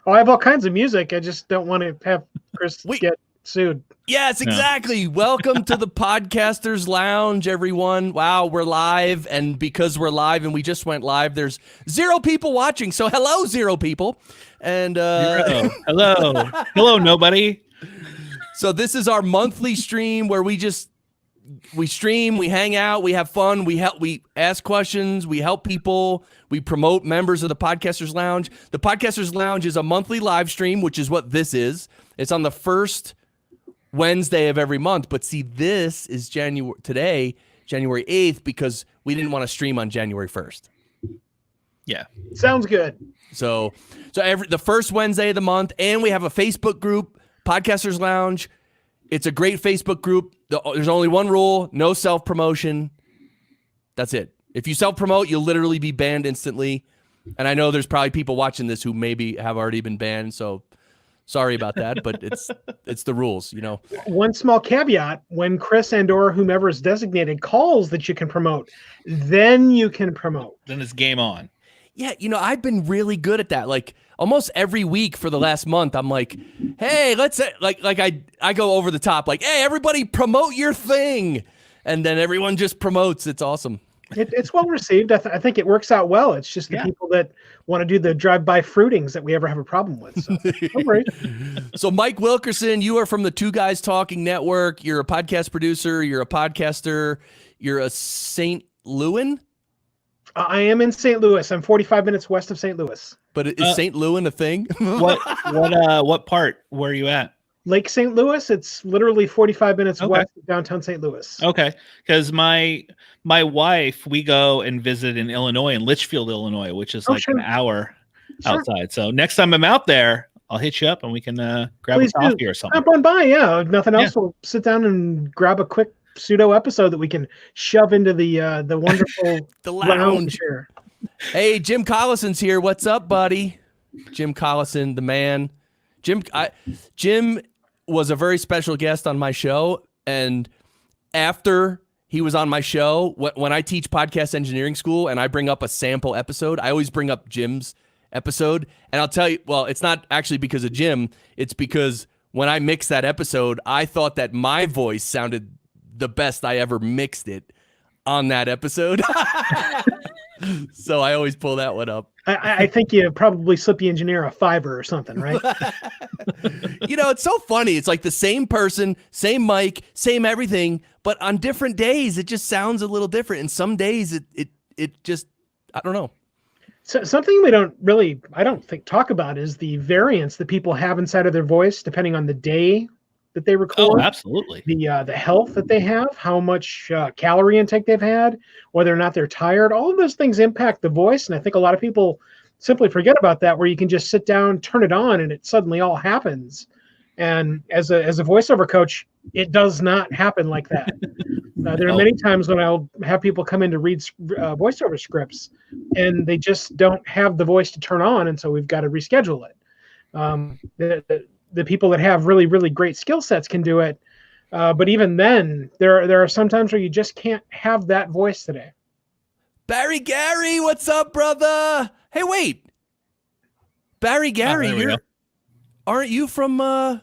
Oh, I have all kinds of music. I just don't want to have Chris get sued. Yes, exactly. No. Welcome to the Podcasters Lounge, everyone. Wow, we're live, and because we're live and we just went live, there's 0 people watching. So hello, 0 people. And hello, nobody. So this is our monthly stream where we stream, we hang out, we have fun, we ask questions, we help people, we promote members of the Podcasters Lounge. The Podcasters Lounge is a monthly live stream, which is what this is. It's on the first Wednesday of every month, but see, this is January 8th, because we didn't want to stream on January 1st. Yeah. Sounds good. So the first Wednesday of the month, and we have a Facebook group, Podcasters Lounge. It's a great Facebook group. There's only one rule: no self-promotion. That's it. If you self-promote, you'll literally be banned instantly. And I know there's probably people watching this who maybe have already been banned, so sorry about that, but it's the rules, you know. One small caveat: when Chris and or whomever is designated calls that you can promote, then you can promote. Then it's game on. Yeah, you know, I've been really good at that. Like almost every week for the last month, I'm like, hey, let's I go over the top, like, hey, everybody promote your thing. And then everyone just promotes. It's awesome. It's well received. I think it works out well. It's just the people that want to do the drive-by fruitings that we ever have a problem with. So don't worry. So Mike Wilkerson, you are from the Two Guys Talking Network. You're a podcast producer. You're a podcaster. You're a St. Louis? I am in St. Louis. I'm 45 minutes west of St. Louis. But is St. Louis a thing? What part? Where are you at? Lake St. Louis. It's literally 45 minutes west of downtown St. Louis. Okay, because my wife, we go and visit in Illinois, in Litchfield, Illinois, which is an hour outside. So next time I'm out there, I'll hit you up and we can grab a coffee or something. Hop on by, If nothing else, we'll sit down and grab a quick pseudo episode that we can shove into the wonderful the lounge here. Hey, Jim Collison's here. What's up, buddy? Jim Collison, the man. Jim was a very special guest on my show, and after he was on my show, when I teach podcast engineering school and I bring up a sample episode, I always bring up Jim's episode, and I'll tell you, well, it's not actually because of Jim, it's because when I mixed that episode, I thought that my voice sounded the best I ever mixed it on that episode. So I always pull that one up. I think you probably slip the engineer a $5 or something, right? You know, it's so funny. It's like the same person, same mic, same everything, but on different days, it just sounds a little different. And some days it just, I don't know. So something we don't really, I don't think, talk about is the variance that people have inside of their voice, depending on the day that they record. Oh, absolutely. The health that they have, how much calorie intake they've had, whether or not they're tired. All of those things impact the voice, and I think a lot of people simply forget about that, where you can just sit down, turn it on, and it suddenly all happens. And as a voiceover coach, it does not happen like that. There are many times when I'll have people come in to read voiceover scripts, and they just don't have the voice to turn on, and so we've got to reschedule it. The people that have really, really great skill sets can do it. But even then, there are some times where you just can't have that voice today. Barry Gary, what's up, brother? Hey, wait. Barry Gary, aren't you from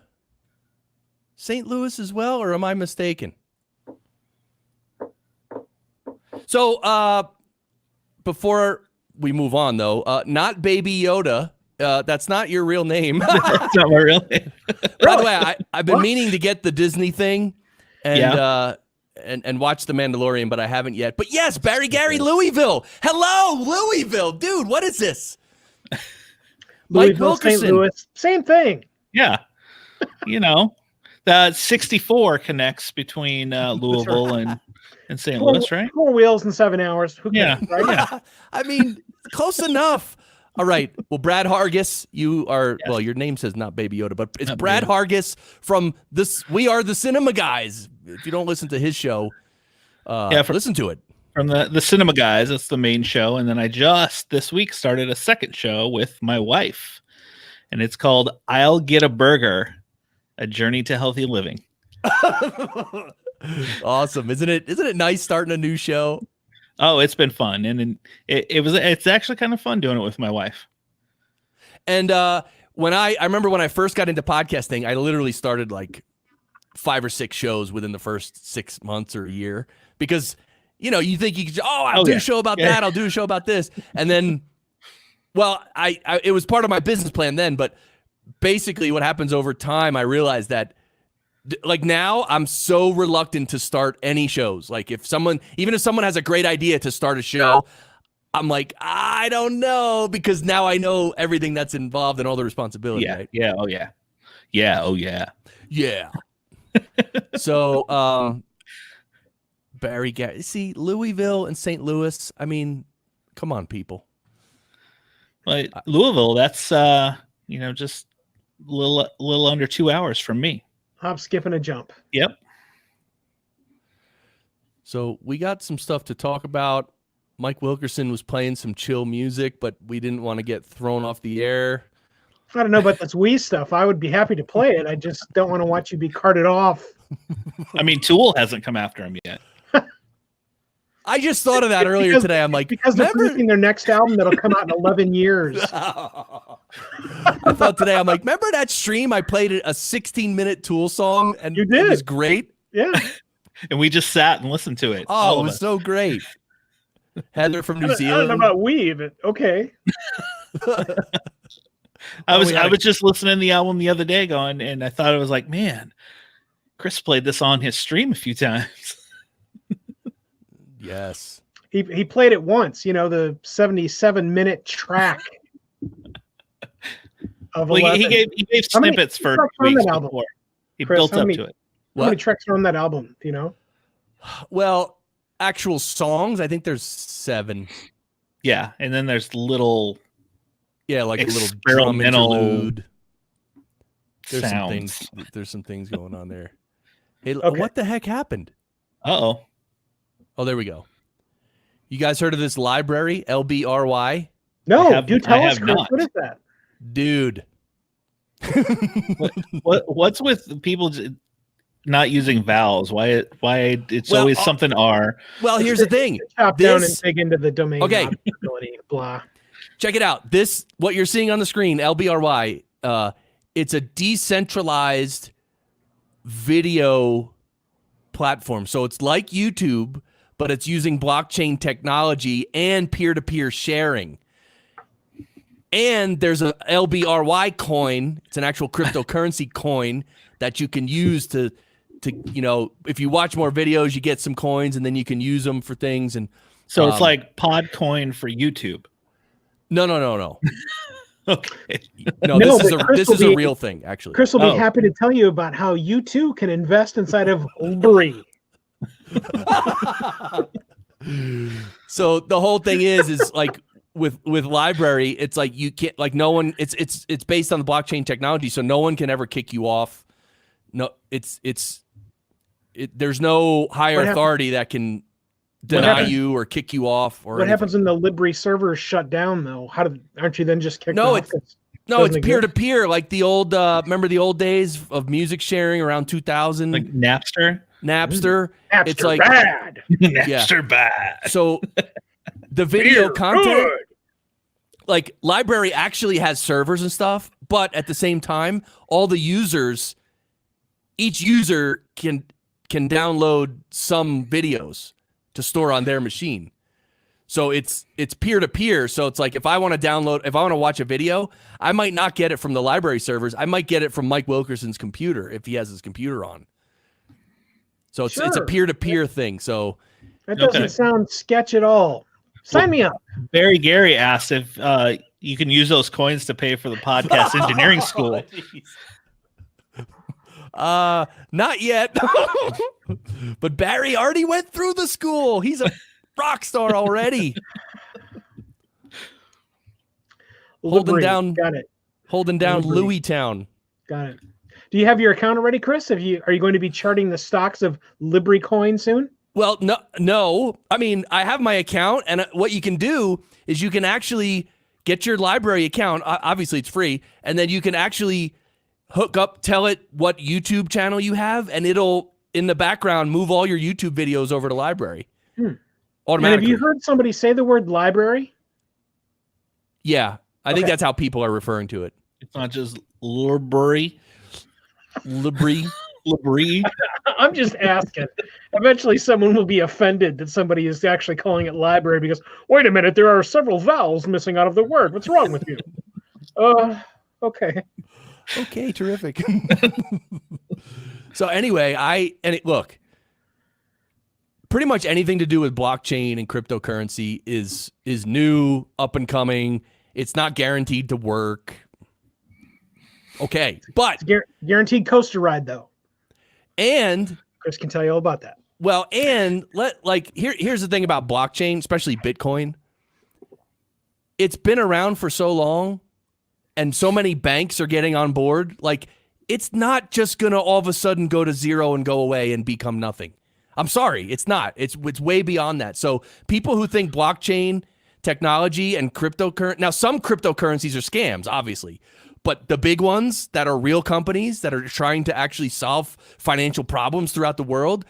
St. Louis as well, or am I mistaken? So before we move on, though, not Baby Yoda. That's not your real name. That's not my real name. By the way, I've been meaning to get the Disney thing and watch The Mandalorian, but I haven't yet. But yes, Barry Gary, Louisville. Hello, Louisville. Dude, what is this? Mike Wilkerson. St. Louis, same thing. Yeah. You know, the 64 connects between Louisville and St. Louis, right? 4 wheels in 7 hours. Who cares, right? Yeah. I mean, close enough. All right. Well, Brad Hargis, you are, well, your name says not Baby Yoda, but it's not Brad Hargis from this. We Are the Cinema Guys. If you don't listen to his show, listen to it. From the Cinema Guys, that's the main show. And then I just this week started a second show with my wife, and it's called I'll Get a Burger, A Journey to Healthy Living. Awesome. Isn't it nice starting a new show? Oh, it's been fun. And it's actually kind of fun doing it with my wife. And I remember when I first got into podcasting, I literally started like 5 or 6 shows within the first 6 months or a year because, you think you could, I'll do a show about that. I'll do a show about this. And then, well, it was part of my business plan then, but basically what happens over time, I realized that like now I'm so reluctant to start any shows. Like even if someone has a great idea to start a show, I'm like, I don't know, because now I know everything that's involved and all the responsibility. Yeah. Right? Yeah. Oh yeah. Yeah. Oh yeah. Yeah. So, Barry, see, Louisville and St. Louis. I mean, come on, people. Well, Louisville, that's just a little under 2 hours from me. Hop, skip, and a jump. Yep. So we got some stuff to talk about. Mike Wilkerson was playing some chill music, but we didn't want to get thrown off the air. I don't know about this Wii stuff. I would be happy to play it. I just don't want to watch you be carted off. I mean, Tool hasn't come after him yet. I just thought of that earlier today. I'm like, because they're producing their next album that'll come out in 11 years. I thought today, I'm like, remember that stream I played a 16-minute Tool song and you did. It was great? Yeah. And we just sat and listened to it. Oh, it was so great. Heather from New Zealand. I don't know about Wii, but okay. I was just listening to the album the other day going, and I thought it was like, man, Chris played this on his stream a few times. Yes. He played it once, the 77-minute track. Of he gave snippets for weeks before. He built up to it. How many tracks are on that album? Do you know? Well, actual songs, I think there's 7. Yeah, and then there's little, like a little drum interlude. There's sounds. There's some things going on there. Hey, What the heck happened? Uh-oh. Oh, there we go. You guys heard of this LBRY? LBRY? No, do tell us, Chris. What is that? Dude. What's with people not using vowels? Why it's always something R? Well, here's the thing. Chop down and dig into the domain. Okay. Blah. Check it out. What you're seeing on the screen, LBRY, it's a decentralized video platform. So it's like YouTube, but it's using blockchain technology and peer-to-peer sharing. And there's a LBRY coin. It's an actual cryptocurrency coin that you can use to if you watch more videos, you get some coins, and then you can use them for things. And so it's like Podcoin for YouTube. No. Okay. No, this is a real thing, actually. Chris will be happy to tell you about how you too can invest inside of LBRY. So the whole thing is like with LBRY, it's like you can't, like, no one, it's based on the blockchain technology, so no one can ever kick you off. No, there's no higher authority that can deny you or kick you off. Or what happens when the LBRY servers shut down, though? Aren't you then just kicked off? It's peer-to-peer, like the old, remember the old days of music sharing around 2000? Like Napster? Napster it's like bad. Napster bad. So the video content, like LBRY actually has servers and stuff, but at the same time, all the users, each user can download some videos to store on their machine. So it's peer-to-peer. So it's like if I want to watch a video, I might not get it from the LBRY servers. I might get it from Mike Wilkerson's computer if he has his computer on. So it's a peer-to-peer thing. So that doesn't sound sketch at all. Sign me up. Barry Gary asked if you can use those coins to pay for the podcast engineering school. Not yet. But Barry already went through the school. He's a rock star already. Holding down Louis Town. Got it. Do you have your account already, Chris? Are you going to be charting the stocks of LBRY coin soon? Well, no. I mean, I have my account, and what you can do is you can actually get your LBRY account. Obviously, it's free, and then you can actually hook up, tell it what YouTube channel you have, and it'll, in the background, move all your YouTube videos over to LBRY. Automatically. And have you heard somebody say the word library? Yeah, I think that's how people are referring to it. It's not just LBRY. LBRY. I'm just asking. Eventually, someone will be offended that somebody is actually calling it library because, wait a minute, there are several vowels missing out of the word. What's wrong with you? Okay. Okay, terrific. So anyway, look, pretty much anything to do with blockchain and cryptocurrency is new, up and coming. It's not guaranteed to work. Okay, but it's guaranteed coaster ride though. And Chris can tell you all about that. Well, and here's the thing about blockchain, especially Bitcoin. It's been around for so long, and so many banks are getting on board. Like, it's not just gonna all of a sudden go to zero and go away and become nothing. I'm sorry, it's not. It's way beyond that. So people who think blockchain technology and cryptocurrency, now some cryptocurrencies are scams, obviously, but the big ones that are real companies that are trying to actually solve financial problems throughout the world,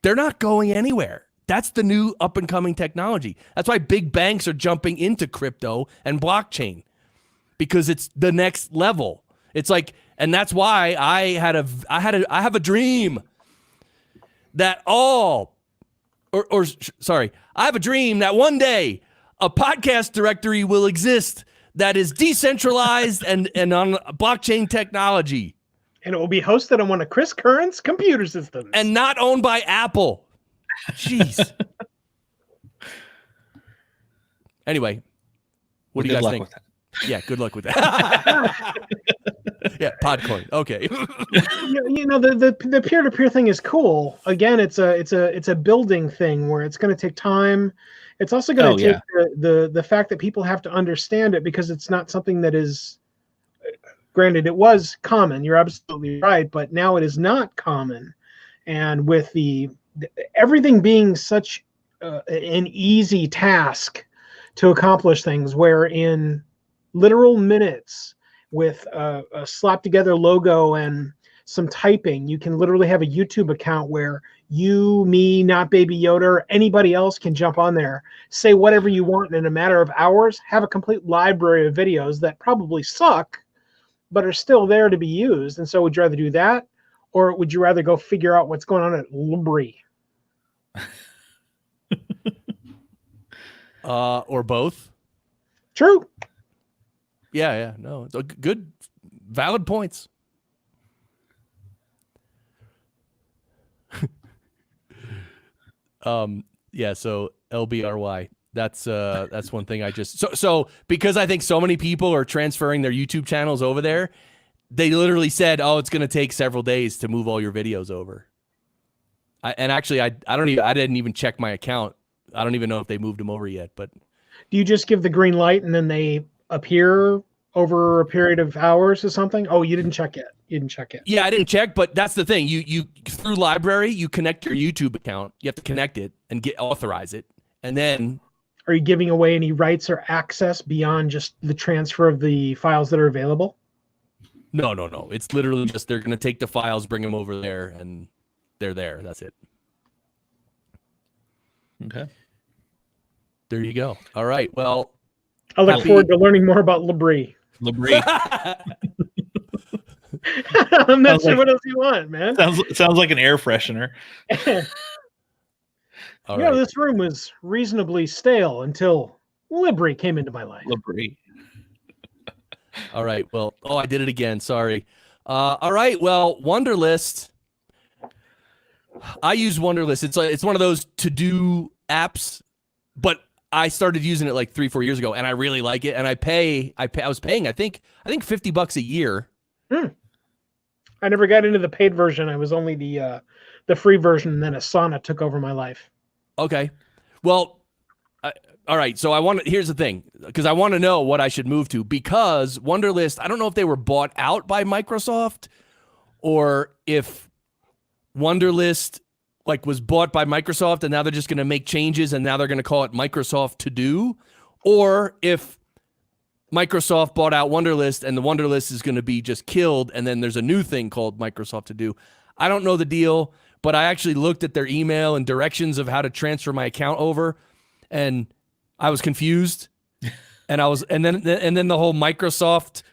they're not going anywhere. That's the new up and coming technology. That's why big banks are jumping into crypto and blockchain, because it's the next level. It's like, and that's why I have a dream that I have a dream that one day a podcast directory will exist that is decentralized and on blockchain technology. And it will be hosted on one of Chris Curran's computer systems. And not owned by Apple. Jeez. Anyway, what do you guys think? Yeah, good luck with that. Yeah, Podcoin. Okay. The peer-to-peer thing is cool. Again, it's a building thing where it's going to take time. It's also going to take the fact that people have to understand it, because it's not something that is, granted, it was common. You're absolutely right, but now it is not common. And with everything being such an easy task to accomplish things, where in literal minutes with a slap together logo and some typing, you can literally have a YouTube account where you, me, not Baby Yoda, or anybody else can jump on there, say whatever you want, and in a matter of hours have a complete library of videos that probably suck, but are still there to be used. And so would you rather do that, or would you rather go figure out what's going on at LBRY? Or both. True. Yeah. No, it's a good, valid points. Yeah, so LBRY. That's one thing I just so because I think so many people are transferring their YouTube channels over there, they literally said, "Oh, it's going to take several days to move all your videos over." I didn't even check my account. I don't even know if they moved them over yet, but do you just give the green light and then they appear over a period of hours or something? Oh, you didn't check it. Yeah, I didn't check, but that's the thing. You through LBRY, you connect your YouTube account. You have to connect it and authorize it. And then, are you giving away any rights or access beyond just the transfer of the files that are available? No. It's literally just they're going to take the files, bring them over there, and they're there. That's it. Okay. There you go. All right. Well, I look forward to learning more about LBRY. I'm not sure what else you want, man. Sounds like an air freshener. All right. This room was reasonably stale until LBRY came into my life. LBRY. All right. Well, I did it again. Sorry. All right. Well, Wunderlist. I use Wunderlist. It's one of those to-do apps, but I started using it like 3-4 years ago, and I really like it. And I was paying, I think $50 a year. I never got into the paid version. I was only the free version, and then Asana took over my life. Okay. Well, all right. So here's the thing, because I want to know what I should move to, because Wunderlist, I don't know if they were bought out by Microsoft, or if Wunderlist was bought by Microsoft and now they're just going to make changes and now they're going to call it Microsoft To Do, or if Microsoft bought out Wunderlist and the Wunderlist is going to be just killed and then there's a new thing called Microsoft To Do. I don't know the deal, but I actually looked at their email and directions of how to transfer my account over, and I was confused. And then the whole Microsoft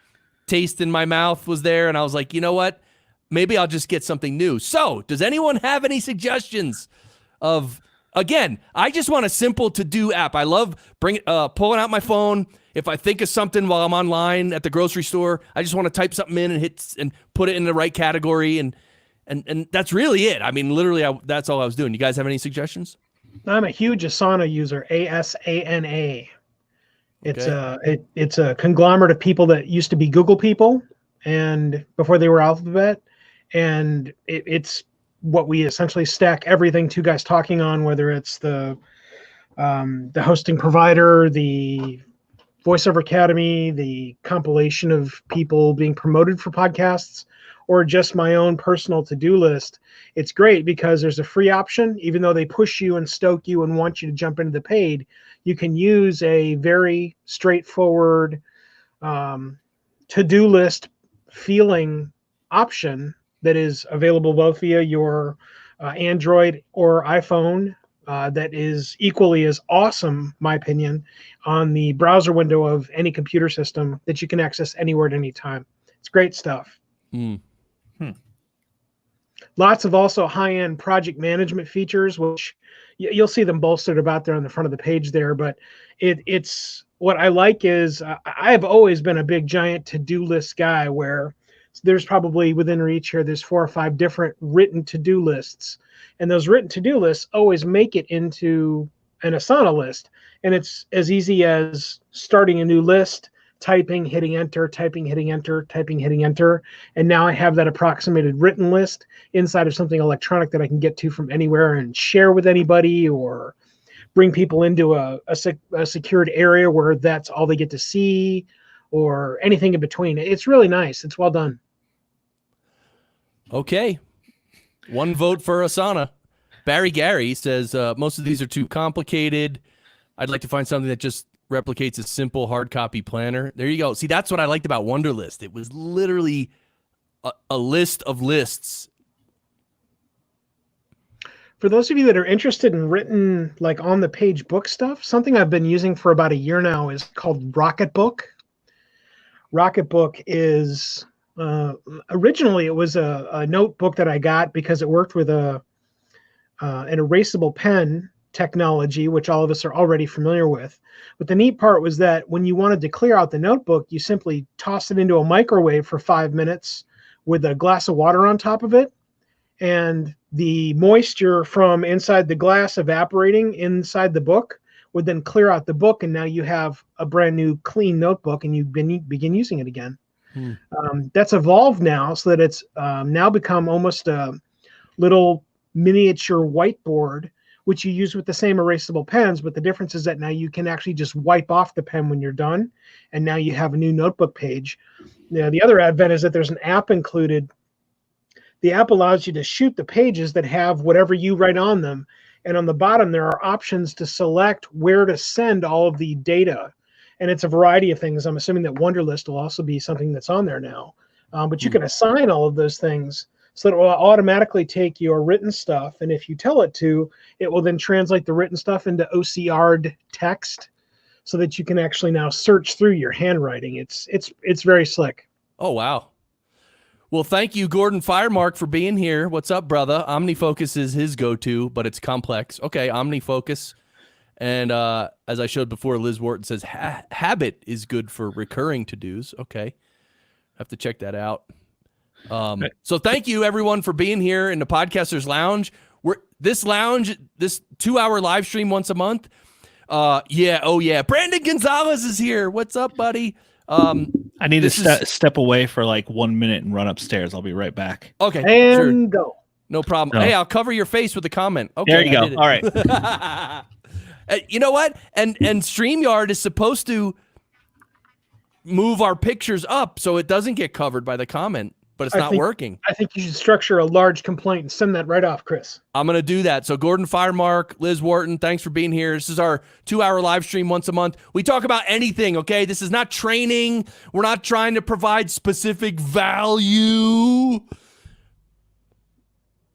taste in my mouth was there, and I was like, you know what? Maybe I'll just get something new. So, does anyone have any suggestions of, again, I just want a simple to-do app. I love pulling out my phone. If I think of something while I'm online at the grocery store, I just want to type something in and put it in the right category, and that's really it. I mean, literally, that's all I was doing. You guys have any suggestions? I'm a huge Asana user, ASANA. It's a conglomerate of people that used to be Google people, and before they were Alphabet, and it's what we essentially stack everything to guys talking on, whether it's the hosting provider, the VoiceOver Academy, the compilation of people being promoted for podcasts, or just my own personal to-do list. It's great because there's a free option. Even though they push you and stoke you and want you to jump into the paid, you can use a very straightforward to-do list feeling option that is available both via your Android or iPhone, that is equally as awesome, my opinion, on the browser window of any computer system that you can access anywhere at any time. It's great stuff. Lots of also high-end project management features, which you'll see them bolstered about there on the front of the page there. But it's what I like is I've always been a big giant to-do list guy, where there's probably within reach here, there's 4 or 5 different written to-do lists. And those written to-do lists always make it into an Asana list. And it's as easy as starting a new list, typing, hitting enter, typing, hitting enter, typing, hitting enter. And now I have that approximated written list inside of something electronic that I can get to from anywhere and share with anybody, or bring people into a secured area where that's all they get to see, or anything in between. It's really nice. It's well done. Okay. 1 vote for Asana. Barry Gary says, most of these are too complicated. I'd like to find something that just replicates a simple hard copy planner. There you go. See, that's what I liked about Wunderlist. It was literally a list of lists. For those of you that are interested in written, like on the page book stuff, something I've been using for about a year now is called Rocketbook. Rocketbook is originally it was a notebook that I got because it worked with an erasable pen technology, which all of us are already familiar with. But the neat part was that when you wanted to clear out the notebook, you simply toss it into a microwave for 5 minutes with a glass of water on top of it, and the moisture from inside the glass evaporating inside the book would then clear out the book, and now you have a brand new clean notebook, and you begin using it again. That's evolved now so that it's now become almost a little miniature whiteboard, which you use with the same erasable pens, but the difference is that now you can actually just wipe off the pen when you're done, and now you have a new notebook page. Now, the other advent is that there's an app included. The app allows you to shoot the pages that have whatever you write on them, and on the bottom there are options to select where to send all of the data, and it's a variety of things. I'm assuming that Wunderlist will also be something that's on there now, but you can assign all of those things so that it will automatically take your written stuff, and if you tell it to, it will then translate the written stuff into OCR'd text so that you can actually now search through your handwriting. It's very slick. Oh, wow. Well, thank you, Gordon Firemark, for being here. What's up, brother? OmniFocus is his go-to, but it's complex. Okay, OmniFocus. And as I showed before, Liz Wharton says Habit is good for recurring to-dos. Okay, have to check that out. So thank you, everyone, for being here in the Podcasters Lounge. This 2-hour live stream once a month. Yeah. Brandon Gonzalez is here. What's up, buddy? I need to step away for like 1 minute and run upstairs. I'll be right back. Okay, and sure. Go. No problem. No. Hey, I'll cover your face with a comment. Okay, there you go. All right. You know what? And StreamYard is supposed to move our pictures up so it doesn't get covered by the comment, but it's not working. I think you should structure a large complaint and send that right off, Chris. I'm going to do that. So Gordon Firemark, Liz Wharton, thanks for being here. This is our 2-hour live stream once a month. We talk about anything, okay? This is not training. We're not trying to provide specific value.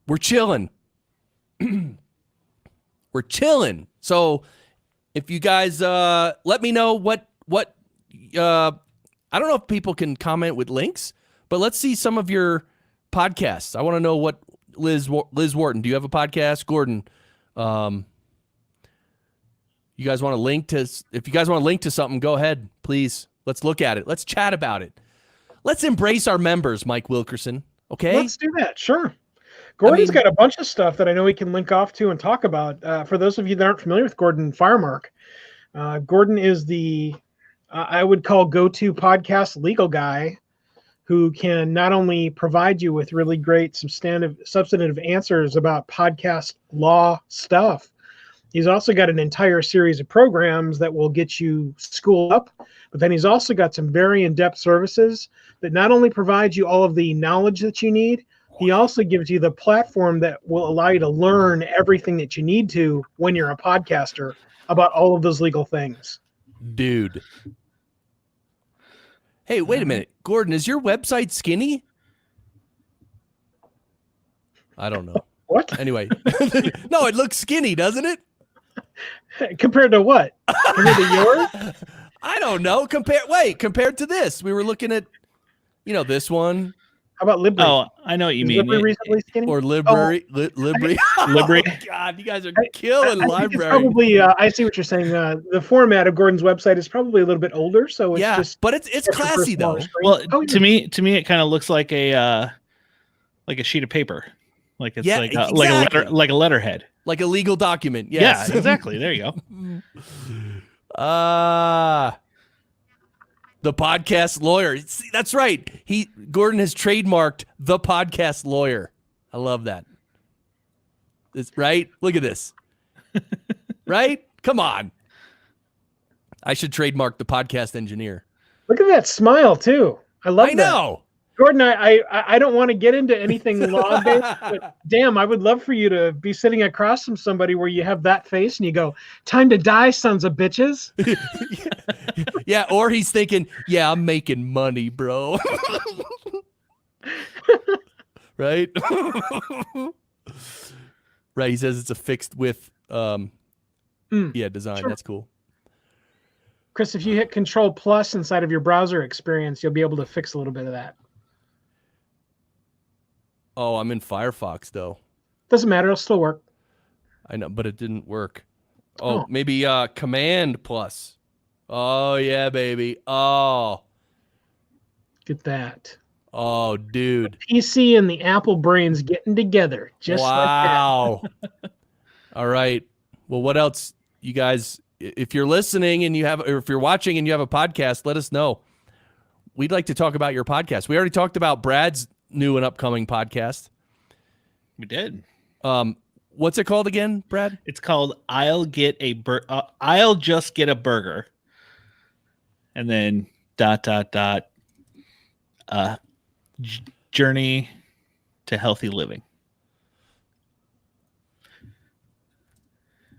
We're chilling. We're chilling. So if you guys let me know what I don't know if people can comment with links, but let's see some of your podcasts. I want to know what Liz Wharton, do you have a podcast? Gordon, you guys want to link to, if you guys want to link to something, go ahead, please. Let's look at it. Let's chat about it. Let's embrace our members, Mike Wilkerson. Okay. Let's do that. Sure. Gordon's got a bunch of stuff that I know we can link off to and talk about. For those of you that aren't familiar with Gordon Firemark, Gordon is the, I would call go-to podcast legal guy who can not only provide you with really great substantive answers about podcast law stuff, he's also got an entire series of programs that will get you schooled up, but then he's also got some very in-depth services that not only provide you all of the knowledge that you need, he also gives you the platform that will allow you to learn everything that you need to when you're a podcaster about all of those legal things. Dude. Hey, wait a minute. Gordon, is your website skinny? I don't know. What? Anyway. No, it looks skinny, doesn't it? Compared to what? Compared to yours? I don't know. Compared to this. We were looking at, this one. How about LBRY? Oh, I know what you mean. LBRY reasonably skinny? Or LBRY. LBRY. LBRY. Oh, God, you guys are killing I library. Probably, I see what you're saying. The format of Gordon's website is probably a little bit older, so it's just. But it's classy though. Well, to me, it kind of looks like a sheet of paper, like it's like a letterhead, like a legal document. Yes. Yeah, exactly. There you go. The podcast lawyer. See, that's right. Gordon has trademarked the podcast lawyer. I love that. It's right. Look at this. Right? Come on. I should trademark the podcast engineer. Look at that smile too. I love that. I know. Gordon, I don't want to get into anything law-based, but damn, I would love for you to be sitting across from somebody where you have that face and you go, "Time to die, sons of bitches." Yeah, or he's thinking, "Yeah, I'm making money, bro." Right? Right, he says it's a fixed width design. Sure. That's cool. Chris, if you hit Control Plus inside of your browser experience, you'll be able to fix a little bit of that. Oh, I'm in Firefox though. Doesn't matter, it'll still work. I know, but it didn't work. Oh, maybe Command Plus. Oh yeah, baby. Oh. Get that. Oh, dude. The PC and the Apple brains getting together. Just wow. Like that. All right. Well, what else, you guys? If you're listening and or if you're watching and you have a podcast, let us know. We'd like to talk about your podcast. We already talked about Brad's new and upcoming podcast. We did. What's it called again, Brad? It's called I'll Just Get a Burger. And then ... journey to healthy living.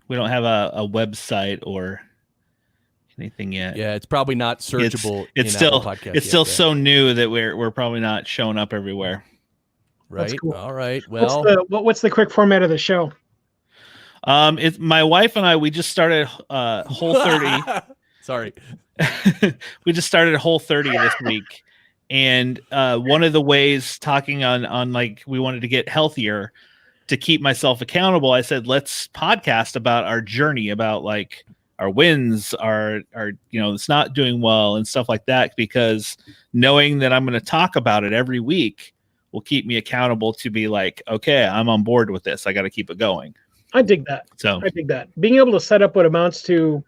We don't have a website or anything yet. Yeah, it's probably not searchable. It's still so new that we're probably not showing up everywhere. Right. Cool. All right. Well, what's the quick format of the show? It's my wife and I. We just started Whole30. Sorry. We just started Whole30 this week, and one of the ways talking on like we wanted to get healthier. To keep myself accountable, I said, let's podcast about our journey, about like our wins, our it's not doing well and stuff like that, because knowing that I'm going to talk about it every week will keep me accountable to be like, okay, I'm on board with this. I got to keep it going. I dig that. I dig that. Being able to set up what amounts to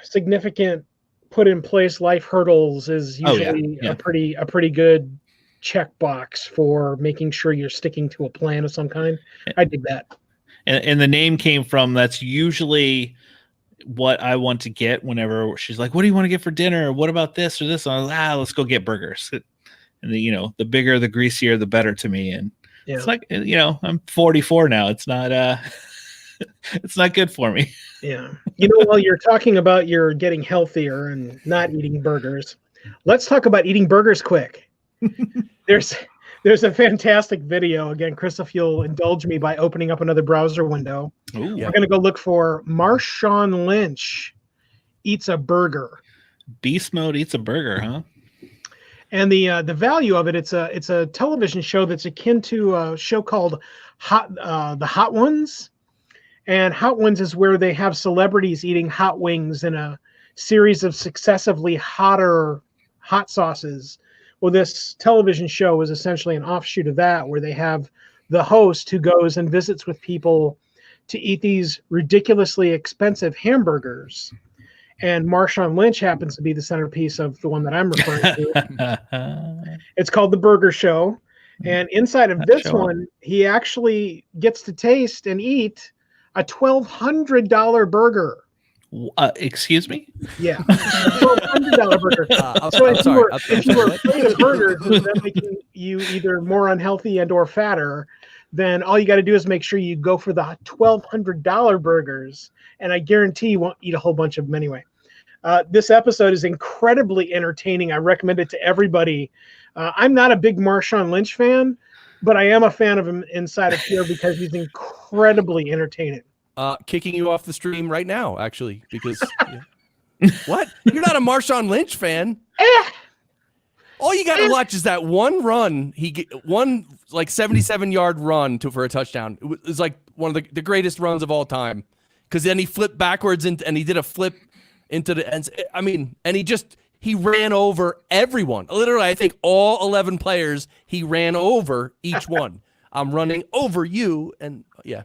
significant put in place life hurdles is usually a pretty good checkbox for making sure you're sticking to a plan of some kind. I dig that. And the name came from, that's usually what I want to get whenever she's like, what do you want to get for dinner? What about this or this? And I'm like, let's go get burgers. And the bigger, the greasier, the better to me. And it's like, I'm 44 now. It's not, it's not good for me. Yeah. While you're talking about your getting healthier and not eating burgers, let's talk about eating burgers quick. There's a fantastic video. Again, Chris, if you'll indulge me by opening up another browser window, we're going to go look for Marshawn Lynch eats a burger. Beast Mode eats a burger, huh? And the value of it, it's a television show that's akin to a show called the Hot Ones. And Hot Ones is where they have celebrities eating hot wings in a series of successively hotter hot sauces. Well, this television show is essentially an offshoot of that, where they have the host who goes and visits with people to eat these ridiculously expensive hamburgers. And Marshawn Lynch happens to be the centerpiece of the one that I'm referring to. It's called The Burger Show. And inside of this one, he actually gets to taste and eat a $1,200 burger. Excuse me? Yeah, $1,200 burger. So if you were afraid of burgers that making you either more unhealthy and or fatter, then all you got to do is make sure you go for the $1,200 burgers, and I guarantee you won't eat a whole bunch of them anyway. This episode is incredibly entertaining. I recommend it to everybody. I'm not a big Marshawn Lynch fan, but I am a fan of him inside of here because he's incredibly entertaining. Kicking you off the stream right now, actually, because what? You're not a Marshawn Lynch fan? All you got to watch is that one run. One like 77-yard run for a touchdown. It was like one of the greatest runs of all time. Because then he flipped backwards and he did a flip into the ends. I mean, and he ran over everyone. Literally, I think all 11 players. He ran over each one. I'm running over you, and yeah.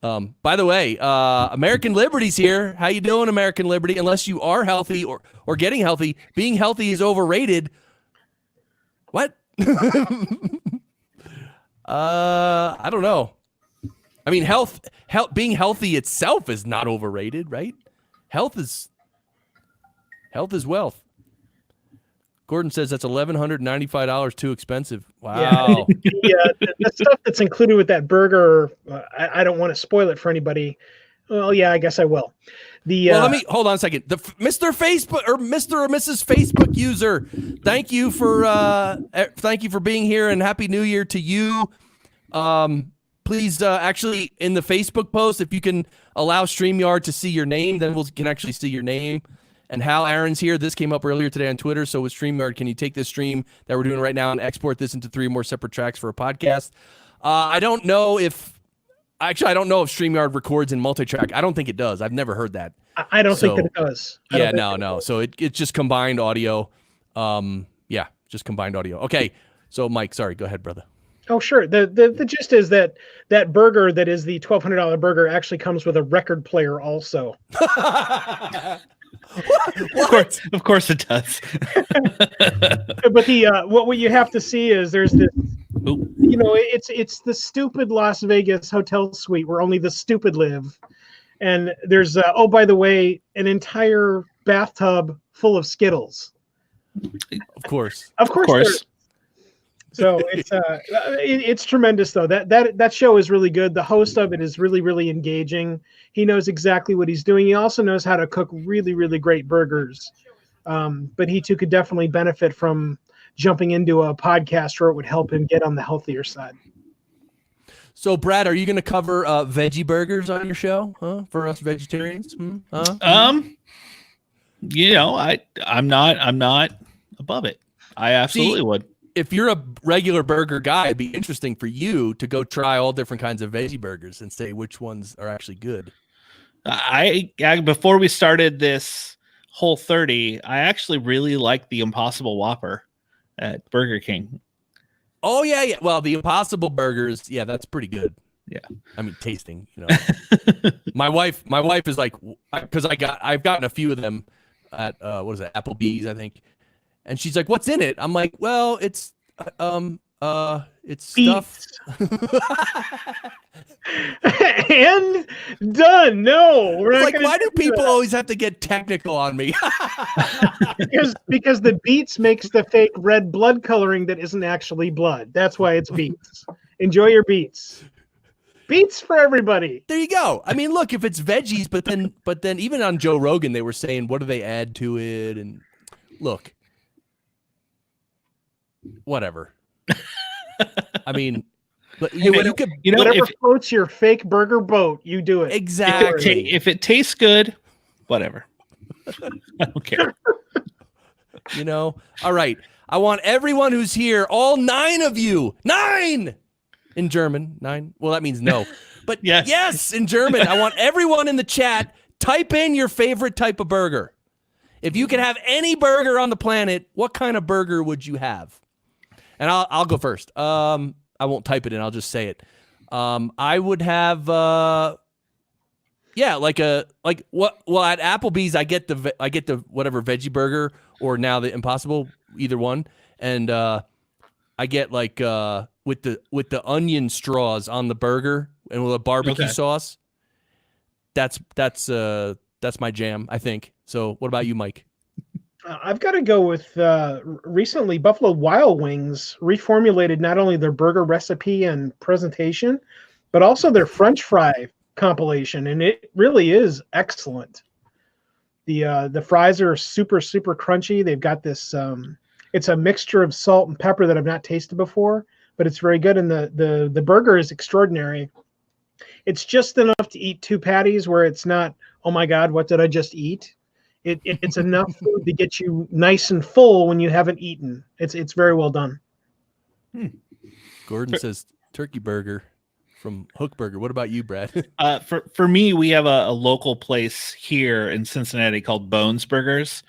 By the way, American Liberty's here. How you doing, American Liberty? Unless you are healthy or getting healthy, being healthy is overrated. What? I don't know. I mean, health, being healthy itself is not overrated, right? Health is wealth. Gordon says that's $1,195 too expensive. Wow. Yeah, the stuff that's included with that burger, I don't want to spoil it for anybody. Well, yeah, I guess I will. Let me hold on a second. The Mr. Facebook or Mr. or Mrs. Facebook user, thank you for being here and Happy New Year to you. Please, actually, in the Facebook post, if you can allow StreamYard to see your name, then we can actually see your name. And Hal Aaron's here. This came up earlier today on Twitter. So with StreamYard, can you take this stream that we're doing right now and export this into 3 more separate tracks for a podcast? I don't know if StreamYard records in multi-track. I don't think it does. I've never heard that. I don't think that it does. No. So it's just combined audio. Just combined audio. Okay. So Mike, sorry. Go ahead, brother. Oh, sure. The gist is that burger that is the $1,200 burger actually comes with a record player also. Of course it does. But what you have to see is there's this, it's the stupid Las Vegas hotel suite where only the stupid live, and there's by the way, an entire bathtub full of Skittles. Of course. So it's tremendous though. That show is really good. The host of it is really, really engaging. He knows exactly what he's doing. He also knows how to cook really, really great burgers. But he too could definitely benefit from jumping into a podcast where it would help him get on the healthier side. So Brad, are you going to cover veggie burgers on your show for us vegetarians? I'm not above it. I absolutely would. If you're a regular burger guy, it'd be interesting for you to go try all different kinds of veggie burgers and say which ones are actually good. I before we started this Whole 30, I actually really liked the Impossible Whopper at Burger King. Oh yeah. Well, the Impossible burgers, yeah, that's pretty good. Yeah, I mean, tasting. My wife is like, because I've gotten a few of them at Applebee's, I think. And she's like, "What's in it?" I'm like, "Well, it's stuff." And done. No, we're not like, why do people always have to get technical on me? because the beets makes the fake red blood coloring that isn't actually blood. That's why it's beets. Enjoy your beets. Beets for everybody. There you go. I mean, look, if it's veggies, but then even on Joe Rogan, they were saying, what do they add to it? And look. Whatever. I mean, but whatever floats your fake burger boat, you do it. Exactly. If it tastes good, whatever. I don't care. You know? All right. I want everyone who's here, all 9 of you, 9 in German, 9. Well, that means no. But yes, in German. I want everyone in the chat, type in your favorite type of burger. If you could have any burger on the planet, what kind of burger would you have? And I'll go first. I won't type it in. I'll just say it. I would have, what? Well, at Applebee's, I get the whatever veggie burger or now the Impossible, either one, and I get with the onion straws on the burger and with a barbecue sauce. That's my jam, I think. So, what about you, Mike? I've got to go with recently Buffalo Wild Wings reformulated not only their burger recipe and presentation, but also their French fry compilation, and it really is excellent. The fries are super, super crunchy. They've got this it's a mixture of salt and pepper that I've not tasted before, but it's very good, and the burger is extraordinary. It's just enough to eat 2 patties where it's not, oh my God, what did I just eat? It's enough food to get you nice and full when you haven't eaten. It's very well done. Gordon says turkey burger from Hook Burger. What about you, Brad? For me, we have a local place here in Cincinnati called Bones Burgers,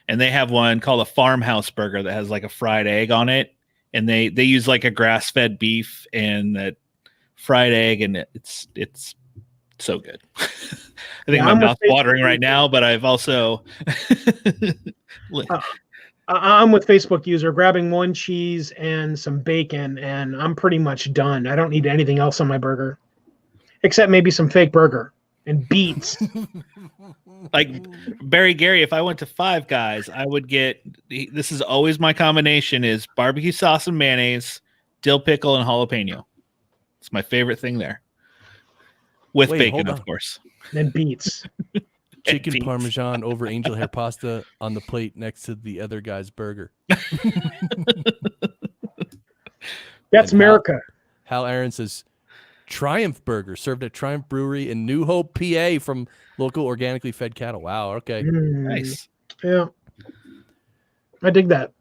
and they have one called a farmhouse burger that has like a fried egg on it, and they use like a grass-fed beef and that fried egg, and it's so good. I think my mouth's watering right now, but I've also I'm with Facebook user grabbing 1 cheese and some bacon, and I'm pretty much done. I don't need anything else on my burger, except maybe some fake burger and beets. Like Barry Gary, if I went to Five Guys, I would get, this is always my combination, is barbecue sauce and mayonnaise, dill pickle, and jalapeno. It's my favorite thing there. With bacon, of course. And beets. Chicken Parmesan over angel hair pasta on the plate next to the other guy's burger. That's America. Hal Aaron says, Triumph Burger served at Triumph Brewery in New Hope, PA from local organically fed cattle. Wow, okay. Nice. Yeah. I dig that.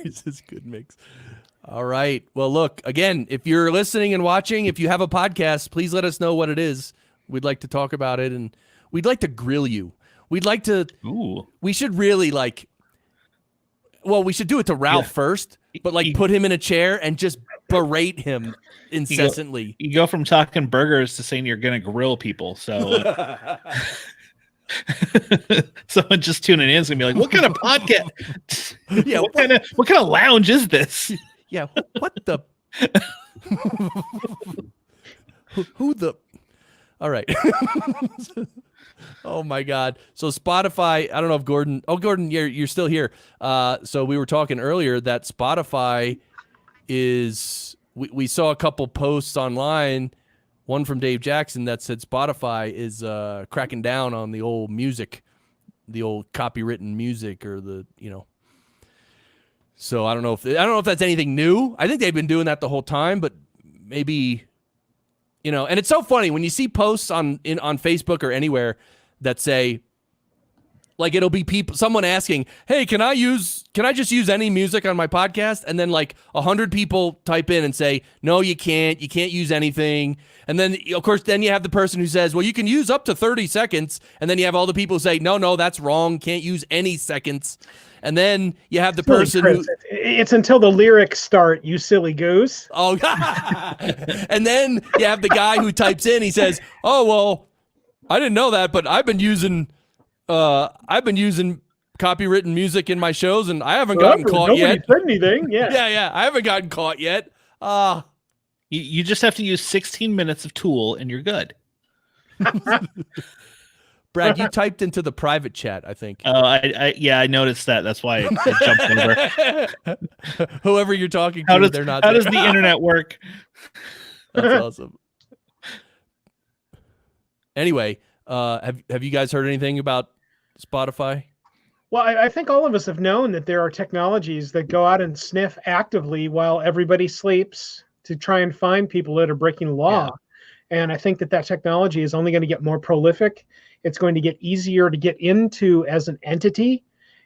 This is good mix. All right. Well, look, again, if you're listening and watching, if you have a podcast, please let us know what it is. We'd like to talk about it, and we'd like to grill you. We'd like to. Ooh. We should really we should do it to Ralph first, but put him in a chair and just berate him incessantly. You go from talking burgers to saying you're going to grill people. So someone just tuning in is going to be like, what kind of podcast? Yeah. What kind of lounge is this? Yeah. What the? Who the? All right. Oh my God. So Spotify, I don't know if Gordon, you're still here. So we were talking earlier that Spotify is, we saw a couple posts online, one from Dave Jackson that said Spotify is cracking down on the old music, the old copywritten music, or so I don't know if that's anything new. I think they've been doing that the whole time, but maybe, and it's so funny when you see posts on Facebook or anywhere that say, it'll be someone asking, hey, can I just use any music on my podcast? And then 100 people type in and say, no, you can't use anything. And then of course, then you have the person who says, well, you can use up to 30 seconds. And then you have all the people who say, no, that's wrong. Can't use any seconds. And then you have the person who... It's until the lyrics start, you silly goose. Oh, and then you have the guy who types in, he says, oh, well, I didn't know that, but I've been using copywritten music in my shows, and I haven't gotten caught yet. Nobody said anything. Yeah. Yeah. I haven't gotten caught yet. You just have to use 16 minutes of Tool, and you're good. Brad, you typed into the private chat, I think. Oh, I noticed that. That's why I jumped over. Whoever you're talking to, they're not. How does the internet work? That's awesome. Anyway, have you guys heard anything about Spotify? Well, I think all of us have known that there are technologies that go out and sniff actively while everybody sleeps to try and find people that are breaking the law. And I think that technology is only going to get more prolific. It's going to get easier to get into as an entity.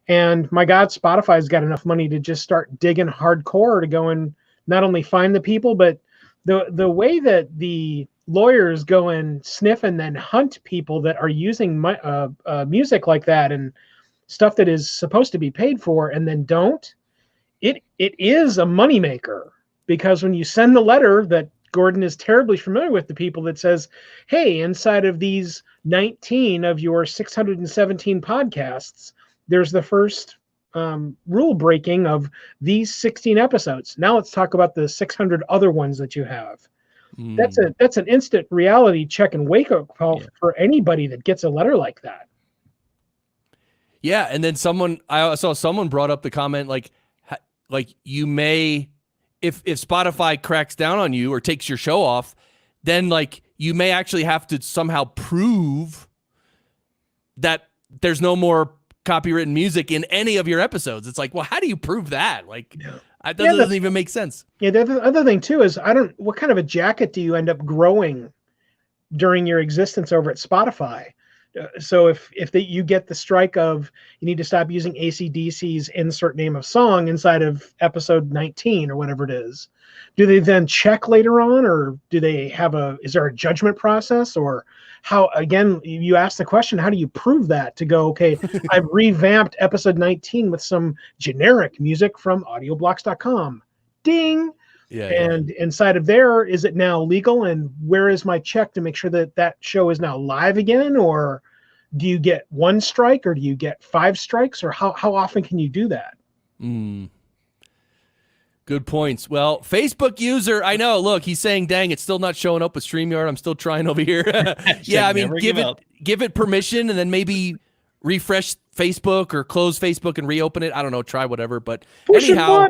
And my God, Spotify's got enough money to just start digging hardcore to go and not only find the people, but the way that the lawyers go and sniff and then hunt people that are using music like that and stuff that is supposed to be paid for and then don't, it is a moneymaker. Because when you send the letter that Gordon is terribly familiar with, the people that says, hey, inside of these 19 of your 617 podcasts, there's the first rule breaking of these 16 episodes. Now let's talk about the 600 other ones that you have. That's an instant reality check and wake up call for anybody that gets a letter like that. Yeah, and then I saw someone brought up the comment like you may, if Spotify cracks down on you or takes your show off, then like you may actually have to somehow prove that there's no more copywritten music in any of your episodes. It's like, well, how do you prove that? Like, that doesn't even make sense. Yeah, the other thing too is what kind of a jacket do you end up growing during your existence over at Spotify? So if you get the strike of you need to stop using AC/DC's insert name of song inside of episode 19 or whatever it is, do they then check later on, or do they have is there a judgment process, or how, again, you ask the question, how do you prove that to go, okay, I've revamped episode 19 with some generic music from audioblocks.com. Ding. And inside of there, is it now legal? And where is my check to make sure that show is now live again? Or do you get one strike, or do you get 5 strikes, or how often can you do that? Good points. Well, Facebook user, I know, look, he's saying, dang, it's still not showing up with StreamYard. I'm still trying over here. Yeah, I mean, give it permission, and then maybe refresh Facebook or close Facebook and reopen it. I don't know, try whatever. But anyhow,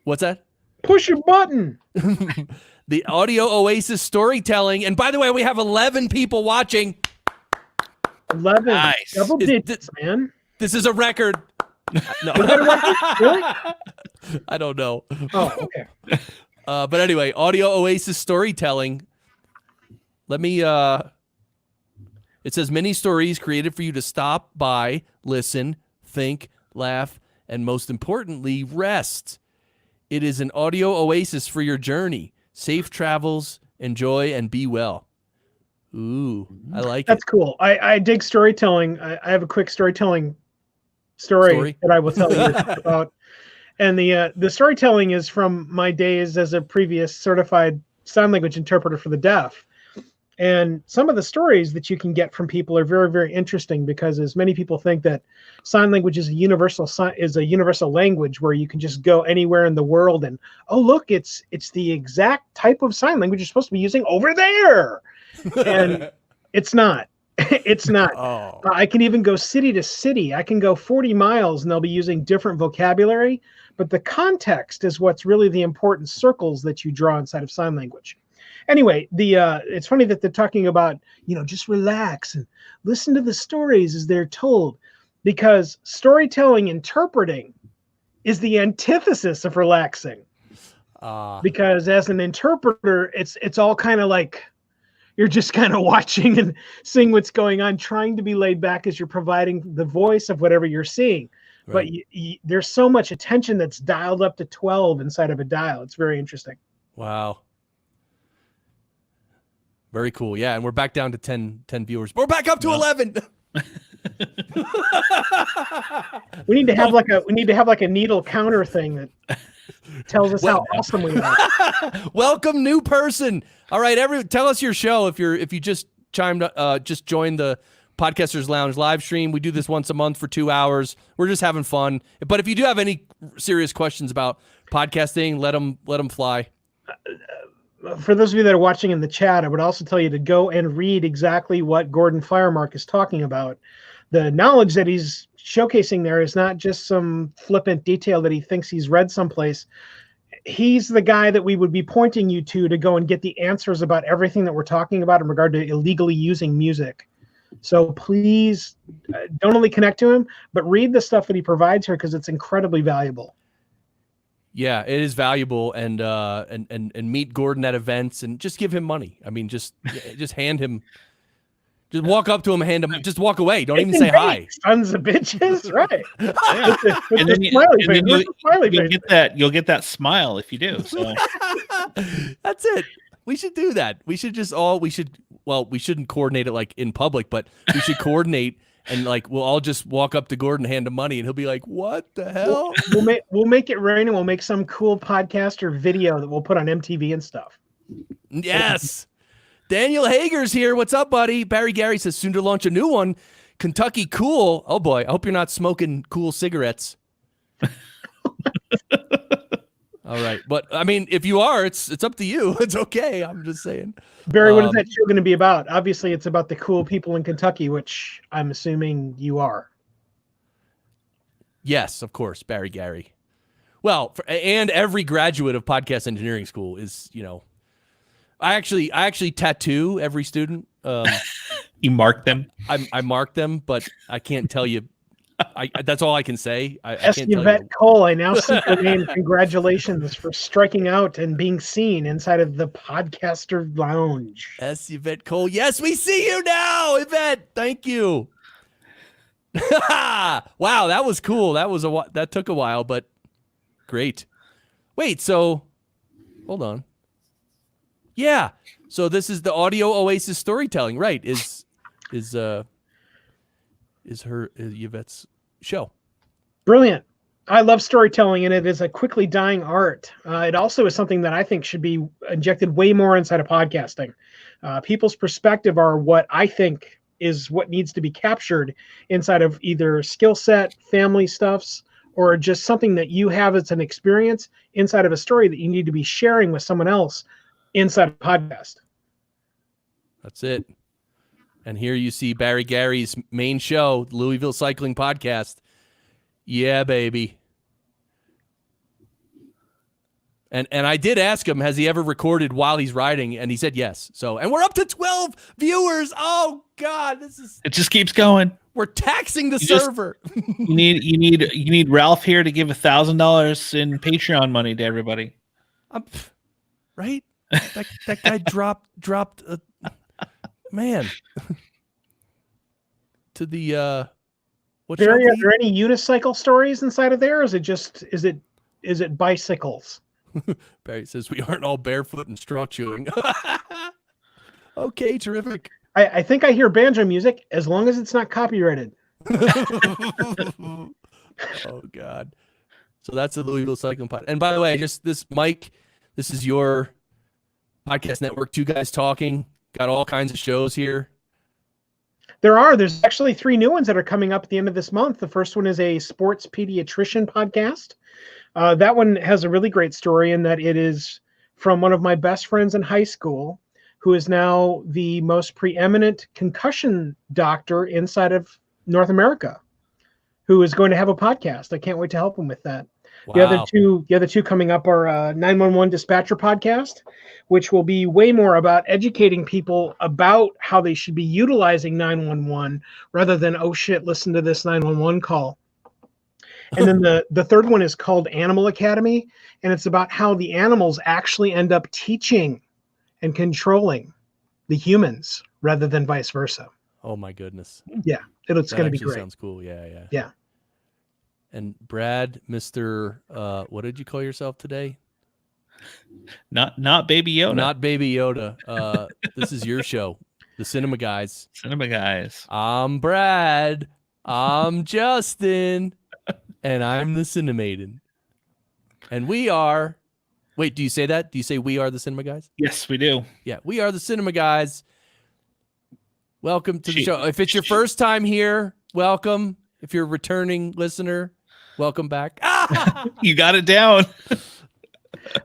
what's that? Push a button. The Audio Oasis storytelling. And by the way, we have 11 people watching. 11. Nice. Double digits, man. This is a record. No. Really? I don't know. Oh, okay. But anyway, Audio Oasis storytelling. Let me, it says mini stories created for you to stop by, listen, think, laugh, and most importantly, rest. It is an audio oasis for your journey. Safe travels, enjoy, and be well. Ooh, I like That's cool. I dig storytelling. I have a quick storytelling story that I will tell you about. And the storytelling is from my days as a previous certified sign language interpreter for the deaf. And some of the stories that you can get from people are very, very interesting, because as many people think that sign language is a universal language where you can just go anywhere in the world and, oh, look, it's the exact type of sign language you're supposed to be using over there. And it's not. It's not. Oh. I can even go city to city. I can go 40 miles and they'll be using different vocabulary. But the context is what's really the important circles that you draw inside of sign language. Anyway, it's funny that they're talking about, just relax and listen to the stories as they're told, because storytelling interpreting is the antithesis of relaxing. Because as an interpreter, it's all kind of like you're just kind of watching and seeing what's going on, trying to be laid back as you're providing the voice of whatever you're seeing. Right. But there's so much attention that's dialed up to 12 inside of a dial. It's very interesting. Wow. Very cool. Yeah, and we're back down to 10 viewers. We're back up to 11. We need to have like a needle counter thing that tells us how awesome we are. Welcome, new person. All right, tell us your show if you just joined the Podcasters Lounge live stream. We do this once a month for 2 hours. We're just having fun. But if you do have any serious questions about podcasting, let them fly. For those of you that are watching in the chat, I would also tell you to go and read exactly what Gordon Firemark is talking about. The knowledge that he's showcasing there is not just some flippant detail that he thinks he's read someplace. He's the guy that we would be pointing you to go and get the answers about everything that we're talking about in regard to illegally using music. So please don't only connect to him, but read the stuff that he provides here, because it's incredibly valuable. Yeah, it is valuable, and meet Gordon at events and just give him money. I mean, just hand him, just walk up to him, hand him, just walk away. Don't even say hi. Sons of bitches, right? Yeah. With You'll get that smile if you do. So that's it. We should do that. We should we shouldn't coordinate it like in public, but we should coordinate. And like we'll all just walk up to Gordon, hand him money, and he'll be like, "What the hell?" We'll make it rain, and we'll make some cool podcast or video that we'll put on MTV and stuff. Yes. Daniel Hager's here. What's up, buddy? Barry Gary says soon to launch a new one. Kentucky Cool. Oh boy, I hope you're not smoking cool cigarettes. All right, but I mean, if you are, it's up to you. It's okay. I'm just saying. Barry, what is that show going to be about? Obviously, it's about the cool people in Kentucky, which I'm assuming you are. Yes, of course, Barry Gary. Well, and every graduate of podcast engineering school is, I actually tattoo every student. You mark them? I mark them, but I can't tell you. That's all I can say. I can't Yvette Cole, I now see your name. Congratulations for striking out and being seen inside of the Podcaster Lounge. S. Yvette Cole. Yes, we see you now, Yvette. Thank you. Wow, that was cool. That took a while, but great. Wait, so hold on. Yeah, so this is the audio Oasis storytelling, right? Is Yvette's show. Brilliant. I love storytelling, and it is a quickly dying art. It also is something that I think should be injected way more inside of podcasting. People's perspective are what I think is what needs to be captured inside of either skill set, family stuffs, or just something that you have as an experience inside of a story that you need to be sharing with someone else inside a podcast. That's it. And here you see Barry Gary's main show, Louisville Cycling Podcast. Yeah, baby. And I did ask him, has he ever recorded while he's riding? And he said yes. So, and we're up to 12 viewers. Oh God, it just keeps going. We're taxing the server. You need Ralph here to give $1,000 in Patreon money to everybody. Right? That guy dropped man. To the Barry, are there any unicycle stories inside of there? Or is it bicycles? Barry says we aren't all barefoot and straw chewing. Okay, terrific. I think I hear banjo music as long as it's not copyrighted. Oh God. So that's the Louisville Cycling Pod. And by the way, just this Mike, this is your podcast network, Two Guys Talking. Got all kinds of shows here. There's actually 3 new ones that are coming up at the end of this month. The first one is a sports pediatrician podcast. That one has a really great story in that it is from one of my best friends in high school, who is now the most preeminent concussion doctor inside of North America, who is going to have a podcast. I can't wait to help him with that. Wow. The other two coming up are 911 Dispatcher Podcast, which will be way more about educating people about how they should be utilizing 911 rather than, oh shit, listen to this 911 call. And then the third one is called Animal Academy, and it's about how the animals actually end up teaching and controlling the humans rather than vice versa. Oh my goodness. Yeah, it's going to be great. Sounds cool. Yeah. Yeah. And Brad, Mr. What did you call yourself today? Not Baby Yoda. Not Baby Yoda. This is your show, the Cinema Guys. Cinema Guys. I'm Brad. I'm Justin. And I'm the Cinemaiden. And we are... Wait, do you say that? Do you say we are the Cinema Guys? Yes, we do. Yeah, we are the Cinema Guys. Welcome to the show. If it's your first time here, welcome. If you're a returning listener, welcome back. You got it down.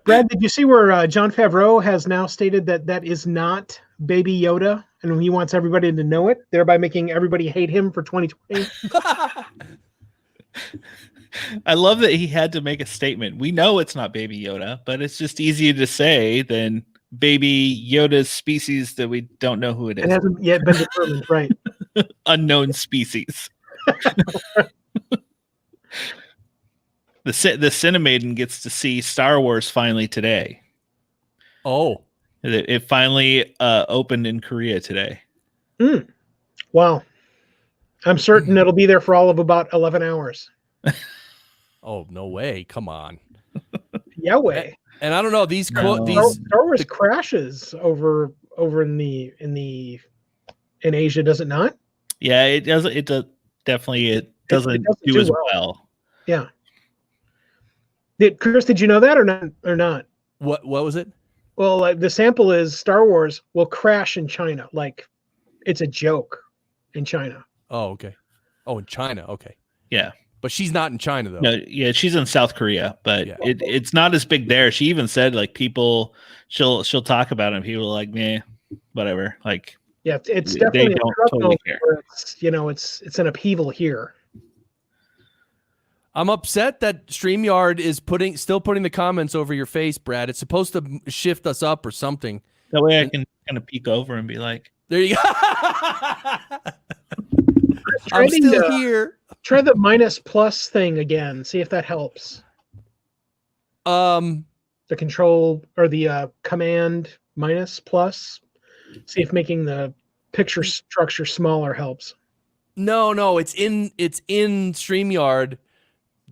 Brad, did you see where Jon Favreau has now stated that is not Baby Yoda, and he wants everybody to know it, thereby making everybody hate him for 2020? I love that he had to make a statement. We know it's not Baby Yoda, but it's just easier to say than Baby Yoda's species that we don't know who it is. It hasn't yet been determined, right? Unknown species. the Cinemaiden gets to see Star Wars finally today. Oh, it finally opened in Korea today. Wow. I'm certain it'll be there for all of about 11 hours. Oh, no way. Come on. Yeah way. And I don't know, these Star Wars crashes over in Asia, does it not? Yeah, it does. It does definitely. It doesn't do as well. Yeah. Chris, did you know that or not? What was it? Well, like the sample is Star Wars will crash in China. Like it's a joke in China. Oh, okay. Oh, in China. Okay. Yeah. But she's not in China though. No, yeah, she's in South Korea, but it's not as big there. She even said like people she'll talk about it and people are like, nah, whatever. Like yeah, it's definitely they don't totally care. It's an upheaval here. I'm upset that StreamYard is still putting the comments over your face, Brad. It's supposed to shift us up or something. That way I can kind of peek over and be like, there you go. I'm still here. Try the minus plus thing again. See if that helps. The control or the command minus plus. See if making the picture structure smaller helps. No, it's in StreamYard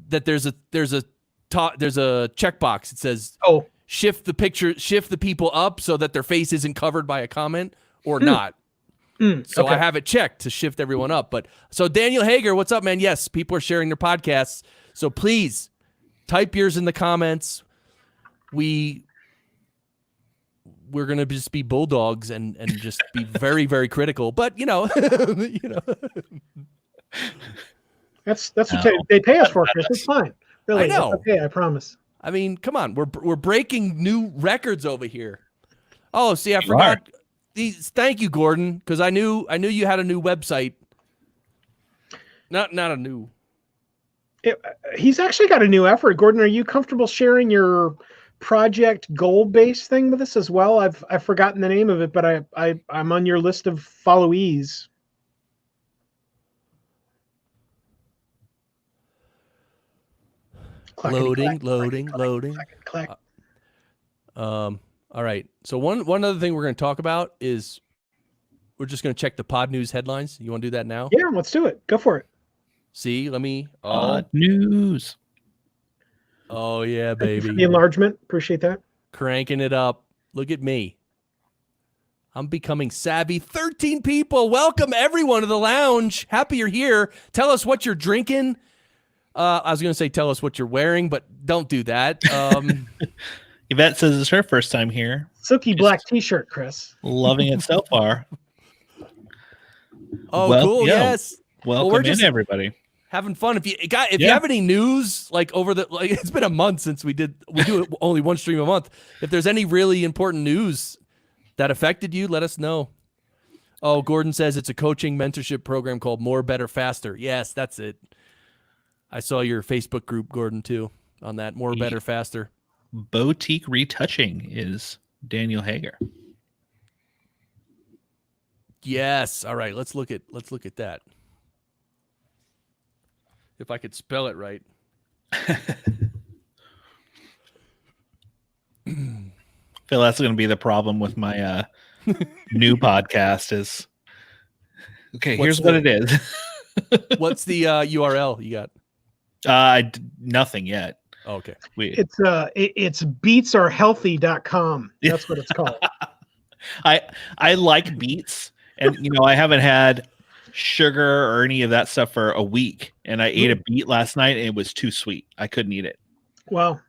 that there's a checkbox. It says shift the people up so that their face isn't covered by a comment or not. So I have it checked to shift everyone up. But so Daniel Hagar, what's up, man? Yes, people are sharing their podcasts. So please type yours in the comments. We're gonna just be bulldogs and just be very, very critical. But that's what they pay us for, Chris. It's fine. Really, I know. Okay, I promise. I mean, come on, we're breaking new records over here. Oh, see, I forgot. Thank you, Gordon, because I knew you had a new website. Not a new. He's actually got a new effort. Gordon, are you comfortable sharing your project goal-based thing with us as well? I've forgotten the name of it, but I'm on your list of followees. Loading. All right. So one other thing we're going to talk about is we're just going to check the Pod News headlines. You want to do that now? Yeah, let's do it. Go for it. See, let me. Pod News. Oh, yeah, baby. The enlargement. Appreciate that. Cranking it up. Look at me. I'm becoming savvy. 13 people. Welcome, everyone, to the lounge. Happy you're here. Tell us what you're drinking. I was going to say tell us what you're wearing, but don't do that. Yvette says it's her first time here. Silky black T-shirt, Chris. Loving it so far. Oh, cool! Yes. Welcome in, everybody. Having fun. If you have any news, it's been a month since we do only one stream a month. If there's any really important news that affected you, let us know. Oh, Gordon says it's a coaching mentorship program called More, Better, Faster. Yes, that's it. I saw your Facebook group, Gordon, too, on that. More, Better, Faster. Boutique Retouching is Daniel Hagar. Yes. All right. Let's look at that. If I could spell it right. I feel that's going to be the problem with my new podcast is. Okay, here's what it is. What's the URL you got? Nothing yet. Oh, okay. It's beetsarehealthy.com. That's what it's called. I like beets, and I haven't had sugar or any of that stuff for a week, and I ate a beet last night and it was too sweet. I couldn't eat it. Wow.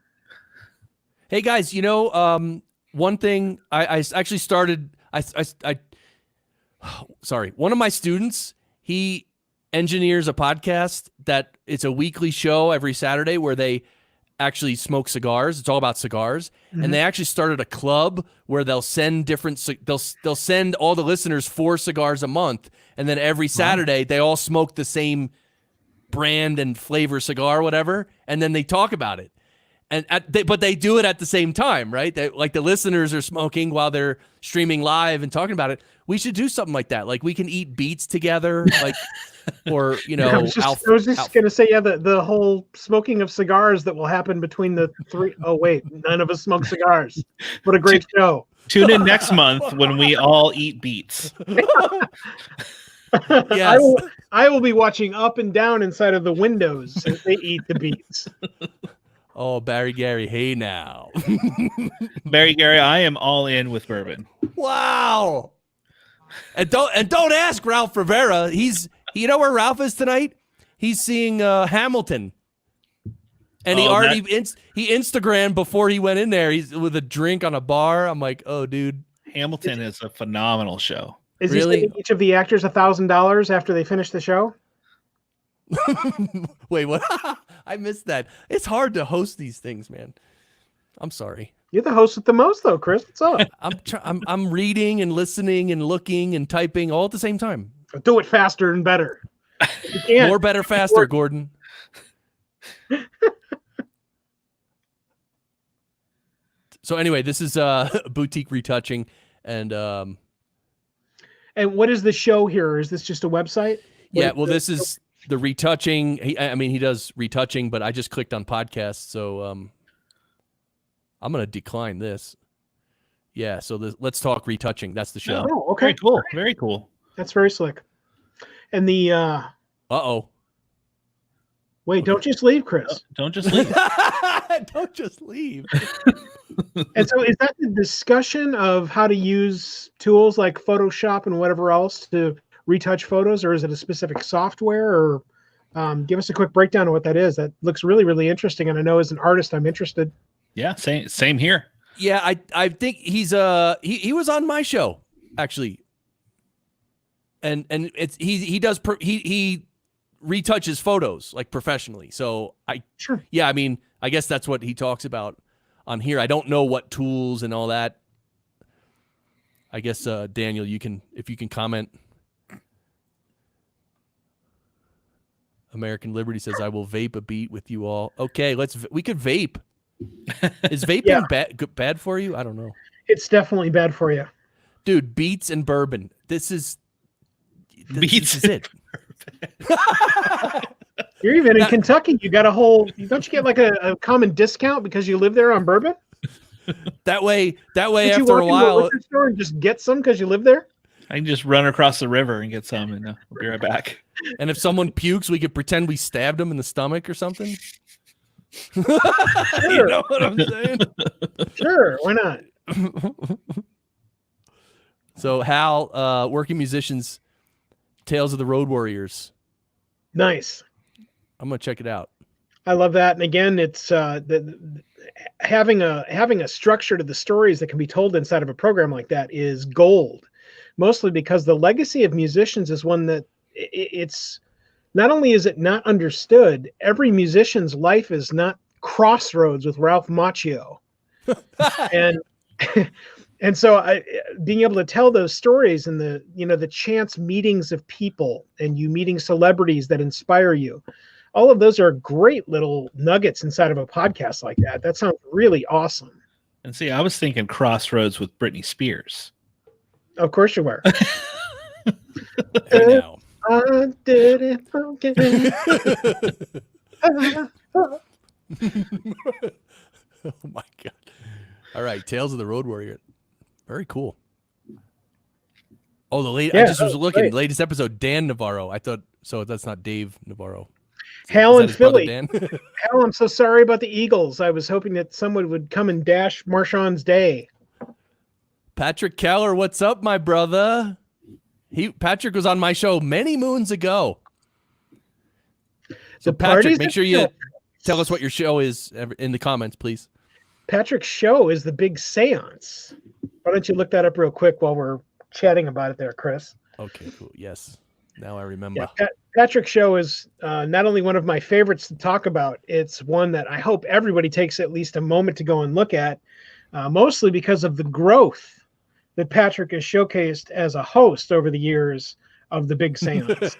Hey guys, one thing I actually started one of my students, he engineers a podcast that it's a weekly show every Saturday where they actually smoke cigars. It's all about cigars. Mm-hmm. And they actually started a club where they'll send they'll send all the listeners 4 cigars a month. And then every Saturday they all smoke the same brand and flavor cigar, whatever. And then they talk about it. but they do it at the same time, right? Like the listeners are smoking while they're streaming live and talking about it. We should do something like that. Like we can eat beets together, like, or I was just gonna say, the whole smoking of cigars that will happen between the three. Oh wait, none of us smoke cigars. What a great show! Tune in next month when we all eat beets. Yes. I will be watching up and down inside of the windows as they eat the beets. Oh, Barry Gary, hey now. Barry Gary, I am all in with bourbon. Wow. And don't ask Ralph Rivera. You know where Ralph is tonight? He's seeing Hamilton. And he Instagrammed before he went in there. He's with a drink on a bar. I'm like, oh, dude. Hamilton is a phenomenal show. Is he sending each of the actors $1,000 after they finish the show? Wait, what? I missed that. It's hard to host these things, man. I'm sorry. You're the host with the most, though, Chris. What's up? I'm reading and listening and looking and typing all at the same time. Do it faster and better. You can't. More, better, faster, Gordon. So anyway, this is boutique retouching, and what is the show here? Is this just a website? This is the retouching. He does retouching, but I just clicked on podcasts, so I'm gonna decline this. Yeah, so let's talk retouching. That's the show. Oh, okay, very cool, very cool. That's very slick. And the wait, don't just leave, Chris. Don't just leave. Don't just leave. And so is that the discussion of how to use tools like Photoshop and whatever else to retouch photos, or is it a specific software? Or give us a quick breakdown of what that is. That looks really, really interesting. And I know as an artist, I'm interested. Yeah, same here. Yeah, I think he's he was on my show, actually. And it's he retouches photos like professionally. So sure. Yeah, I guess that's what he talks about on here. I don't know what tools and all that. I guess Daniel, if you can comment. American Liberty says, "I will vape a beat with you all." Okay, we could vape. Is vaping bad for you? I don't know. It's definitely bad for you, dude. Beets and bourbon. This is it. You're even in Kentucky. You got a whole. Don't you get like a common discount because you live there on bourbon? That way. Did After a while, you walk into a liquor store and just get some because you live there? I can just run across the river and get some, and I'll be right back. And if someone pukes, we could pretend we stabbed them in the stomach or something. Sure. You know what I'm saying? Sure, why not? So Hal, Working Musicians, Tales of the Road Warriors. Nice. I'm gonna check it out. I love that, and again, it's having a structure to the stories that can be told inside of a program like that is gold. Mostly because the legacy of musicians is one that it's not only is it not understood, every musician's life is not crossroads with Ralph Macchio. and so being able to tell those stories and the chance meetings of people and you meeting celebrities that inspire you, all of those are great little nuggets inside of a podcast like that. That sounds really awesome. And see, I was thinking crossroads with Britney Spears. Of course you were. Hey now. I didn't forget. Oh my God. All right. Tales of the Road Warrior. Very cool. Oh, I just was looking. Great. Latest episode, Dan Navarro. I thought, so that's not Dave Navarro. Hal and Philly. Hal, I'm so sorry about the Eagles. I was hoping that someone would come and dash Marshawn's day. Patrick Keller, what's up, my brother? Patrick was on my show many moons ago. So Patrick, make sure you tell us what your show is in the comments, please. Patrick's show is the Big Seance. Why don't you look that up real quick while we're chatting about it there, Chris? Okay, cool. Yes. Now I remember. Yeah, Patrick's show is not only one of my favorites to talk about, it's one that I hope everybody takes at least a moment to go and look at, mostly because of the growth that Patrick has showcased as a host over the years of the Big Seance.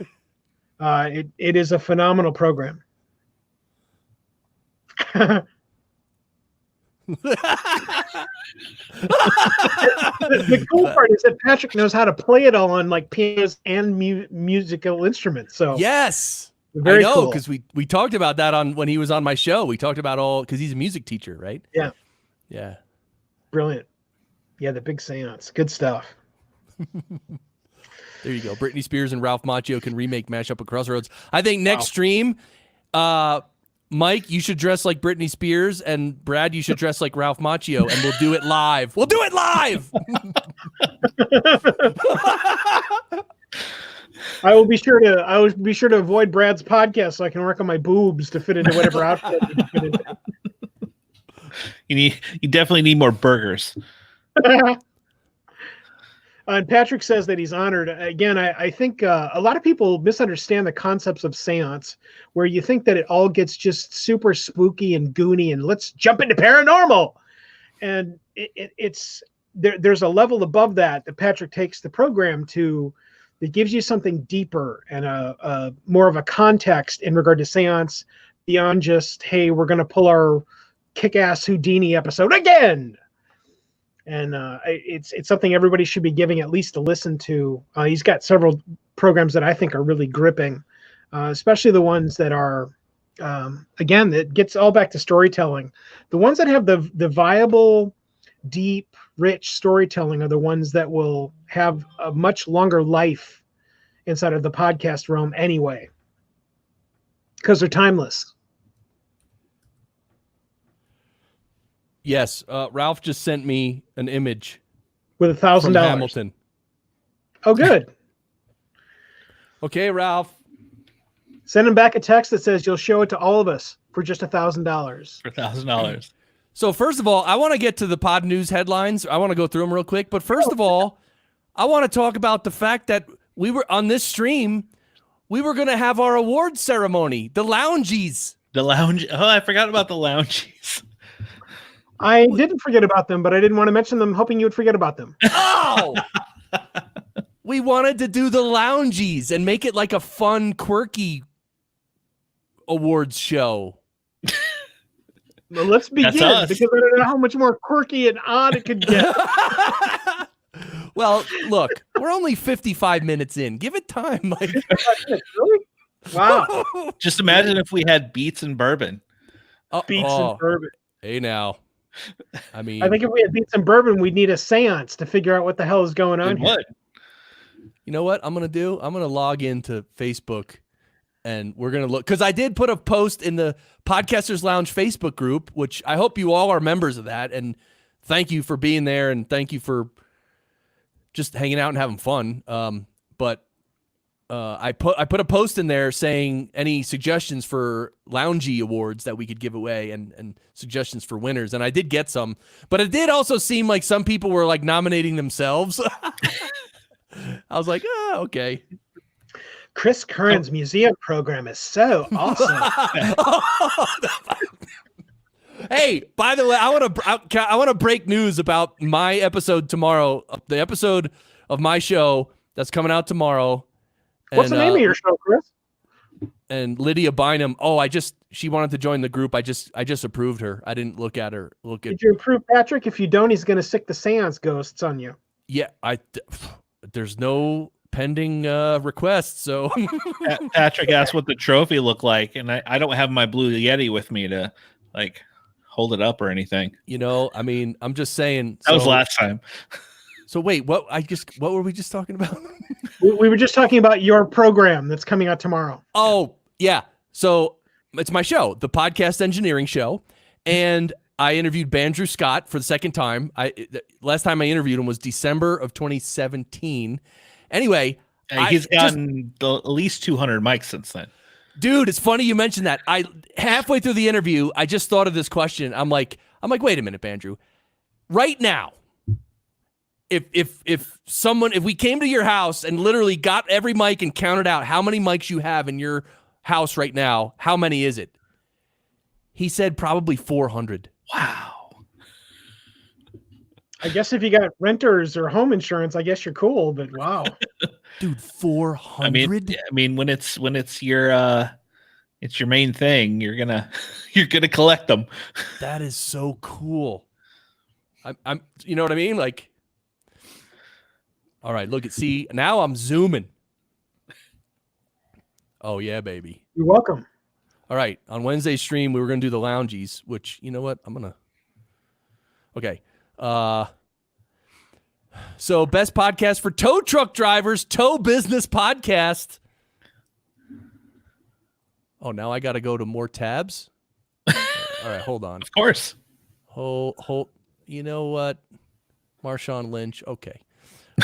It is a phenomenal program. The cool part is that Patrick knows how to play it all on like pianos and musical instruments. So yes, very cool. Because we talked about that when he was on my show. We talked about all because he's a music teacher, right? Yeah. Brilliant. Yeah, the big seance. Good stuff. There you go. Britney Spears and Ralph Macchio can remake Mashup at Crossroads. I think next stream, Mike, you should dress like Britney Spears, and Brad, you should dress like Ralph Macchio, and we'll do it live. We'll do it live. I will be sure to avoid Brad's podcast so I can work on my boobs to fit into whatever outfit I can fit into. You definitely need more burgers. And Patrick says that he's honored. Again, I think a lot of people misunderstand the concepts of seance, where you think that it all gets just super spooky and goony and let's jump into paranormal. And there's a level above that Patrick takes the program to that gives you something deeper and a more of a context in regard to seance beyond just, hey, we're going to pull our kick-ass Houdini episode again. And it's something everybody should be giving at least a listen to. He's got several programs that I think are really gripping, especially the ones that are, again, that gets all back to storytelling. The ones that have the viable, deep, rich storytelling are the ones that will have a much longer life inside of the podcast realm anyway, because they're timeless. Yes, Ralph just sent me an image with $1,000 Hamilton. Oh, good. Okay, Ralph. Send him back a text that says you'll show it to all of us for just $1,000. For $1,000. So first of all, I want to get to the pod news headlines. I want to go through them real quick. But first of all, I want to talk about the fact that we were on this stream. We were going to have our awards ceremony, the loungies. The lounge. Oh, I forgot about the loungies. I didn't forget about them, but I didn't want to mention them, hoping you would forget about them. Oh! We wanted to do the loungies and make it like a fun, quirky awards show. Well, let's begin, because I don't know how much more quirky and odd it could get. Well, look, we're only 55 minutes in. Give it time, Mike. Really? Wow. Just imagine if we had beets and bourbon. Beets and bourbon. Hey, now. I mean, I think if we had beets and bourbon, we'd need a seance to figure out what the hell is going on here. You know what I'm going to do? I'm going to log into Facebook and we're going to look, because I did put a post in the Podcasters Lounge Facebook group, which I hope you all are members of that. And thank you for being there. And thank you for just hanging out and having fun. But I put a post in there saying any suggestions for loungy awards that we could give away and suggestions for winners. And I did get some, but it did also seem like some people were like nominating themselves. I was like, oh, okay. Chris Curran's museum program is so awesome. Hey, by the way, I want to break news about my episode tomorrow. The episode of my show that's coming out tomorrow. What's the name of your show, Chris? And Lydia Bynum. Oh, she wanted to join the group. I just approved her. I didn't look at her. Did you approve Patrick? If you don't, he's going to sick the seance ghosts on you. Yeah, there's no pending requests. So Patrick asked what the trophy looked like, and I don't have my Blue Yeti with me to like hold it up or anything. You know, I mean, I'm just saying. That was last time. So wait, what were we just talking about? We were just talking about your program that's coming out tomorrow. Oh, yeah. So it's my show, the Podcast Engineering Show. And I interviewed Bandrew Scott for the second time. Last time I interviewed him was December of 2017. Anyway. He's gotten at least 200 mics since then. Dude, it's funny you mentioned that. Halfway through the interview, I just thought of this question. I'm like, wait a minute, Bandrew. Right now, if we came to your house and literally got every mic and counted out how many mics you have in your house right now, how many is it? He said probably 400. Wow. I guess if you got renters or home insurance, I guess you're cool, but wow. Dude, 400. I mean when it's your it's your main thing, you're gonna collect them. That is so cool. I'm you know what I mean? Like, all right, look at see now I'm zooming. Oh yeah, baby. You're welcome. All right, on Wednesday's stream we were gonna do the loungies, which you know what okay. So best podcast for tow truck drivers, Tow Business Podcast. Oh, now I got to go to more tabs. All right, hold on. Of course. Hold. You know what? Marshawn Lynch. Okay.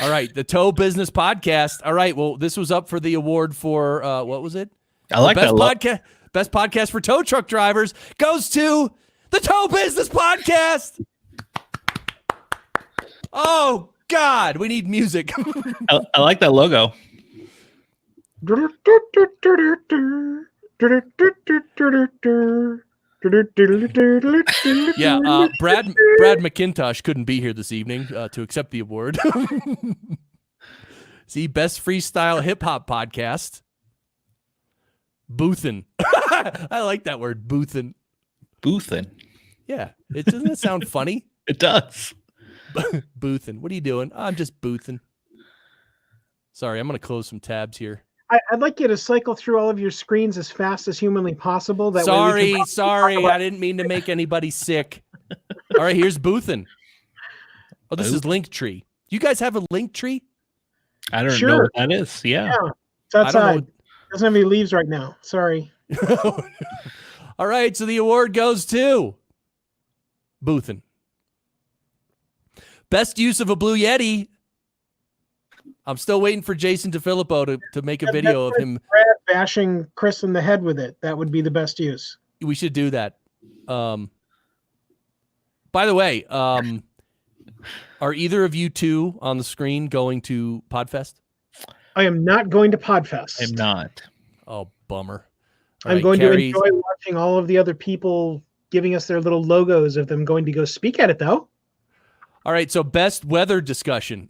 All right, the Tow Business Podcast. All right, well, this was up for the award for what was it? I like best that. Podcast. Best podcast for tow truck drivers goes to the Tow Business Podcast. Oh God, we need music. I like that logo. Yeah, Brad McIntosh couldn't be here this evening to accept the award. See, best freestyle hip hop podcast. Boothin. I like that word, boothin. Boothin. Yeah, doesn't it sound funny? It does. Boothin. What are you doing? I'm just boothin. Sorry, I'm going to close some tabs here. I'd like you to cycle through all of your screens as fast as humanly possible. That sorry. I didn't mean to make anybody sick. All right, here's boothin. Oh, this is Linktree. You guys have a Linktree? I don't know what that is. Yeah. It's outside. Doesn't have any leaves right now. Sorry. All right, so the award goes to Boothin. Best use of a Blue Yeti. I'm still waiting for Jason DeFilippo to make a video of him Brad bashing Chris in the head with it. That would be the best use. We should do that. By the way, are either of you two on the screen going to Podfest? I am not going to Podfest. I'm not. Oh, bummer. I'm going to enjoy watching all of the other people giving us their little logos of them going to go speak at it, though. All right, so best weather discussion.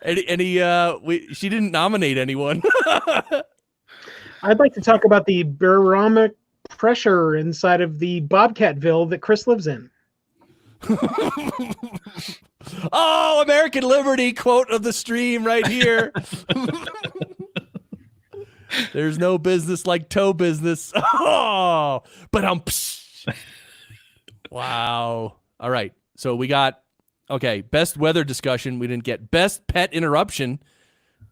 She didn't nominate anyone. I'd like to talk about the barometric pressure inside of the Bobcatville that Chris lives in. Oh, American Liberty quote of the stream right here. There's no business like tow business. Oh, but wow. All right. So we got, best weather discussion. We didn't get best pet interruption.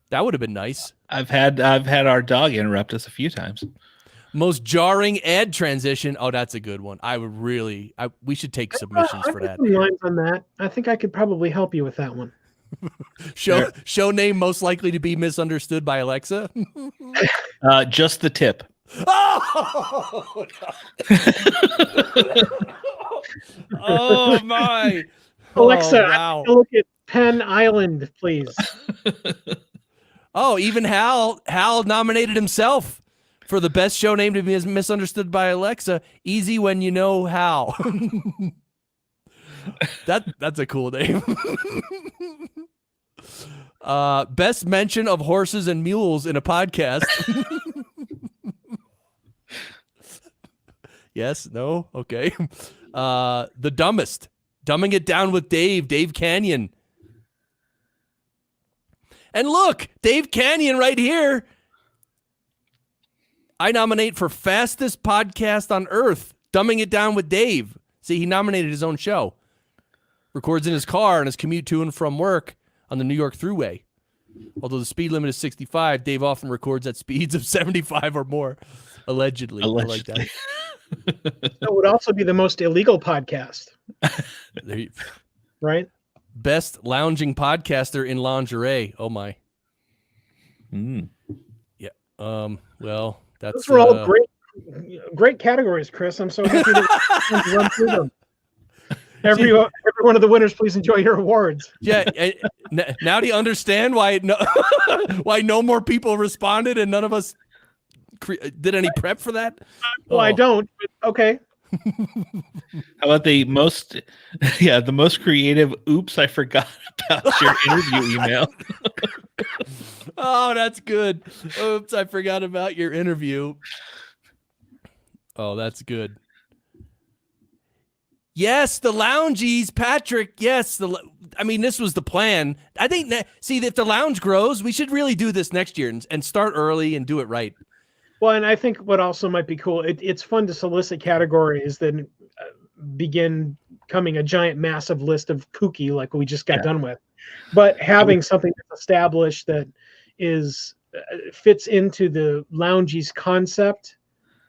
That would have been nice. I've had our dog interrupt us a few times. Most jarring ad transition. Oh, that's a good one. We should take submissions for that. Some lines on that. I think I could probably help you with that one. Show name most likely to be misunderstood by Alexa. Just the tip. Oh, oh my. Alexa, wow. look at Penn Island, please. Oh, even Hal nominated himself for the best show name to be misunderstood by Alexa. Easy when you know how. That's a cool name. Best mention of horses and mules in a podcast. Yes, no, okay. The dumbest. Dumbing it down with Dave Canyon. And look, Dave Canyon right here. I nominate for fastest podcast on earth. Dumbing it down with Dave. See, he nominated his own show. Records in his car on his commute to and from work on the New York Thruway. Although the speed limit is 65, Dave often records at speeds of 75 or more. Allegedly. I like that. That would also be the most illegal podcast. Right? Best lounging podcaster in lingerie. Oh my. Yeah. Well, that's those were all great categories, Chris. I'm so happy to run through them. Every one of the winners, please enjoy your awards. Yeah. Now do you understand why no more people responded and none of us did any prep for that? Well, I don't. But okay. How about the most creative? Oops, I forgot about your interview email. Oh, that's good. Oops, I forgot about your interview. Oh, that's good. Yes, the loungies, Patrick. Yes, this was the plan. I think if the lounge grows, we should really do this next year and start early and do it right. Well, and I think what also might be cool, it's fun to solicit categories that begin coming a giant, massive list of kooky like we just got done with. But having something that's established that fits into the loungies concept,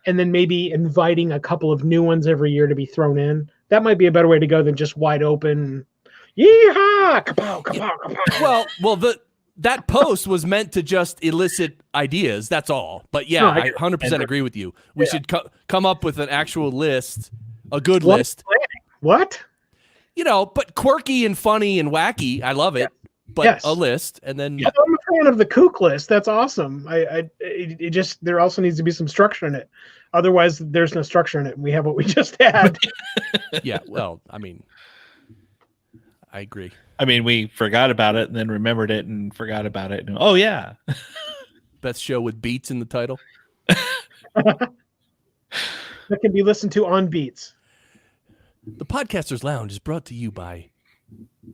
and then maybe inviting a couple of new ones every year to be thrown in. That might be a better way to go than just wide open. Yeehaw! Kapow, kapow, kapow. Well, that post was meant to just elicit ideas. That's all. But yeah, I 100% agree with you. We should come up with an actual list, a good list. What? But quirky and funny and wacky. I love it. But a list, and then I'm a fan of the kook list. That's awesome. It just, there also needs to be some structure in it. Otherwise, there's no structure in it. We have what we just had. Yeah. Well, I agree. We forgot about it and then remembered it and forgot about it. And, oh yeah. Best show with beats in the title. That can be listened to on Beats. The Podcasters Lounge is brought to you by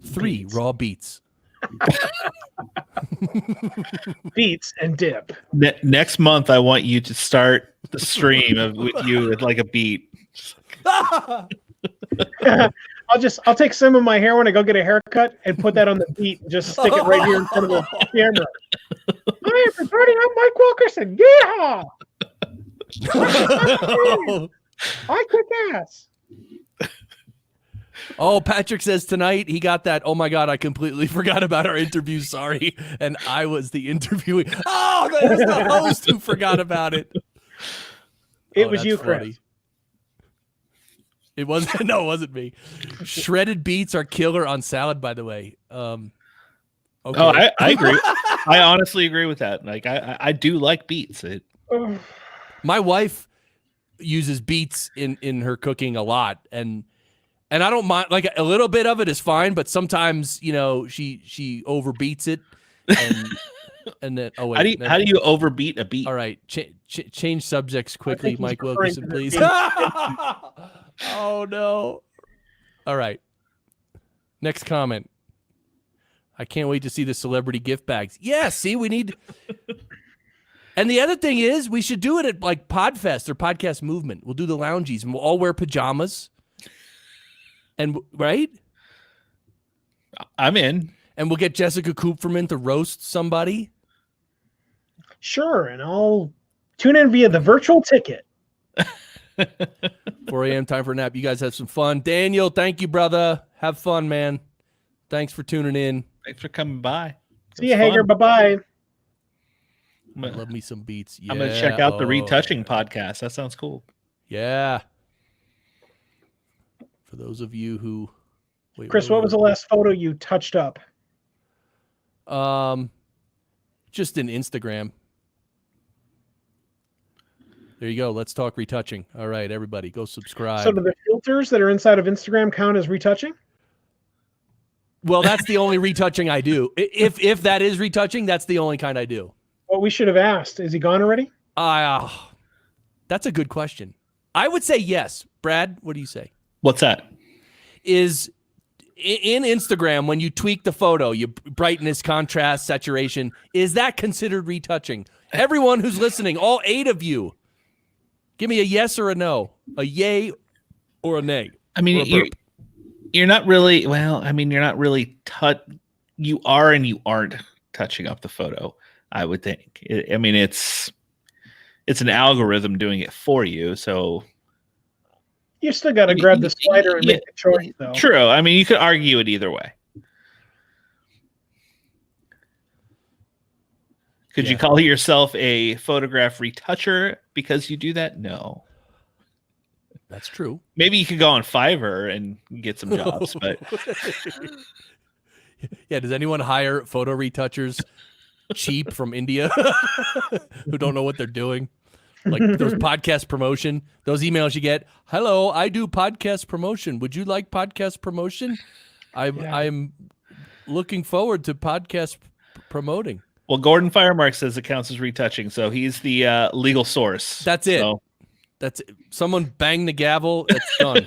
3 Raw Beats. Beats and dip. Next month, I want you to start the stream with you with like a beat. I'll take some of my hair when I go get a haircut and put that on the beat and just stick it right here in front of the camera. Hi everybody, I'm Mike Wilkerson. Yeah. I kick ass. Oh, Patrick says tonight he got that. Oh my God, I completely forgot about our interview. Sorry. And I was the interviewee. Oh, that was the host who forgot about it. It was you, Chris. Funny. It wasn't. No, it wasn't me. Shredded beets are killer on salad, by the way. Okay. Oh, I agree. I honestly agree with that. Like, I do like beets. My wife uses beets in her cooking a lot, and I don't mind. Like, a little bit of it is fine, but sometimes she overbeats it, and then how do you overbeat a beet? All right, change subjects quickly, Mike Wilkerson, please. Oh no! All right, next comment. I can't wait to see the celebrity gift bags. Yeah, see, we need. And the other thing is, we should do it at like Podfest or Podcast Movement. We'll do the loungies, and we'll all wear pajamas. And right? I'm in. And we'll get Jessica Kupferman to roast somebody. Sure, and I'll tune in via the virtual ticket. 4 a.m. time for a nap. You guys have some fun. Daniel, thank you, brother. Have fun, man. Thanks for tuning in. Thanks for coming by. See you, Hagar. Bye-bye. I love me some beats. Yeah. I'm going to check out the Retouching podcast. That sounds cool. Yeah. For those of you who... Wait, Chris, what was the last photo you touched up? Just in Instagram. There you go. Let's talk retouching. All right, everybody, go subscribe. So do the filters that are inside of Instagram count as retouching? Well, that's the only retouching I do. If that is retouching, that's the only kind I do. Well, we should have asked. Is he gone already? That's a good question. I would say yes. Brad, what do you say? What's that? Is in Instagram, when you tweak the photo, you brightness, contrast, saturation, is that considered retouching? Everyone who's listening, all 8 of you, give me a yes or a no, a yay or a nay. I mean, you're not really, you're not really you are and you aren't touching up the photo, I would think. It's an algorithm doing it for you, so you still got to grab the slider and make a choice, though. True. I mean, you could argue it either way. Could you call yourself a photograph retoucher because you do that? No. That's true. Maybe you could go on Fiverr and get some jobs, but yeah. Does anyone hire photo retouchers cheap from India who don't know what they're doing? Like those podcast promotion, those emails you get. Hello, I do podcast promotion. Would you like podcast promotion? I'm looking forward to podcast promoting. Well, Gordon Firemark says it counts as retouching, so he's the legal source. That's it. So. That's it. Someone bang the gavel. It's done.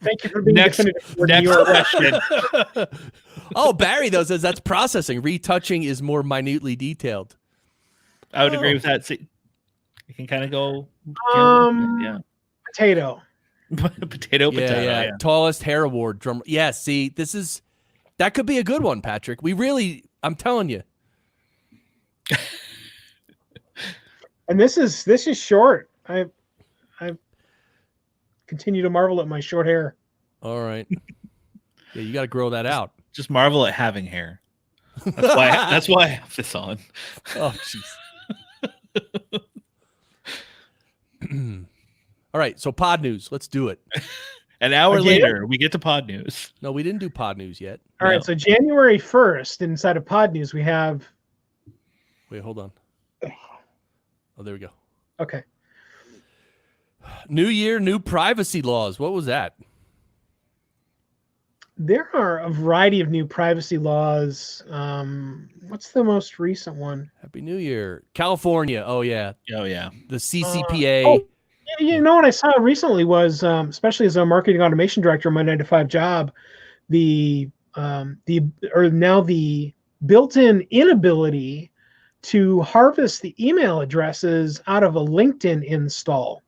Thank you for being next question. Oh, Barry though says that's processing. Retouching is more minutely detailed. I would agree with that. See, you can kind of go. Potato. Potato. Yeah. Tallest hair award. Drum. Yeah. See, that could be a good one, Patrick. I'm telling you. And this is short. I continue to marvel at my short hair. All right. Yeah, you got to grow that out. Just marvel at having hair. That's why I have this on. Oh, jeez. All right, so pod news. Let's do it. An hour later, we get to pod news. No, we didn't do pod news yet. All right, so January 1st, inside of pod news, we have. Wait, hold on. Oh, there we go. Okay. New year, new privacy laws. What was that? There are a variety of new privacy laws. What's the most recent one? Happy New Year. California. Oh, yeah. Oh, yeah. The CCPA. You know what I saw recently was, especially as a marketing automation director in my 9-to-5 job, the built-in inability to harvest the email addresses out of a LinkedIn install.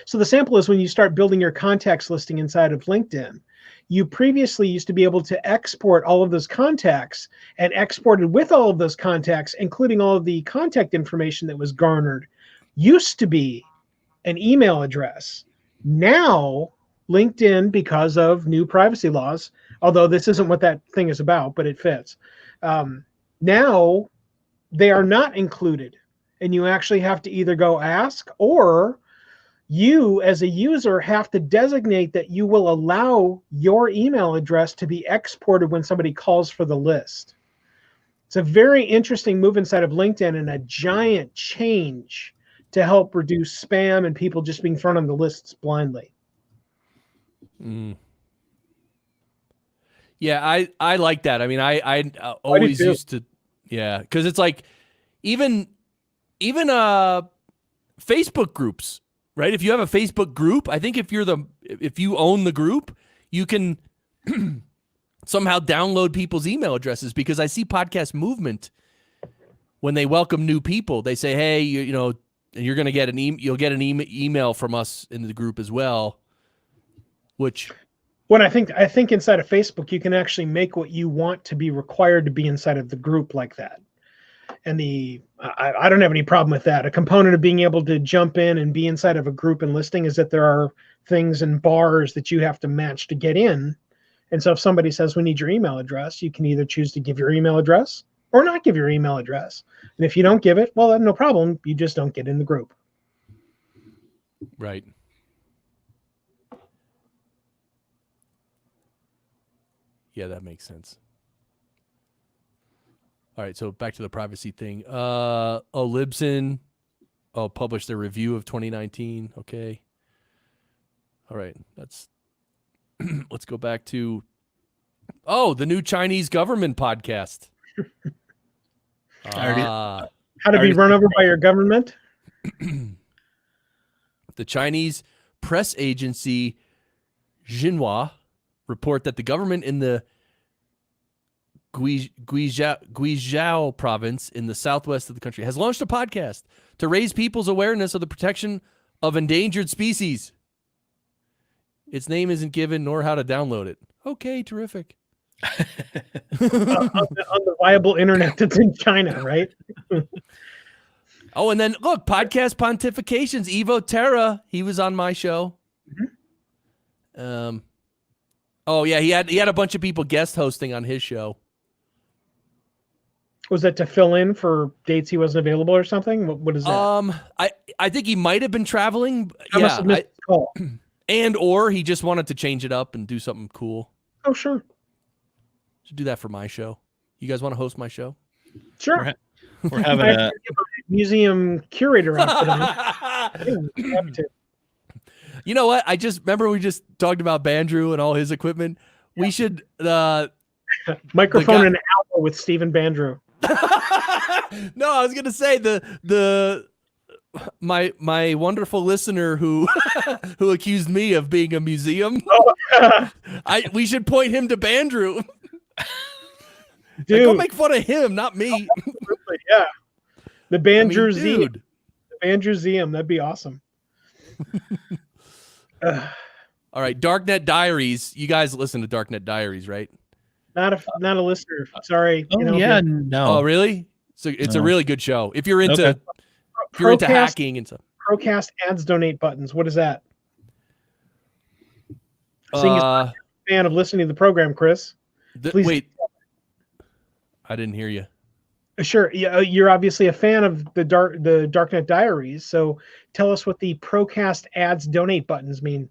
So the sample is when you start building your contacts listing inside of LinkedIn. You previously used to be able to export all of those contacts, and exported with all of those contacts, including all of the contact information that was garnered, used to be an email address. Now, LinkedIn, because of new privacy laws, although this isn't what that thing is about, but it fits, now they are not included. And you actually have to either go ask, or you as a user have to designate that you will allow your email address to be exported when somebody calls for the list. It's a very interesting move inside of LinkedIn and a giant change to help reduce spam and people just being thrown on the lists blindly. Yeah, I like that. I mean, I always used to, because it's like even Facebook groups, right? If you have a Facebook group, I think if you own the group, you can somehow download people's email addresses, because I see Podcast Movement when they welcome new people, they say, hey, you're going to get you'll get an email from us in the group as well, which. When I think inside of Facebook, you can actually make what you want to be required to be inside of the group like that. And I don't have any problem with that. A component of being able to jump in and be inside of a group and listing is that there are things and bars that you have to match to get in. And so if somebody says, we need your email address, you can either choose to give your email address or not give your email address. And if you don't give it, well, then no problem. You just don't get in the group. Right. Yeah, that makes sense. All right, so back to the privacy thing. Libsyn published their review of 2019. Okay. All right, let's go back to the new Chinese government podcast. How to be run over by your government? The Chinese press agency Xinhua report that the government in the Guizhou province in the southwest of the country has launched a podcast to raise people's awareness of the protection of endangered species. Its name isn't given, nor how to download it. Okay, terrific. on the viable internet that's in China, right? Oh, and then look, podcast pontifications. Evo Terra, he was on my show. Mm-hmm. Oh yeah, he had a bunch of people guest hosting on his show. Was that to fill in for dates he wasn't available or something? What is that? I think he might have been traveling. Or he just wanted to change it up and do something cool. Oh, sure. Should do that for my show. You guys want to host my show? Sure. We're having a museum curator outfit on. You know what? I just remember we just talked about Bandrew and all his equipment. We should microphone and owl with Stephen Bandrew. No, I was gonna say my wonderful listener who who accused me of being a museum. We should point him to Bandrew. Dude, go make fun of him, not me. Yeah, the Bandrew dude. The Bandrew Museum. That'd be awesome. All right, Darknet Diaries. You guys listen to Darknet Diaries, right? Not a listener. Sorry. No. Oh, really? So it's a really good show. If you're into hacking and stuff. Procast ads donate buttons. What is that? Seeing as a fan of listening to the program, Chris. Please. Wait. I didn't hear you. Sure. Yeah, you're obviously a fan of the Darknet Diaries. So tell us what the Procast ads donate buttons mean.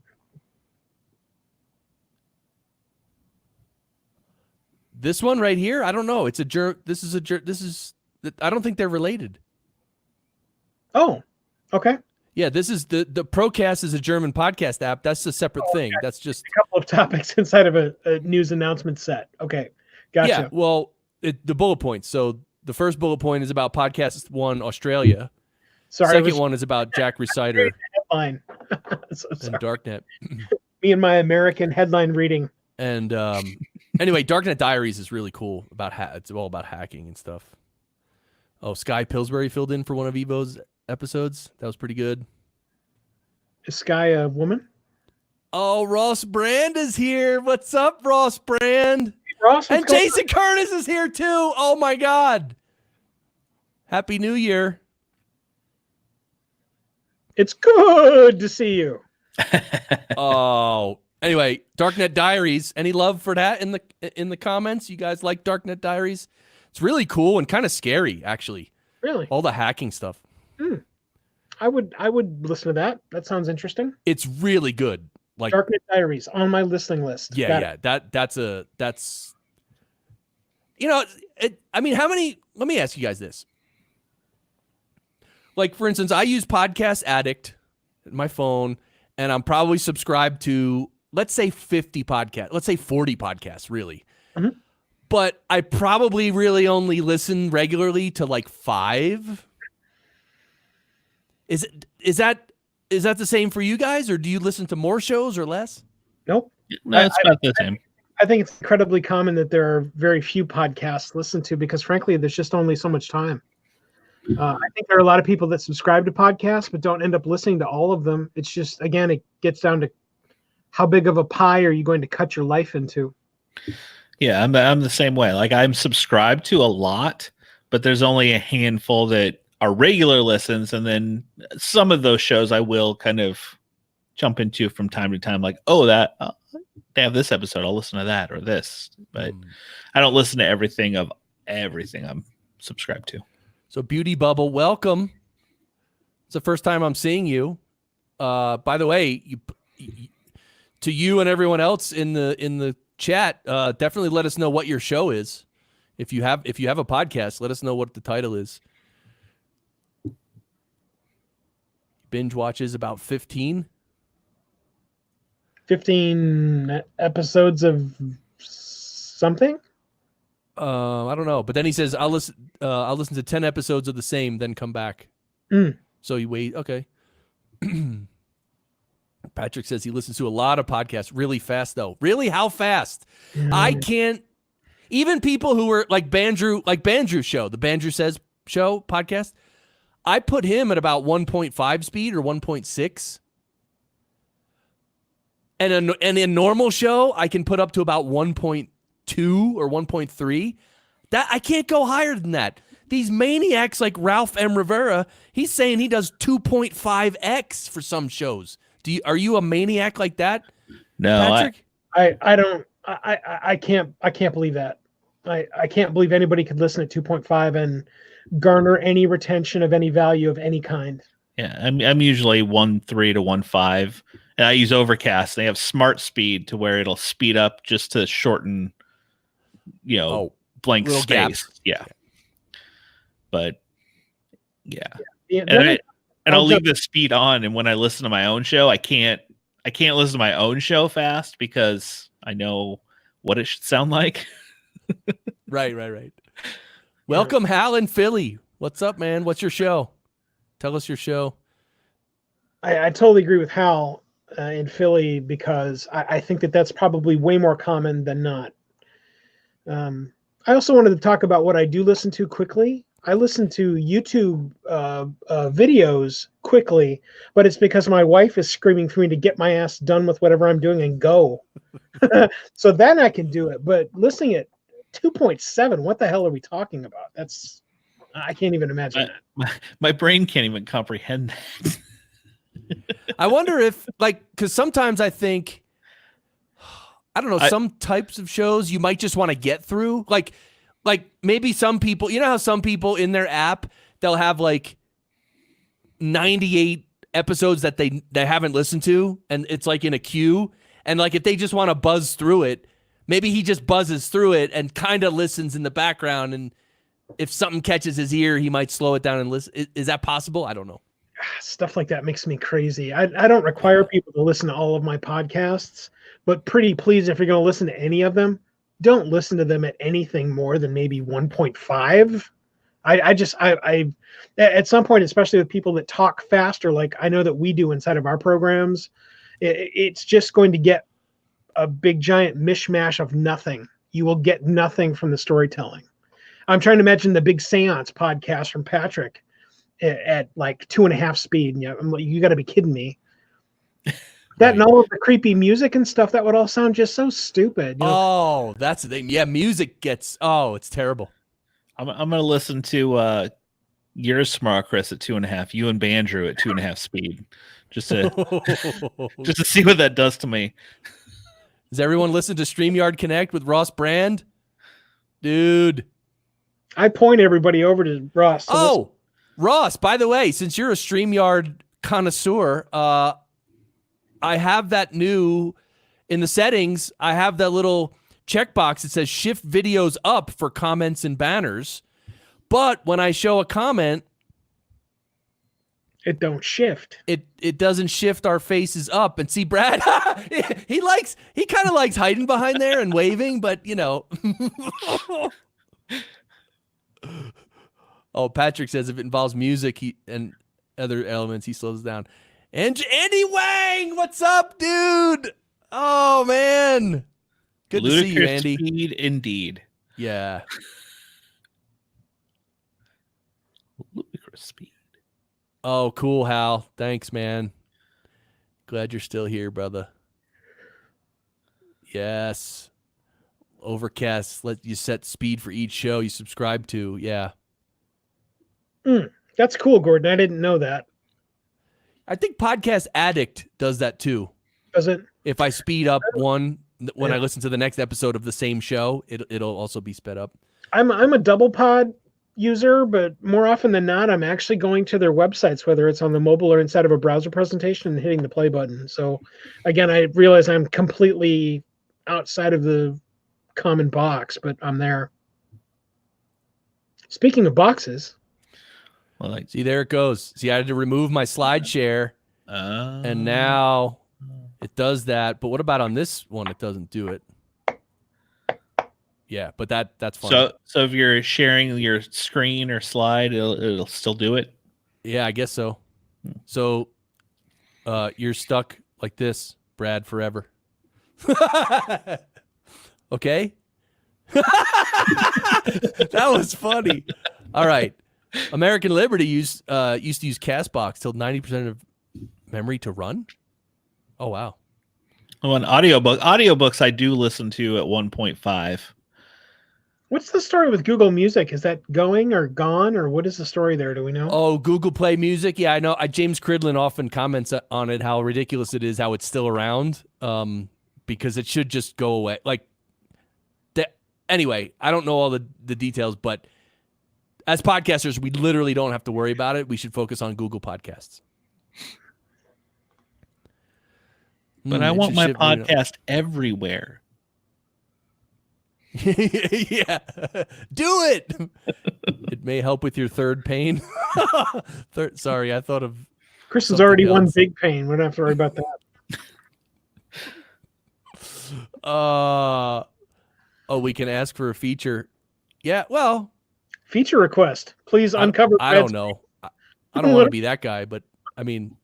This one right here, I don't know. It's I don't think they're related. Oh, okay. Yeah, this is the Procast is a German podcast app. That's a separate thing. Okay. That's just a couple of topics inside of a news announcement set. Okay, gotcha. Yeah, well, the bullet points. So the first bullet point is about Podcast One Australia. Sorry, second one is about Jack Reciter headline. And Darknet. Me and my American headline reading. And anyway, Darknet Diaries is really cool. It's all about hacking and stuff. Oh, Sky Pillsbury filled in for one of Evo's episodes. That was pretty good. Is Sky a woman? Oh, Ross Brand is here. What's up, Ross Brand? Hey, Ross, and Jason Curtis is here too. Oh my God. Happy New Year. It's good to see you. Oh, anyway, Darknet Diaries. Any love for that in the comments? You guys like Darknet Diaries? It's really cool and kind of scary, actually. Really? All the hacking stuff. I would listen to that. That sounds interesting. It's really good. Like Darknet Diaries on my listening list. Yeah. That's I mean, let me ask you guys this. Like, for instance, I use Podcast Addict on my phone, and I'm probably subscribed to, let's say 50 podcasts. Let's say 40 podcasts, really. Mm-hmm. But I probably really only listen regularly to like 5. Is that the same for you guys, or do you listen to more shows or less? Nope. No, it's about the same. I think it's incredibly common that there are very few podcasts listened to because, frankly, there's just only so much time. I think there are a lot of people that subscribe to podcasts but don't end up listening to all of them. It's just, again, it gets down to how big of a pie are you going to cut your life into? Yeah, I'm the same way. Like, I'm subscribed to a lot, but there's only a handful that are regular listens, and then some of those shows I will kind of jump into from time to time. Like, they have this episode, I'll listen to that or this. But I don't listen to everything I'm subscribed to. So Beauty Bubble, welcome. It's the first time I'm seeing you. By the way, to you and everyone else in the chat, definitely let us know what your show is. If you have a podcast, let us know what the title is. Binge watches about 15 episodes of something. I don't know, but then he says I'll listen to 10 episodes of the same, then come back. So you wait. Okay. Patrick says he listens to a lot of podcasts really fast, though. Really? How fast? I can't. Even people who were like Bandrew show, the Bandrew Says show podcast, I put him at about 1.5 speed or 1.6. And in normal show, I can put up to about 1.2 or 1.3. That I can't go higher than that. These maniacs like Ralph M. Rivera, he's saying he does 2.5x for some shows. Are you a maniac like that? No, Patrick? I don't. I can't believe that. I can't believe anybody could listen at 2.5 and garner any retention of any value of any kind. Yeah, I'm usually 1.3 to 1.5, and I use Overcast. They have smart speed to where it'll speed up just to shorten, blank space. Gaps. Yeah. But yeah. And I'll leave the speed on, and when I listen to my own show, I can't listen to my own show fast because I know what it should sound like. Right. Welcome, Hal in Philly. What's up, man? What's your show? Tell us your show. I totally agree with Hal in Philly because I think that's probably way more common than not. I also wanted to talk about what I do listen to quickly. I listen to YouTube videos quickly, but it's because my wife is screaming for me to get my ass done with whatever I'm doing and go. So then I can do it. But listening at 2.7, what the hell are we talking about? I can't even imagine that. My brain can't even comprehend that. I wonder if, because sometimes I think, I don't know, some types of shows you might just want to get through. Like maybe some people, you know how some people in their app, they'll have 98 episodes that they haven't listened to, and it's in a queue. And if they just want to buzz through it, maybe he just buzzes through it and kind of listens in the background. And if something catches his ear, he might slow it down and listen. Is that possible? I don't know. Stuff like that makes me crazy. I don't require people to listen to all of my podcasts, but pretty please, if you're going to listen to any of them, don't listen to them at anything more than maybe 1.5. I at some point, especially with people that talk faster, like I know that we do inside of our programs, it's just going to get a big giant mishmash of nothing. You will get nothing from the storytelling. I'm trying to imagine the big seance podcast from Patrick at 2.5 speed. You got to be kidding me. That and all of the creepy music and stuff, that would all sound just so stupid. Oh, that's the thing. Yeah, music gets, it's terrible. I'm going to listen to yours tomorrow, Chris, at 2.5. You and Bandrew at 2.5 speed. Just to see what that does to me. Does everyone listen to StreamYard Connect with Ross Brand? Dude. I point everybody over to Ross. Ross, by the way, since you're a StreamYard connoisseur, I have that in the settings, I have that little checkbox that says shift videos up for comments and banners. But when I show a comment, it don't shift. It doesn't shift our faces up. And see, Brad, he kind of likes hiding behind there and waving, but Oh, Patrick says if it involves music and other elements, he slows down. And Andy Wang, what's up, dude? Oh, man. Good to see you, Andy. Speed indeed. Yeah. Ludicrous speed. Oh, cool, Hal. Thanks, man. Glad you're still here, brother. Yes. Overcast, let you set speed for each show you subscribe to. Yeah. That's cool, Gordon. I didn't know that. I think Podcast Addict does that too. Does it? If I speed up one when I listen to the next episode of the same show, it'll also be sped up. I'm a double pod user, but more often than not, I'm actually going to their websites, whether it's on the mobile or inside of a browser presentation, and hitting the play button. So again, I realize I'm completely outside of the common box, but I'm there. Speaking of boxes. Well, see, there it goes. See, I had to remove my slide share, and now it does that. But what about on this one? It doesn't do it. Yeah, but that's fine. So if you're sharing your screen or slide, it'll still do it? Yeah, I guess so. So you're stuck like this, Brad, forever. Okay? That was funny. All right. American Liberty used to use CastBox till 90% of memory to run. Oh, wow. Oh, an audiobooks I do listen to at 1.5. What's the story with Google Music? Is that going or gone, or what is the story there? Do we know? Oh, Google Play Music. Yeah, I know. James Cridlin often comments on it, how ridiculous it is, how it's still around, because it should just go away. Anyway, I don't know all the details, but as podcasters, we literally don't have to worry about it. We should focus on Google Podcasts. But I want my podcast everywhere. Yeah. Do it. It may help with your third pain. Sorry, I thought of Chris is already else. One big pain. We don't have to worry about that. We can ask for a feature Yeah, well, feature request. Please uncover. I don't know. I don't want to be that guy, but I mean,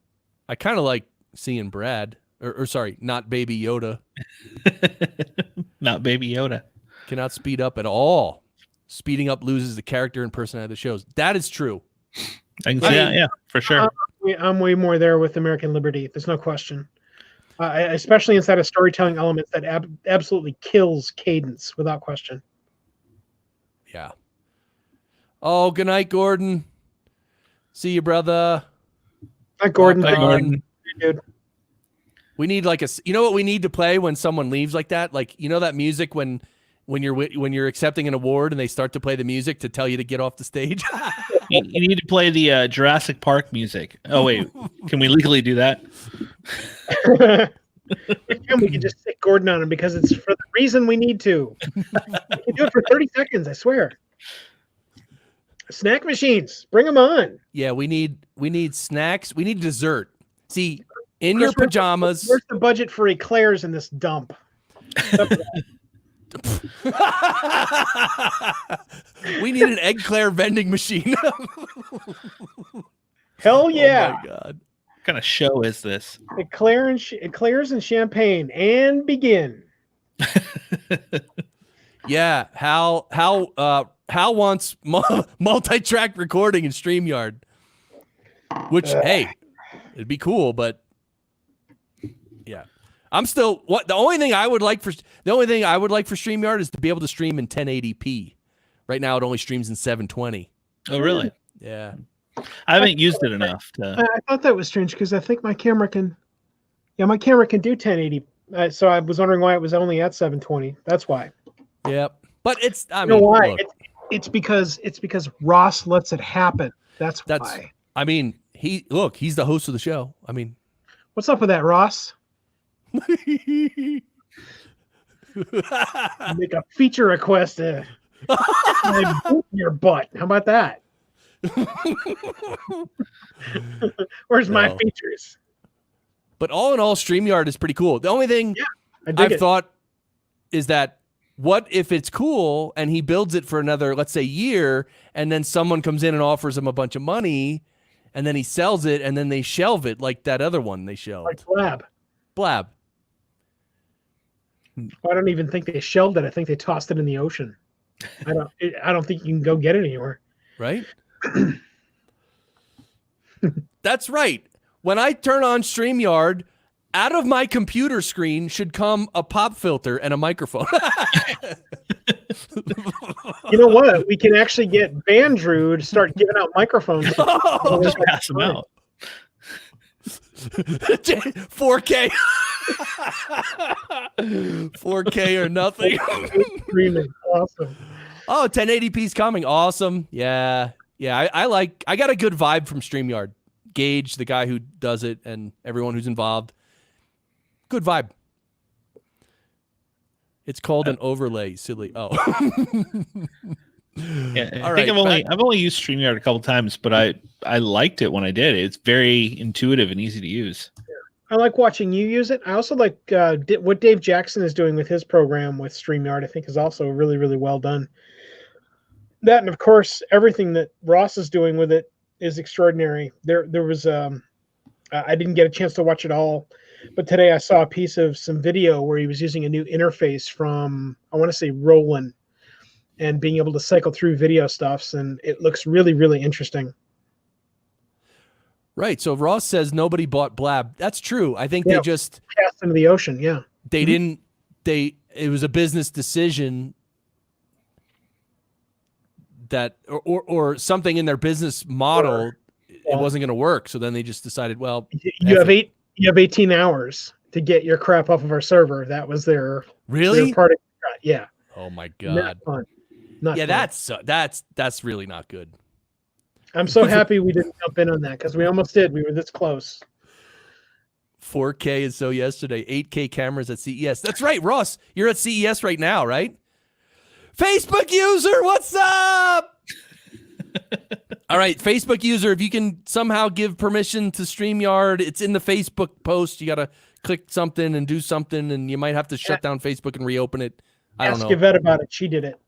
I kind of like seeing Brad, or sorry, not Baby Yoda. Not Baby Yoda. Cannot speed up at all. Speeding up loses the character and personality of the shows. That is true. I can see that, yeah, for sure. I'm way more there with American Liberty. There's no question. Especially inside of storytelling elements that absolutely kills cadence without question. Yeah. Oh, good night, Gordon. See you, brother. Hi, Gordon. Hi, Gordon. Dude. We need like you know what we need to play when someone leaves like that? Like, you know that music when you're accepting an award and they start to play the music to tell you to get off the stage? You need to play the Jurassic Park music. Oh, wait. Can we legally do that? And we can just stick Gordon on him because it's for the reason we need to. We can do it for 30 seconds, I swear. Snack machines, bring them on. Yeah, we need snacks. We need dessert. See, in your pajamas. Where's the budget for eclairs in this dump? We need an Eclair vending machine. Hell yeah. Oh my God. What kind of show is this? Eclairs and champagne, and begin. Yeah, Hal wants multi-track recording in StreamYard, which hey, it'd be cool, but yeah, I'm still the only thing I would like for StreamYard is to be able to stream in 1080p. Right now, it only streams in 720. Oh, really? Yeah, I haven't used it enough. I thought that was strange because I think my camera can do 1080. So I was wondering why it was only at 720. That's why. Yep. But it's you know why? Look, it's because Ross lets it happen. That's why. I mean, he's the host of the show. I mean, what's up with that, Ross? Make a feature request to your butt. How about that? Where's my features? But all in all, StreamYard is pretty cool. The only thing I've thought is that what if it's cool and he builds it for another, let's say, year, and then someone comes in and offers him a bunch of money, and then he sells it, and then they shelve it like that other one they shelved. Like Blab. I don't even think they shelved it. I think they tossed it in the ocean. I don't think you can go get it anywhere. Right? That's right. When I turn on StreamYard, out of my computer screen should come a pop filter and a microphone. You know what? We can actually get Bandrew to start giving out microphones. Just pass them out. 4K. 4K or nothing. Streaming. Awesome. Oh, 1080p's coming. Awesome. Yeah. Yeah. I got a good vibe from StreamYard. Gage, the guy who does it, and everyone who's involved. Good vibe. It's called an overlay, silly. Oh. Yeah, I've only used StreamYard a couple times, but I liked it when I did. It's very intuitive and easy to use. I like watching you use it. I also like what Dave Jackson is doing with his program with StreamYard. I think is also really, really well done. That, and of course, everything that Ross is doing with it is extraordinary. There was I didn't get a chance to watch it all, but today I saw a piece of some video where he was using a new interface from, I want to say, Roland, and being able to cycle through video stuffs, and it looks really, really interesting. Right. So Ross says nobody bought Blab. That's true. I think they just cast into the ocean. Yeah. They didn't. It was a business decision that, or something in their business model, it wasn't going to work. So then they just decided, well, you have 18 hours to get your crap off of our server. That was their really their part of yeah. Oh my God. Not fun. That's really not good. I'm so happy we didn't jump in on that because we almost did. We were this close. 4K is so yesterday. 8K cameras at CES. That's right, Ross. You're at CES right now, right? Facebook user, what's up? All right, Facebook user, if you can somehow give permission to StreamYard, it's in the Facebook post. You got to click something and do something, and you might have to shut down Facebook and reopen it. I don't know. Ask Yvette about it. She did it.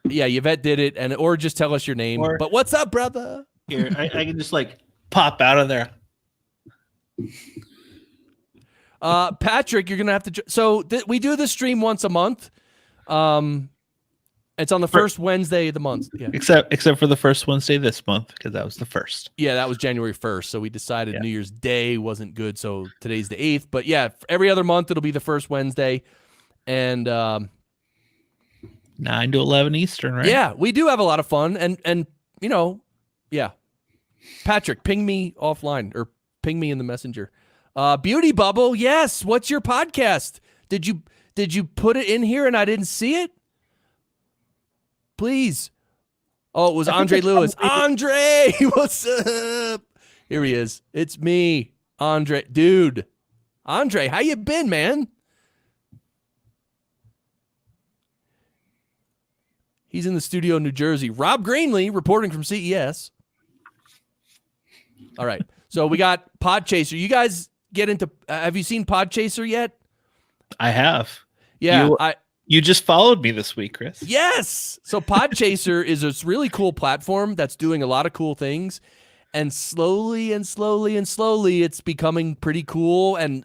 Yeah, Yvette did it, or just tell us your name. But what's up, brother? Here, I can just like pop out of there. Patrick, you're gonna have to. So we do the stream once a month. It's on the first Wednesday of the month. Yeah. Except for the first Wednesday this month, because that was the first. Yeah, that was January 1st. So we decided New Year's Day wasn't good. So today's the 8th. But yeah, every other month it'll be the first Wednesday. And 9 to 11 Eastern, right? Yeah, we do have a lot of fun. And you know, yeah. Patrick, ping me offline or ping me in the messenger. Beauty Bubble, yes. What's your podcast? Did you put it in here and I didn't see it? Please. Oh, it was Andre Lewis. Andre, what's up? Here he is. It's me, Andre. Dude. Andre, how you been, man? He's in the studio in New Jersey. Rob Greenlee reporting from CES. All right. So we got Podchaser. You guys get into have you seen Podchaser yet? I have. Yeah. You just followed me this week, Chris. Yes. So Podchaser is this really cool platform that's doing a lot of cool things. And slowly, it's becoming pretty cool. And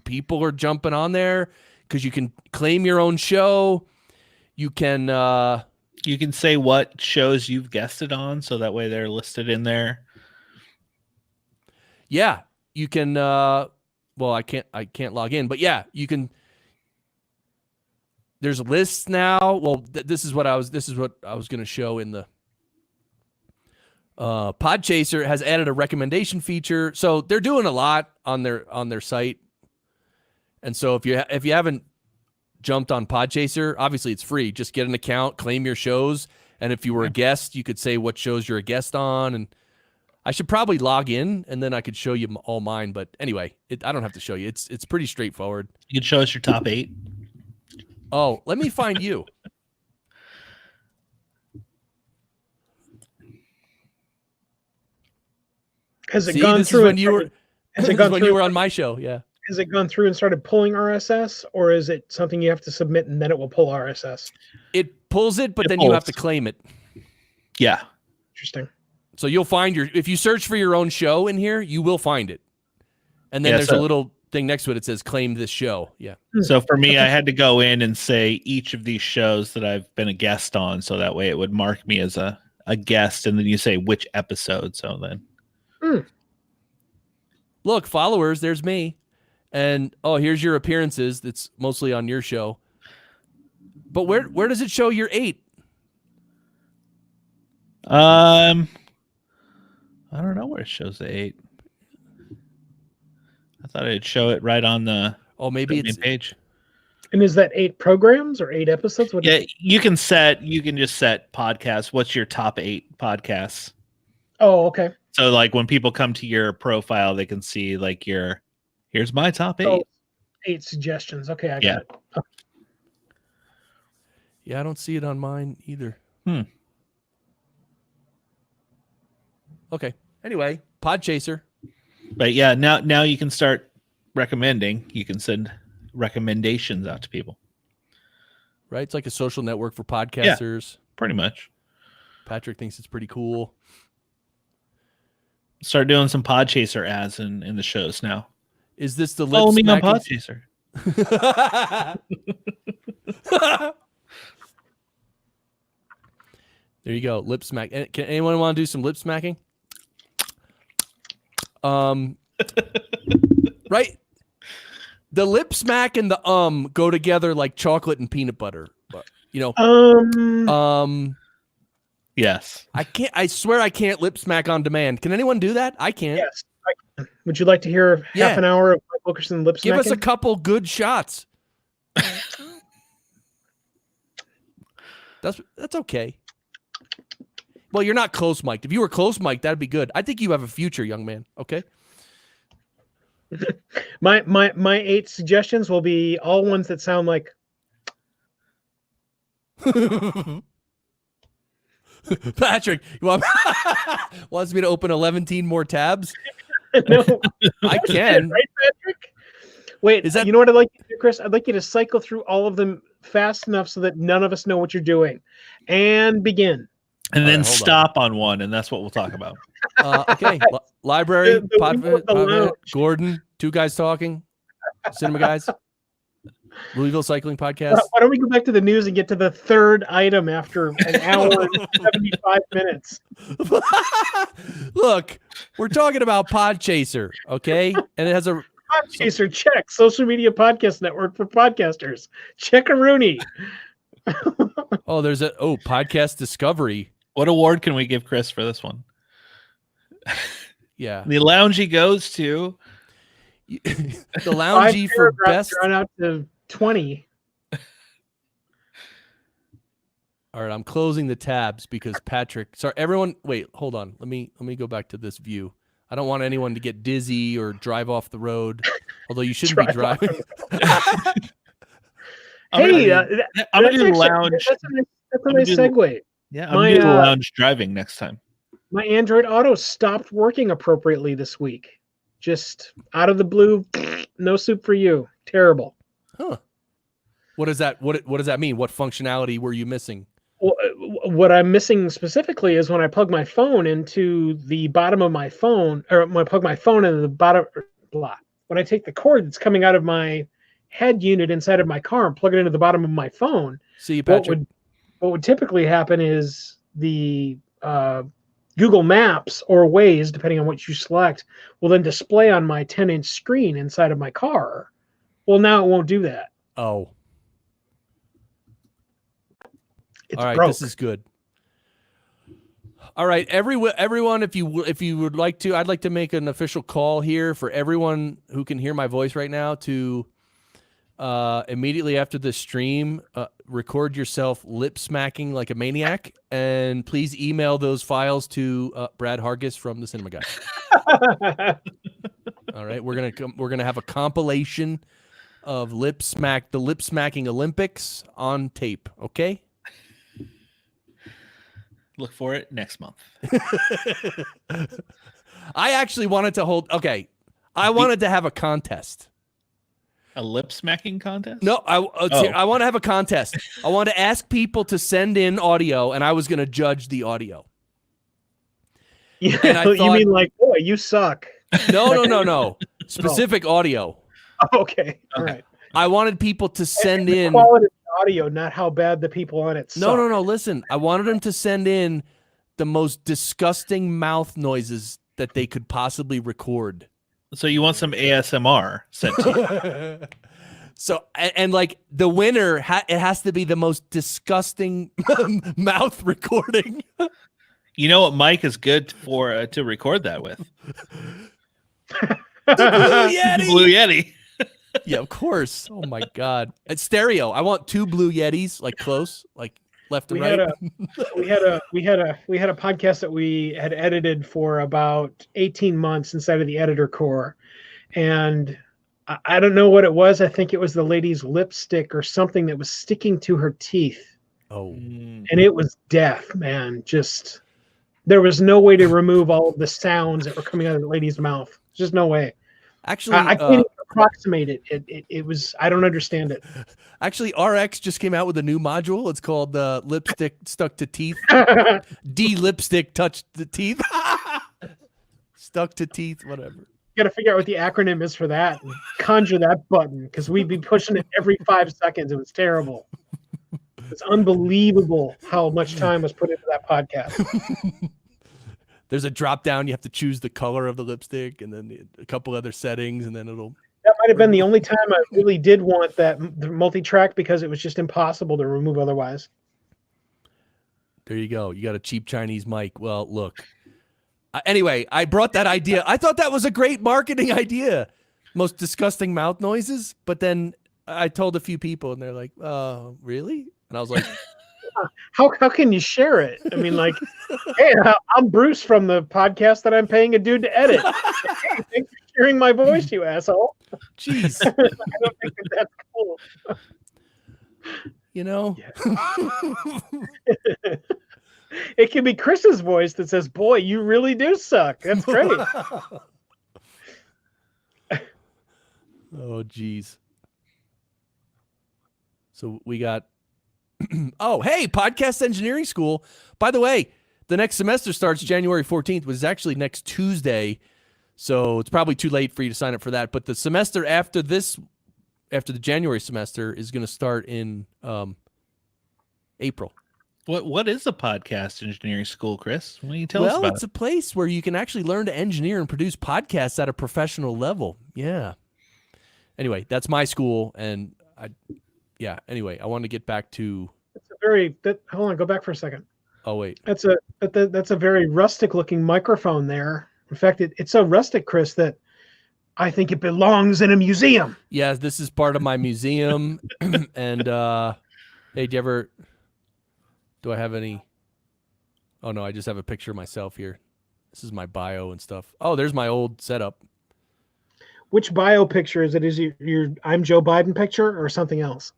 people are jumping on there because you can claim your own show. You can say what shows you've guested on, so that way they're listed in there. Yeah. You can well, I can't log in, but yeah, you can. There's lists now. Well, this is what I was going to show in the Podchaser has added a recommendation feature. So they're doing a lot on their site. And so if you haven't jumped on Podchaser, obviously it's free. Just get an account, claim your shows, and if you were a guest, you could say what shows you're a guest on. And I should probably log in, and then I could show you all mine. But anyway, I don't have to show you. It's pretty straightforward. You can show us your top 8. Oh, let me find you. Has it gone through when you were on my show? Yeah. Has it gone through and started pulling RSS, or is it something you have to submit and then it will pull RSS? It pulls it, but then you have to claim it. Yeah. Interesting. So you'll find if you search for your own show in here, you will find it. And then there's a little thing next to it. It says claim this show. Yeah. So for me, I had to go in and say each of these shows that I've been a guest on. So that way it would mark me as a guest. And then you say which episode. So then. Look, followers, there's me. And here's your appearances. That's mostly on your show. But where does it show your 8? I don't know where it shows the 8. I thought it'd show it right on the maybe it's page. And is that 8 programs or 8 episodes? You can just set podcasts. What's your top 8 podcasts? Oh, okay. So like when people come to your profile, they can see like here's my top 8. Oh, 8 suggestions. Okay, I got it. Oh. Yeah, I don't see it on mine either. Okay. Anyway, Podchaser. But yeah, now you can start recommending. You can send recommendations out to people. Right? It's like a social network for podcasters. Yeah, pretty much. Patrick thinks it's pretty cool. Start doing some Podchaser ads in the shows now. Is this the Follow me on Podchaser? There you go. Lip smack. Can anyone want to do some lip smacking? Right? The lip smack and the go together like chocolate and peanut butter. You know. Yes. I swear I can't lip smack on demand. Can anyone do that? I can't. Yes, I can. Would you like to hear half an hour of Mike Wilkerson lip smacking? Give us a couple good shots. That's okay. Well, you're not close mic'd. If you were close mic'd, that'd be good. I think you have a future, young man. Okay. My 8 suggestions will be all ones that sound like Patrick, wants me to open 11 more tabs? No, I can. Right, Patrick? Wait, you know what I'd like you to do, Chris? I'd like you to cycle through all of them fast enough so that none of us know what you're doing. And begin. And then stop on one, and that's what we'll talk about. Okay. Library, the Gordon, two guys talking, cinema guys, Louisville Cycling Podcast. Why don't we go back to the news and get to the third item after an hour and 75 minutes? Look, we're talking about Podchaser, okay? And it has a Podchaser, check. Social media podcast network for podcasters. Check-a-rooney. Oh, there's podcast discovery. What award can we give Chris for this one? Yeah. The lounge he goes to. The lounge for best. Drawn out to 20. All right, I'm closing the tabs because Patrick. Sorry, everyone. Wait, hold on. Let me go back to this view. I don't want anyone to get dizzy or drive off the road. Although you shouldn't be driving. Hey, I'm gonna do the lounge. That's a nice segue. Yeah, I'm gonna do the lounge driving next time. My Android Auto stopped working appropriately this week. Just out of the blue, no soup for you. Terrible. Huh. What does that mean? What functionality were you missing? Well, what I'm missing specifically is when I plug my phone into the bottom of my phone, or when I plug my phone into the bottom, when I take the cord that's coming out of my head unit inside of my car and plug it into the bottom of my phone. See you, Patrick. What would typically happen is the Google Maps or Waze, depending on what you select, will then display on my 10-inch screen inside of my car. Well, now it won't do that. Oh. It's all right, broke. This is good. All right, everyone, if you would like to, I'd like to make an official call here for everyone who can hear my voice right now to immediately after the stream, record yourself lip smacking like a maniac, and please email those files to Brad Hargis from the Cinema Guy. All right, we're gonna have a compilation of the lip smacking Olympics on tape. Okay. Look for it next month. I actually wanted to I wanted to have a contest. A lip smacking contest? No, I want to have a contest. I want to ask people to send in audio, and I was going to judge the audio. Yeah, and I thought, you mean like, boy, you suck. No. Specific audio. Okay. All right. I wanted people to send in quality audio, not how bad the people on it suck. No. Listen, I wanted them to send in the most disgusting mouth noises that they could possibly record. So you want some ASMR sent to you? So, and like the winner, it has to be the most disgusting mouth recording. You know what mic is good for to record that with? The Blue Yeti. Blue Yeti. Yeah, of course. Oh my God. It's stereo. I want two Blue Yetis, like close, like left and right. We had a podcast that we had edited for about 18 months inside of the editor core. And I don't know what it was. I think it was the lady's lipstick or something that was sticking to her teeth. Oh. And it was death, man. Just, there was no way to remove all of the sounds that were coming out of the lady's mouth. Just no way. Actually, I can't even approximate it. It was, I don't understand it. Actually, RX just came out with a new module. It's called Lipstick Stuck to Teeth. D-Lipstick Touched the Teeth. Stuck to Teeth, whatever. You got to figure out what the acronym is for that and conjure that button, because we'd be pushing it every 5 seconds. It was terrible. It's unbelievable how much time was put into that podcast. There's a drop down. You have to choose the color of the lipstick and then a couple other settings, and then it'll. That might have been the only time I really did want that multi-track, because it was just impossible to remove otherwise. There you go. You got a cheap Chinese mic. Well, look. Anyway, I brought that idea. I thought that was a great marketing idea. Most disgusting mouth noises. But then I told a few people, and they're like, really? And I was like, how can you share it? I mean, like, hey, I'm Bruce from the podcast that I'm paying a dude to edit. Hey, thanks for sharing my voice, you asshole. Jeez. I don't think that's cool. You know? Yeah. It can be Chris's voice that says, boy, you really do suck. That's great. Oh, geez. So we got, oh, hey, Podcast Engineering School. By the way, the next semester starts January 14th, which is actually next Tuesday. So it's probably too late for you to sign up for that. But the semester after this, after the January semester, is going to start in April. What is a podcast engineering school, Chris? Why don't you tell us about it? Well, it's a place where you can actually learn to engineer and produce podcasts at a professional level. Yeah. Anyway, that's my school, and anyway, I wanted to get back to. It's a very. Hold on, go back for a second. Oh wait. That's a very rustic looking microphone there. In fact, it's so rustic, Chris, that I think it belongs in a museum. Yeah, this is part of my museum. And hey, do I have any? Oh no, I just have a picture of myself here. This is my bio and stuff. Oh, there's my old setup. Which bio picture is it? Is your I'm Joe Biden picture or something else?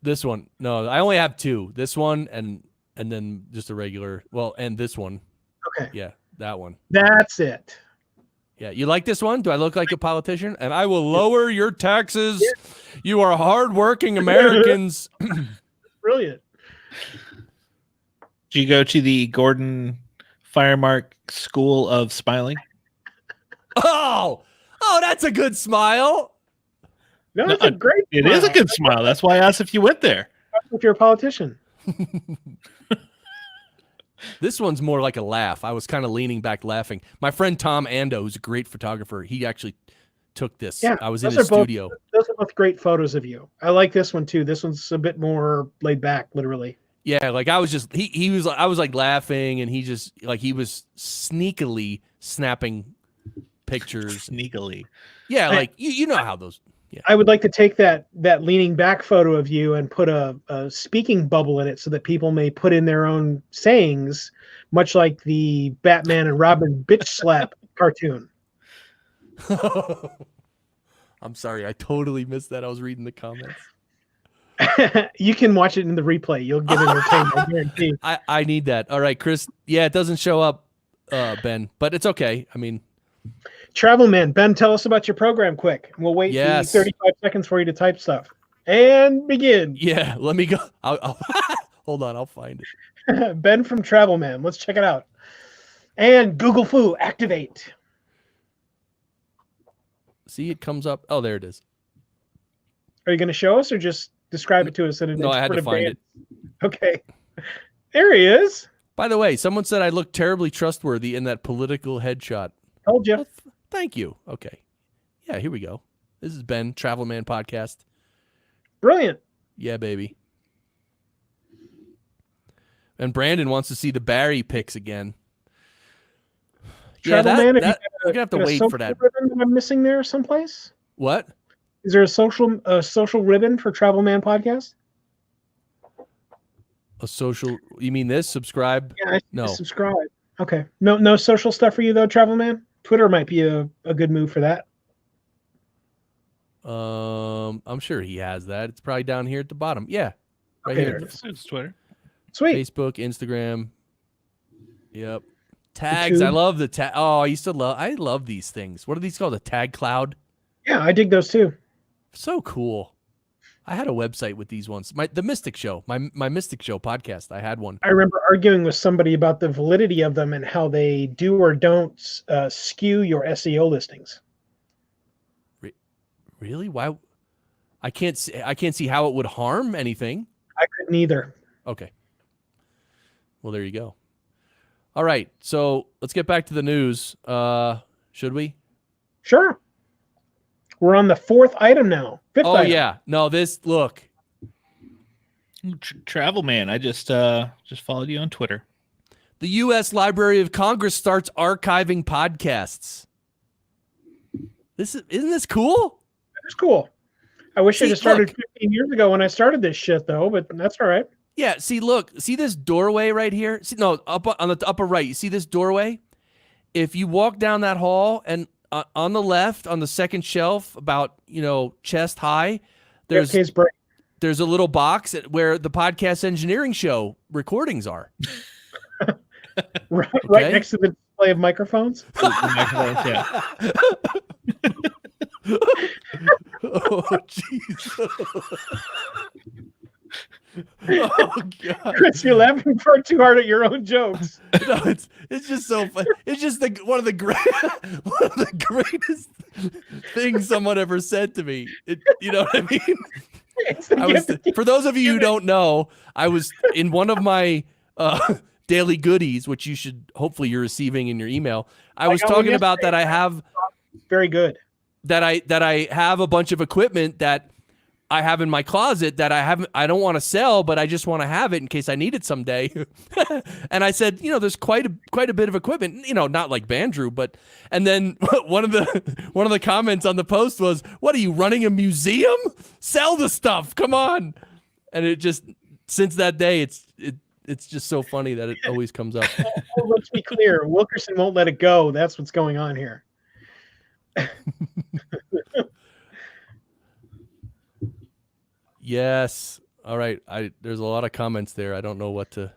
This one. No, I only have two. This one and then just a regular. Well, and this one. Okay. Yeah, that one. That's it. Yeah, you like this one? Do I look like a politician? And I will lower your taxes. Yeah. You are hardworking Americans. Brilliant. Did you go to the Gordon Firemark School of Smiling? Oh, that's a good smile. No, it's a great It smile. is a good smile. That's why I asked if you went there. If you're a politician. This one's more like a laugh. I was kind of leaning back laughing. My friend Tom Ando, who's a great photographer, he actually took this. Yeah, I was in his studio. Those are both great photos of you. I like this one too. This one's a bit more laid back, literally. Yeah, like I was just I was like laughing, and he was sneakily snapping pictures. Sneakily. Yeah, like you know how those. Yeah. I would like to take that leaning back photo of you and put a speaking bubble in it so that people may put in their own sayings, much like the Batman and Robin bitch slap cartoon. I'm sorry, I totally missed that. I was reading the comments. You can watch it in the replay. You'll get entertained, I guarantee. I need that. All right, Chris. Yeah, it doesn't show up, Ben, but it's okay. I mean, Travel Man, Ben, tell us about your program quick. We'll wait 35 seconds for you to type stuff. And begin. Yeah, let me go. I'll hold on, I'll find it. Ben from Travel Man, let's check it out. And Google Foo, activate. See, it comes up. Oh, there it is. Are you going to show us or just describe it to us? No, I had to find it. Okay. There he is. By the way, someone said I look terribly trustworthy in that political headshot. Told you. Well, thank you. Okay. Yeah, here we go. This is Ben, Travel Man Podcast. Brilliant. Yeah, baby. And Brandon wants to see the LBRY pics again. Travel Man, you're going to have to wait for that. Ribbon I'm missing there someplace? What? Is there a social ribbon for Travel Man Podcast? A social? You mean this? Subscribe? Yeah, no. Subscribe. Okay. No social stuff for you though, Travel Man? Twitter might be a good move for that. I'm sure he has that. It's probably down here at the bottom. Yeah. Right okay, here. It's Twitter. Sweet. Facebook, Instagram. Yep. Tags. I love the tag. Oh, I love these things. What are these called? A tag cloud? Yeah, I dig those too. So cool. I had a website with these ones. The Mystic Show, my Mystic Show podcast. I had one. I remember arguing with somebody about the validity of them and how they do or don't skew your SEO listings. Really? Why? I can't see how it would harm anything. I couldn't either. Okay. Well, there you go. All right. So let's get back to the news. Should we? Sure. We're on the fourth item now. Fifth item. Yeah. No, look. Travel Man, I just followed you on Twitter. The U.S. Library of Congress starts archiving podcasts. Isn't this cool? It's cool. I wish I had started 15 years ago when I started this shit, though, but that's all right. Yeah, look. See this doorway right here? Up on the upper right. You see this doorway? If you walk down that hall and on the left, on the second shelf, about chest high, there's a little box where the Podcast Engineering Show recordings are. Right next to the display of microphones. Yeah. Oh, jeez. God. Chris, you're laughing far too hard at your own jokes. No, it's just so fun. It's just one of the greatest things someone ever said to me. You know what I mean? For those of you who don't know, I was in one of my daily goodies, which hopefully you're receiving in your email. I was talking about that I have very good. That I have a bunch of equipment that I have in my closet that I don't want to sell, but I just want to have it in case I need it someday. And I said, there's quite a bit of equipment, not like Bandrew, but, and then one of the comments on the post was, what are you running a museum? Sell the stuff. Come on. And it just, since that day, it's just so funny that it always comes up. Let's be clear. Wilkerson won't let it go. That's what's going on here. Yes. All right. There's a lot of comments there. I don't know what to.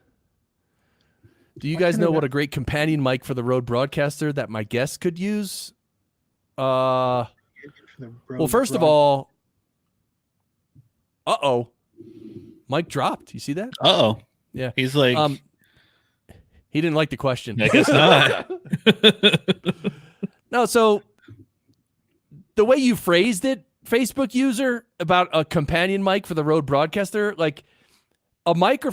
Do you guys know what a great companion mic for the Rode Broadcaster that my guest could use? Well, first of all, Mike dropped. You see that? Yeah. He's like, he didn't like the question. I guess not. No. So the way you phrased it, Facebook user, about a companion mic for the Rode Broadcaster, like a mic,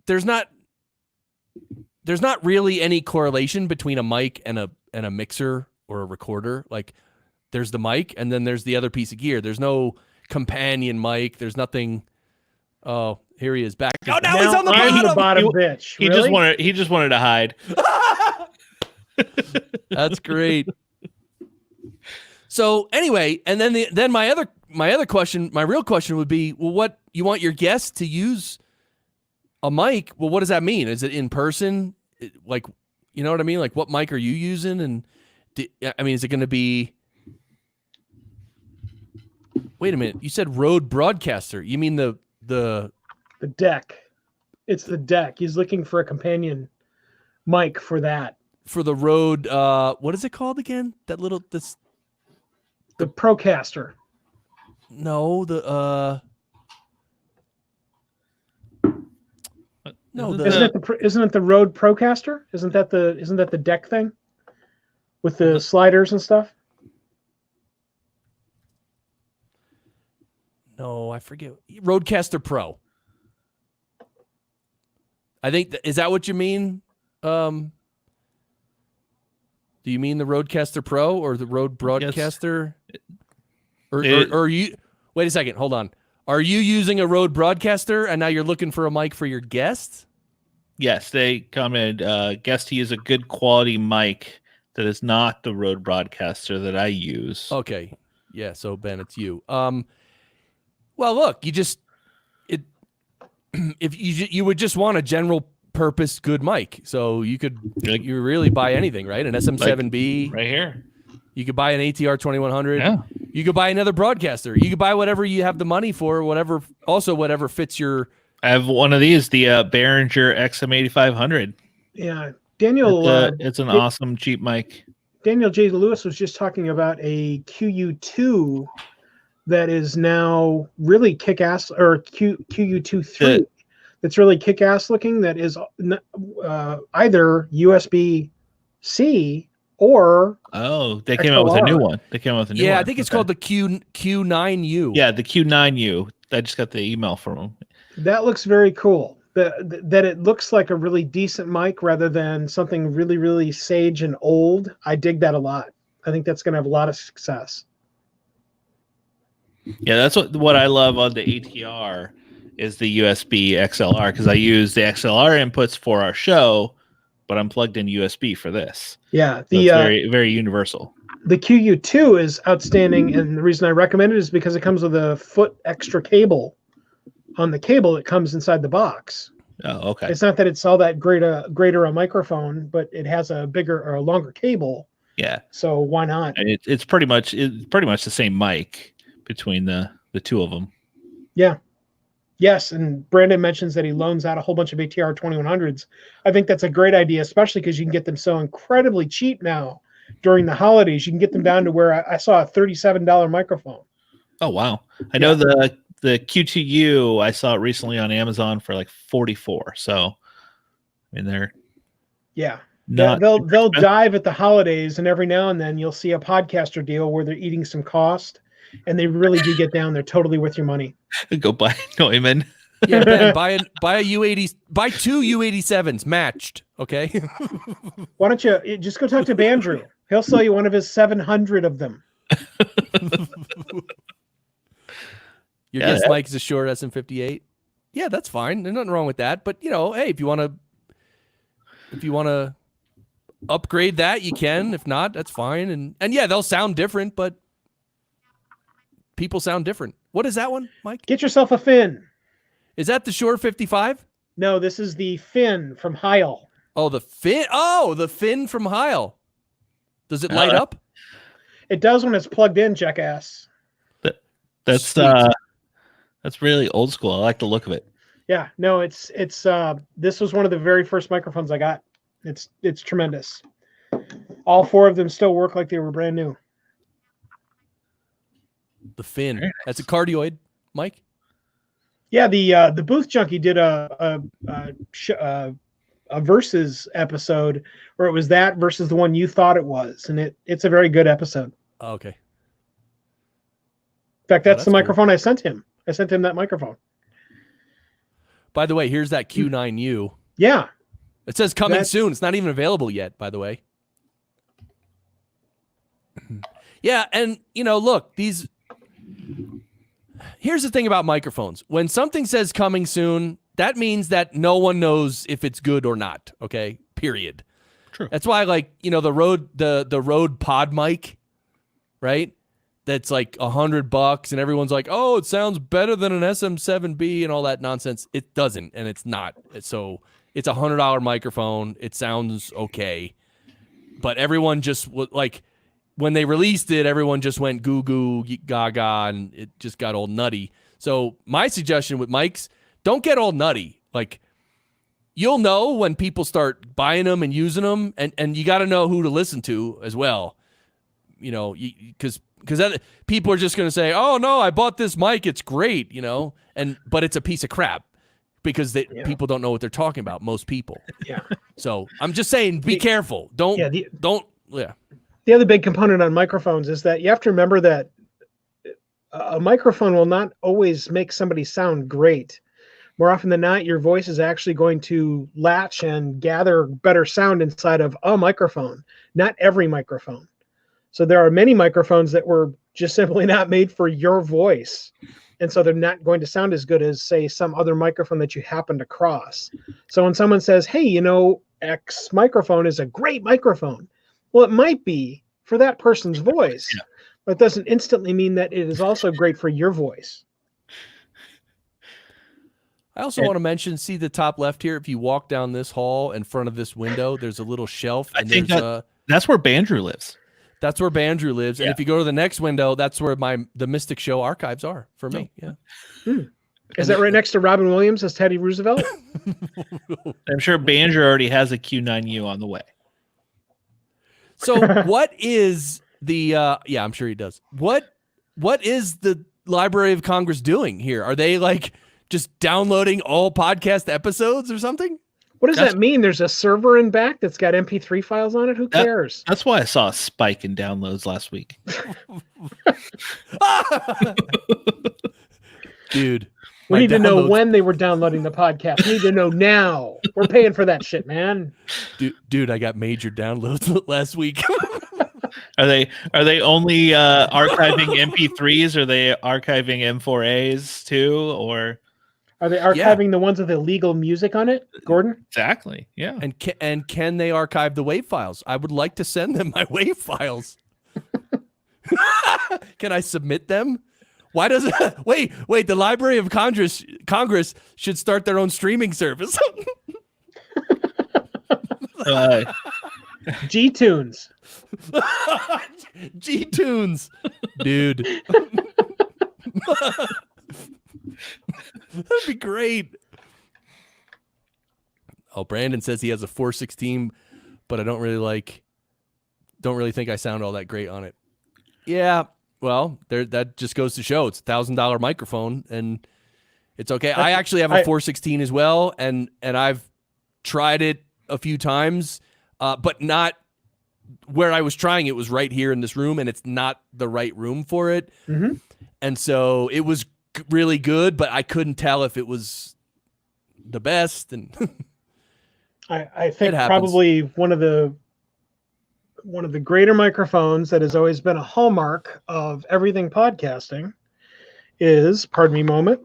there's not really any correlation between a mic and a mixer or a recorder. Like there's the mic and then there's the other piece of gear. There's no companion mic. There's nothing. Oh, here he is back. Oh, now he's on the bottom. The bottom bitch. He just wanted to hide. That's great. So anyway, and then my real question would be, well, what you want your guests to use a mic? Well, what does that mean? Is it in person? Like, you know what I mean? Like, what mic are you using? And is it going to be? Wait a minute. You said Rode Broadcaster. You mean the deck? It's the deck. He's looking for a companion mic for that. For the Rode, what is it called again? The Procaster. No, isn't it the Rode Procaster? Isn't that the deck thing with the sliders and stuff? No, I forget. Rodecaster Pro. I think is that what you mean? Do you mean the Rodecaster Pro or the Rode Broadcaster? Yes. Or you? Wait a second. Hold on. Are you using a Rode Broadcaster and now you're looking for a mic for your guests? Yes, they commented, guest to use a good quality mic that is not the Rode Broadcaster that I use. Okay. Yeah, so Ben, it's you. Well, look, if you would just want a general purpose good mic, so you really buy anything, right? An SM7B right here. You could buy an ATR 2100. Yeah. You could buy another broadcaster. You could buy whatever you have the money for, whatever fits your. I have one of these, the Behringer XM8500. Yeah, Daniel. It's an awesome cheap mic. Daniel J. Lewis was just talking about a QU2 that is now really kick-ass, or QU2-3 that's really kick-ass looking. That is either USB-C or they came out with a new one. Yeah, I think it's called the Q9U. Yeah, the Q9U. I just got the email from them. That looks very cool. That it looks like a really decent mic rather than something really, really sage and old. I dig that a lot. I think that's going to have a lot of success. Yeah, that's what I love on the ATR is the USB XLR, because I use the XLR inputs for our show, but I'm plugged in USB for this. Yeah, so it's very, very universal. The QU2 is outstanding, and the reason I recommend it is because it comes with a foot extra cable on the cable that comes inside the box. Oh, okay. It's not that it's all that greater a microphone, but it has a bigger or a longer cable. Yeah. So why not? And it's pretty much the same mic between the two of them. Yeah. Yes, and Brandon mentions that he loans out a whole bunch of ATR 2100s. I think that's a great idea, especially because you can get them so incredibly cheap now during the holidays. You can get them down to where I saw a $37 microphone. Oh, wow. I know the the Q2U, I saw it recently on Amazon for like 44. So, I mean, they're they'll dive at the holidays, and every now and then you'll see a podcaster deal where they're eating some cost, and they really do get down. They're totally worth your money. Go buy Neumann. Yeah, Ben, buy a U80, buy 2 U87s matched. Okay. Why don't you just go talk to Bandrew? He'll sell you one of his 700 of them. Your guest mic is a short SM58. Yeah, that's fine. There's nothing wrong with that. But hey, if you want to upgrade that, you can. If not, that's fine. And yeah, they'll sound different, but people sound different. What is that one, Mike? Get yourself a Finn. Is that the Shure 55? No, this is the Finn from Heil. Oh, the Finn. Oh, the Finn from Heil. Does it light up? It does when it's plugged in, jackass. That's really old school. I like the look of it. Yeah, no, it's this was one of the very first microphones I got. It's tremendous. All 4 of them still work like they were brand new. The Finn. Nice. That's a cardioid, Mike. Yeah, the Booth Junkie did a versus episode where it was that versus the one you thought it was, and it's a very good episode. Oh, okay. In fact, that's the microphone I sent him. I sent him that microphone. By the way, here's that Q9U. Yeah. It says coming soon. It's not even available yet, by the way. Yeah, and look, here's the thing about microphones. When something says coming soon, that means that no one knows if it's good or not. Okay, period. True. That's why, the Rode Pod mic, right? That's like $100, and everyone's like, "Oh, it sounds better than an SM7B" and all that nonsense. It doesn't, and it's not. So it's $100 microphone. It sounds okay, but everyone just when they released it, everyone just went goo goo gaga, and it just got all nutty. So my suggestion with mics, don't get all nutty. Like, you'll know when people start buying them and using them, and you got to know who to listen to as well. Because people are just going to say, "Oh no, I bought this mic, it's great," but it's a piece of crap because people don't know what they're talking about. Most people. Yeah. So I'm just saying, be careful. Don't. The other big component on microphones is that you have to remember that a microphone will not always make somebody sound great. More often than not, your voice is actually going to latch and gather better sound inside of a microphone, not every microphone. So there are many microphones that were just simply not made for your voice. And so they're not going to sound as good as, say, some other microphone that you happened across. So when someone says, "Hey, X microphone is a great microphone," well, it might be for that person's voice, but it doesn't instantly mean that it is also great for your voice. I also want to mention, see the top left here. If you walk down this hall in front of this window, there's a little shelf. And I think that's where Bandrew lives. That's where Bandrew lives. And if you go to the next window, that's where the Mystic Show archives are for me. Yeah. Is that right next to Robin Williams as Teddy Roosevelt? I'm sure Bandrew already has a Q9U on the way. So what is the I'm sure he does. What is the Library of Congress doing here? Are they just downloading all podcast episodes or something? What does that mean? There's a server in back that's got MP3 files on it? Who cares? That's why I saw a spike in downloads last week. Dude. We need to know when they were downloading the podcast. We need to know now. We're paying for that shit, man. Dude, I got major downloads last week. Are they only archiving MP3s? Or are they archiving M4As too? Or are they archiving the ones with illegal music on it, Gordon? Exactly. Yeah. And can they archive the WAV files? I would like to send them my WAV files. Can I submit them? Why does wait? The Library of Congress should start their own streaming service. G-Tunes. G-Tunes, dude. That'd be great. Oh, Brandon says he has a 416, but I don't really think I sound all that great on it. Yeah, Well, that just goes to show it's $1,000 microphone, and it's okay. I actually have a 416 as well, and I've tried it a few times, but not where I was trying. It was right here in this room, and it's not the right room for it. Mm-hmm. And so it was really good, but I couldn't tell if it was the best. And I think probably one of the greater microphones that has always been a hallmark of everything podcasting is, pardon me, moment.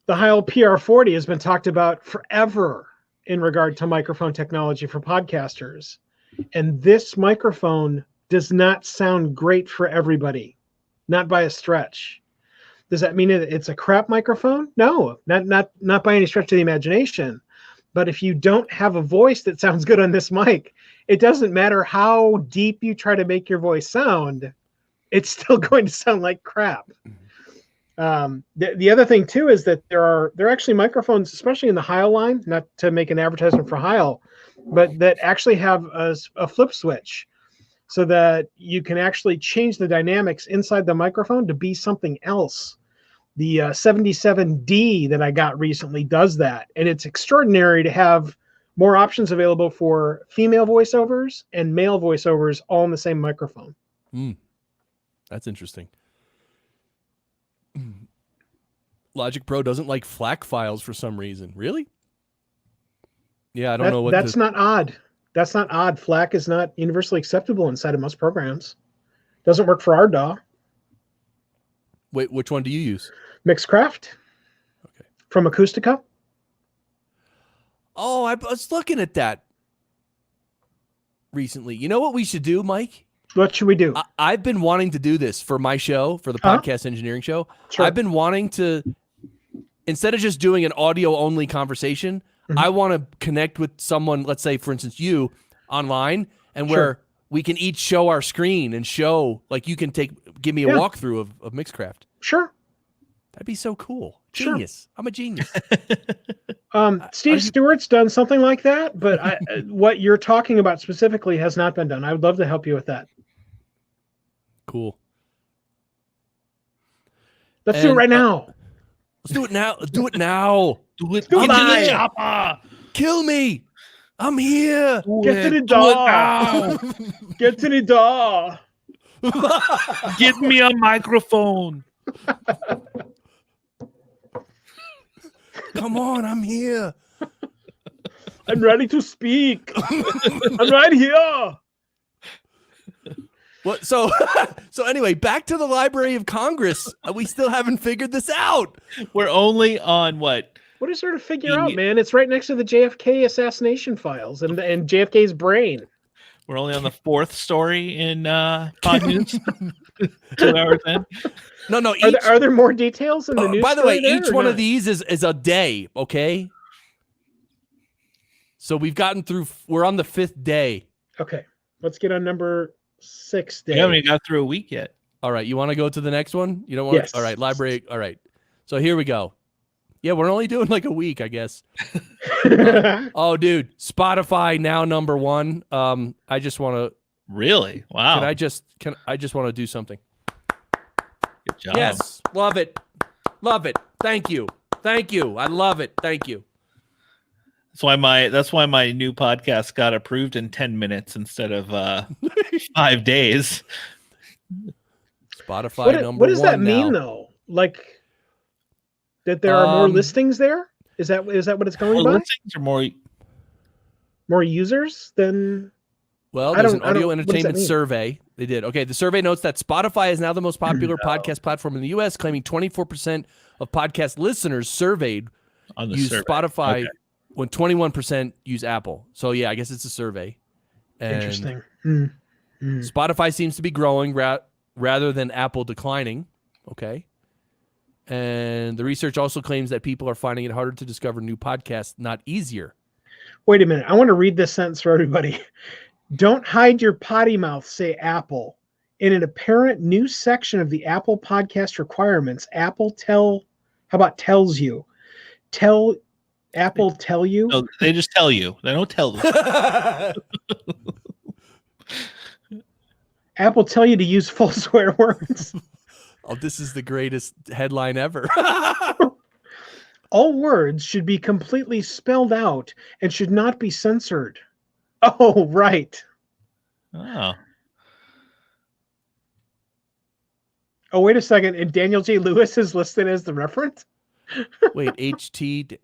The Heil PR40 has been talked about forever in regard to microphone technology for podcasters. And this microphone does not sound great for everybody, not by a stretch. Does that mean it's a crap microphone? No, not by any stretch of the imagination. But if you don't have a voice that sounds good on this mic, it doesn't matter how deep you try to make your voice sound, it's still going to sound like crap. The other thing too is that there are actually microphones, especially in the Heil line, not to make an advertisement for Heil, but that actually have a flip switch so that you can actually change the dynamics inside the microphone to be something else. The 77D that I got recently does that, and it's extraordinary to have more options available for female voiceovers and male voiceovers all in the same microphone. That's interesting. Logic Pro doesn't like FLAC files for some reason. Really? Yeah, I don't know what. That's not odd. That's not odd. FLAC is not universally acceptable inside of most programs. Doesn't work for our DAW. Wait, which one do you use? Mixcraft. Okay. From Acoustica. Oh, I was looking at that recently. You know what we should do, Mike? What should we do? I've been wanting to do this for my show, for the podcast engineering show. Sure. I've been wanting to, instead of just doing an audio only conversation, I want to connect with someone, let's say, for instance, you online, and where we can each show our screen and show, like you can give me a walkthrough of Mixcraft. Sure. That'd be so cool. Genius. Sure. I'm a genius. Steve Stewart's done something like that, but what you're talking about specifically has not been done. I would love to help you with that. Cool. Let's do it right now. Let's do it now. Let's do it now. Do it. Get to the chopper. Kill me. I'm here. Get to the door. Get to the door. Get me a microphone. Come on, I'm here. I'm ready to speak. I'm right here. What? So anyway, back to the Library of Congress. We still haven't figured this out. We're only on what? What is there to figure out, man? It's right next to the JFK assassination files and JFK's brain. We're only on the 4th story in Pod News. 2 hours in. No. Are there more details in the news? By the way, each one of these is a day. Okay. So we've gotten through. We're on the 5th day. Okay, let's get on number 6 day. We haven't even got through a week yet. All right, you want to go to the next one? You don't want? Yes. All right, library. All right. So here we go. Yeah, we're only doing like a week, I guess. Oh, dude, Spotify now number 1. I just want to. Really? Wow. I just want to do something. Good job. Yes, love it. Thank you. I love it. Thank you. That's why my new podcast got approved in 10 minutes instead of 5 days. Spotify number 1. What does that mean though? Like that there are more listings there? Is that what it's going by? Listings are more users than. Well, there's an audio entertainment survey. They did. Okay, the survey notes that Spotify is now the most popular podcast platform in the U.S., claiming 24% of podcast listeners surveyed use Spotify, when 21% use Apple. So, yeah, I guess it's a survey. And interesting. Spotify seems to be growing rather than Apple declining. Okay. And the research also claims that people are finding it harder to discover new podcasts, not easier. Wait a minute. I want to read this sentence for everybody. Don't hide your potty mouth, say Apple. In an apparent new section of the Apple podcast requirements, Apple tells you? Apple tell you? No, they just tell you. They don't tell you. Apple tell you to use full swear words? Oh, this is the greatest headline ever. All words should be completely spelled out and should not be censored. Oh, right. Oh. Oh, wait a second. And Daniel J. Lewis is listed as the reference? Wait, HT.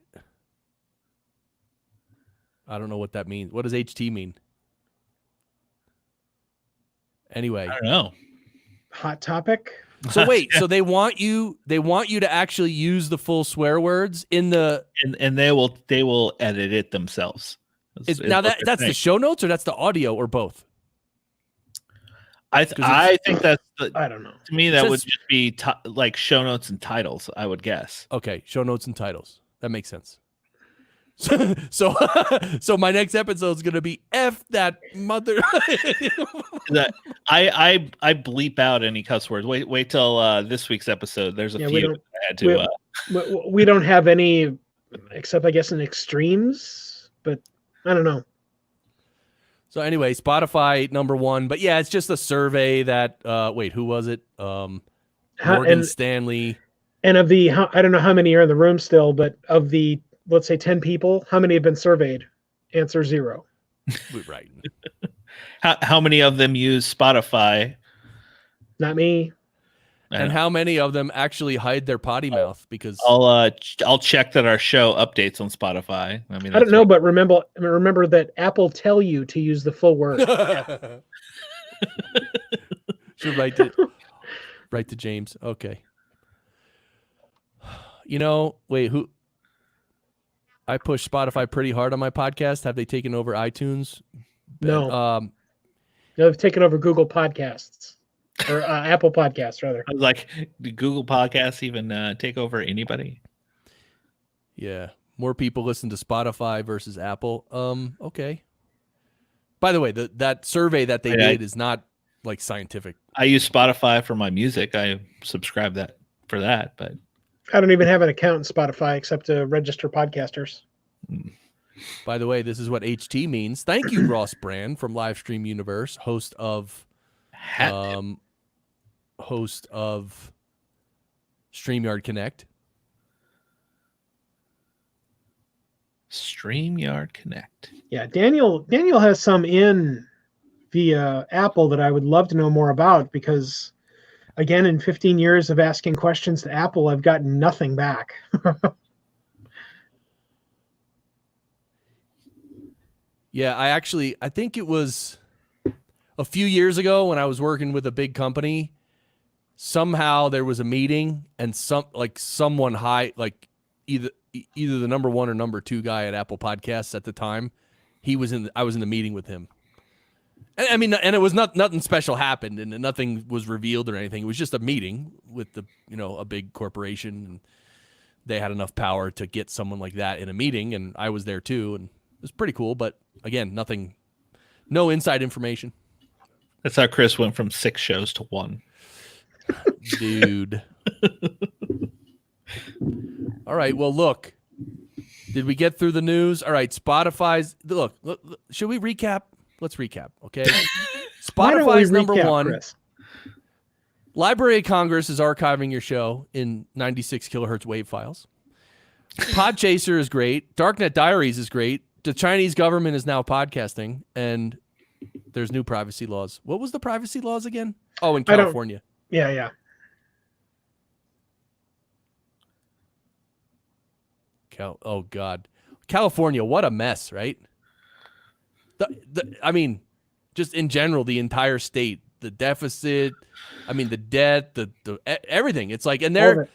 I don't know what that means. What does HT mean? Anyway. I don't know. Hot topic. So wait, so they want you to actually use the full swear words in the and they will edit it themselves. Now that's the show notes, or that's the audio, or both? I think that's I don't know. To me, that would just be like show notes and titles, I would guess. Okay, show notes and titles. That makes sense. So my next episode is gonna be F that mother. That I bleep out any cuss words. Wait till this week's episode. There's a few I had to. We don't have any, except I guess in extremes, but I don't know. So anyway, Spotify #1, but yeah, it's just a survey that. Wait, who was it? Morgan Stanley. And of the, I don't know how many are in the room still, but of the, let's say 10 people, how many have been surveyed? Answer 0. Right. How many of them use Spotify? Not me. And how many of them actually hide their potty mouth? Because I'll check that our show updates on Spotify. I mean, I don't know, but remember that Apple tell you to use the full word. Should write to James. Okay. Wait, who? I push Spotify pretty hard on my podcast. Have they taken over iTunes? No. No, they've taken over Google Podcasts. Or Apple Podcasts, rather. I was like, do Google Podcasts even take over anybody? Yeah. More people listen to Spotify versus Apple. Okay. By the way, that survey that they did is not like scientific. I use Spotify for my music. I subscribe for that, but I don't even have an account in Spotify except to register podcasters. By the way, this is what HT means. Thank you, Ross Brand from Livestream Universe, host of StreamYard Connect. StreamYard Connect. Yeah, Daniel has some in via Apple that I would love to know more about, because again, in 15 years of asking questions to Apple, I've gotten nothing back. Yeah, I think it was a few years ago when I was working with a big company. Somehow there was a meeting, and someone high, like either the #1 or #2 guy at Apple Podcasts at the time, I was in the meeting with him. And, I mean, and it was nothing special happened, and nothing was revealed or anything. It was just a meeting with a big corporation, and they had enough power to get someone like that in a meeting, and I was there too, and it was pretty cool. But again, no inside information. That's how Chris went from 6 shows to 1. Dude. All right. Well, look. Did we get through the news? All right. Spotify's look. Should we recap? Let's recap. Okay. Spotify's #1. Chris? Library of Congress is archiving your show in 96 kilohertz wave files. Podchaser is great. Darknet Diaries is great. The Chinese government is now podcasting, and there's new privacy laws. What was the privacy laws again? Oh, in California. Yeah. Oh God, California! What a mess, right? I mean, just in general, the entire state, the deficit. I mean, the debt, the everything. It's like, and they're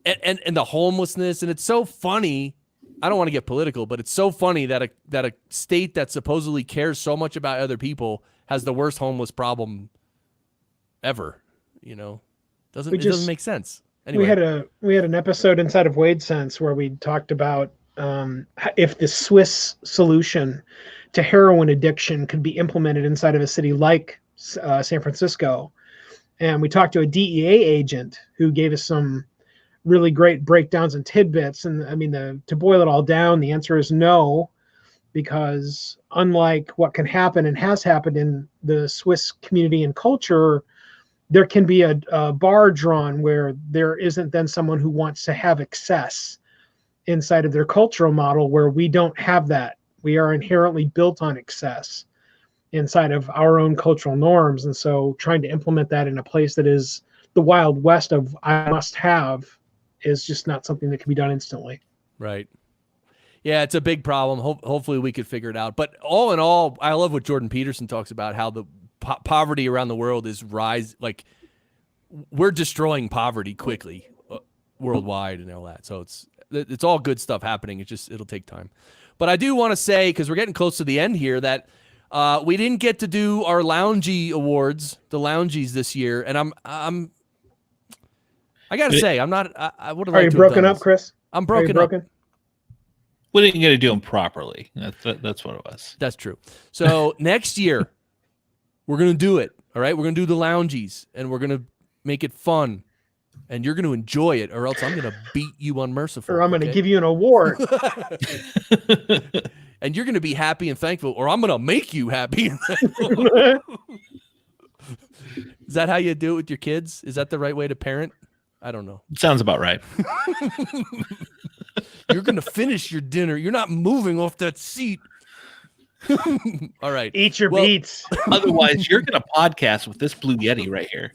and the homelessness, and it's so funny. I don't want to get political, but it's so funny that a state that supposedly cares so much about other people has the worst homeless problem ever. It doesn't make sense. Anyway. We had an episode inside of Wade Sense where we talked about if the Swiss solution to heroin addiction could be implemented inside of a city like San Francisco. And we talked to a DEA agent who gave us some really great breakdowns and tidbits. And I mean, to boil it all down, the answer is no. because unlike what can happen and has happened in the Swiss community and culture, there can be a bar drawn where there isn't then someone who wants to have excess inside of their cultural model, where we don't have that. We are inherently built on excess inside of our own cultural norms. And so trying to implement that in a place that is the Wild West of I must have is just not something that can be done instantly. Right. Yeah, it's a big problem. Hopefully we could figure it out. But all in all, I love what Jordan Peterson talks about, how the poverty around the world is like we're destroying poverty quickly worldwide and all that. So it's all good stuff happening. It'll take time. But I do want to say, because we're getting close to the end here, that we didn't get to do our Loungy awards, the Loungies this year, and I got to say, I'm not. I would have. Are you broken up, Chris? I'm broken up. We didn't get to do them properly. That's what it was. That's true. So next year, we're gonna do it. All right, we're gonna do the Loungies, and we're gonna make it fun, and you're gonna enjoy it, or else I'm gonna beat you unmerciful. Or I'm gonna give you an award. And you're gonna be happy and thankful, or I'm gonna make you happy and thankful. Is that how you do it with your kids? Is that the right way to parent? I don't know. Sounds about right. You're going to finish your dinner. You're not moving off that seat. All right. Eat your beets. Otherwise, you're going to podcast with this Blue Yeti right here.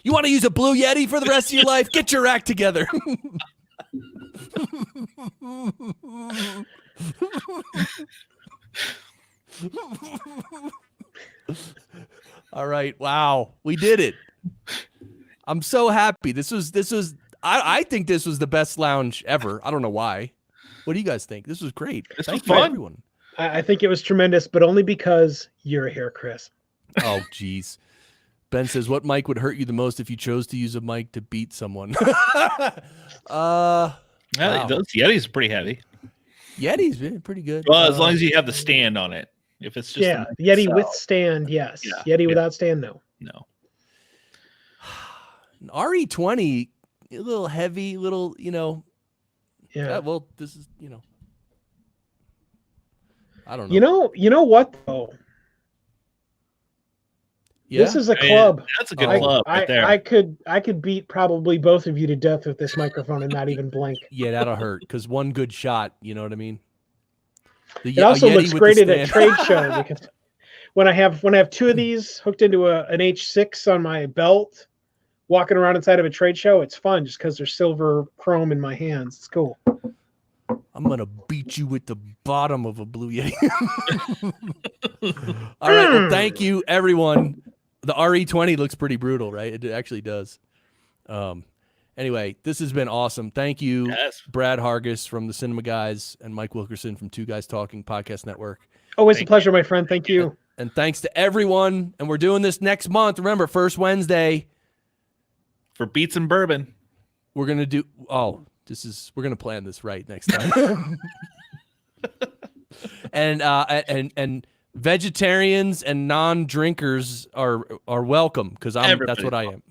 You want to use a Blue Yeti for the rest of your life? Get your act together. All right. Wow. We did it. I'm so happy. This was I think this was the best lounge ever. I don't know why. What do you guys think? This was great. Thank you, everyone. I think it was tremendous, but only because you're here, Chris. Oh, geez. Ben says, what mic would hurt you the most if you chose to use a mic to beat someone? Wow. Those Yetis are pretty heavy. Yeti's pretty good. Well, as long as you have the stand on it. If it's just Yeti with stand, yes. Yeah. Yeti without stand, no. No. RE20, a little heavy, little, Yeah. Well, this is, I don't know. You know what though? Yeah? This is a club. That's a good club right there. I could beat probably both of you to death with this microphone and not even blink. Yeah, that'll hurt because one good shot, you know what I mean? It also looks great at a trade show because when I have two of these hooked into an H6 on my belt, walking around inside of a trade show, it's fun just because there's silver chrome in my hands. It's cool. I'm gonna beat you with the bottom of a Blue Yeti. All right, well, thank you, everyone. The RE20 looks pretty brutal, right? It actually does. Anyway, this has been awesome. Thank you, Brad Hargis from the Cinema Guys and Mike Wilkerson from Two Guys Talking Podcast Network. Always a pleasure, my friend. Thank you. And thanks to everyone. And we're doing this next month. Remember, first Wednesday. For Beats and Bourbon. We're going to do, we're going to plan this right next time. And vegetarians and non-drinkers are welcome because that's what I am.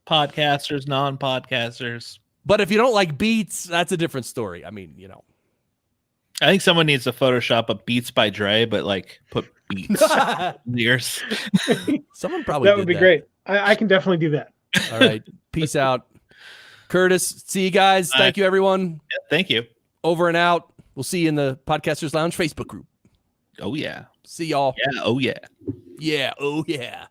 Podcasters, non-podcasters. But if you don't like Beats, that's a different story. I mean, I think someone needs to Photoshop a Beats by Dre, but put Beats ears. Someone probably that would be great. I can definitely do that. All right. Peace out. Curtis, see you guys. Thank you, everyone. Yeah, thank you. Over and out. We'll see you in the Podcasters Lounge Facebook group. Oh, yeah. See y'all. Yeah. Oh, yeah. Yeah. Oh, yeah.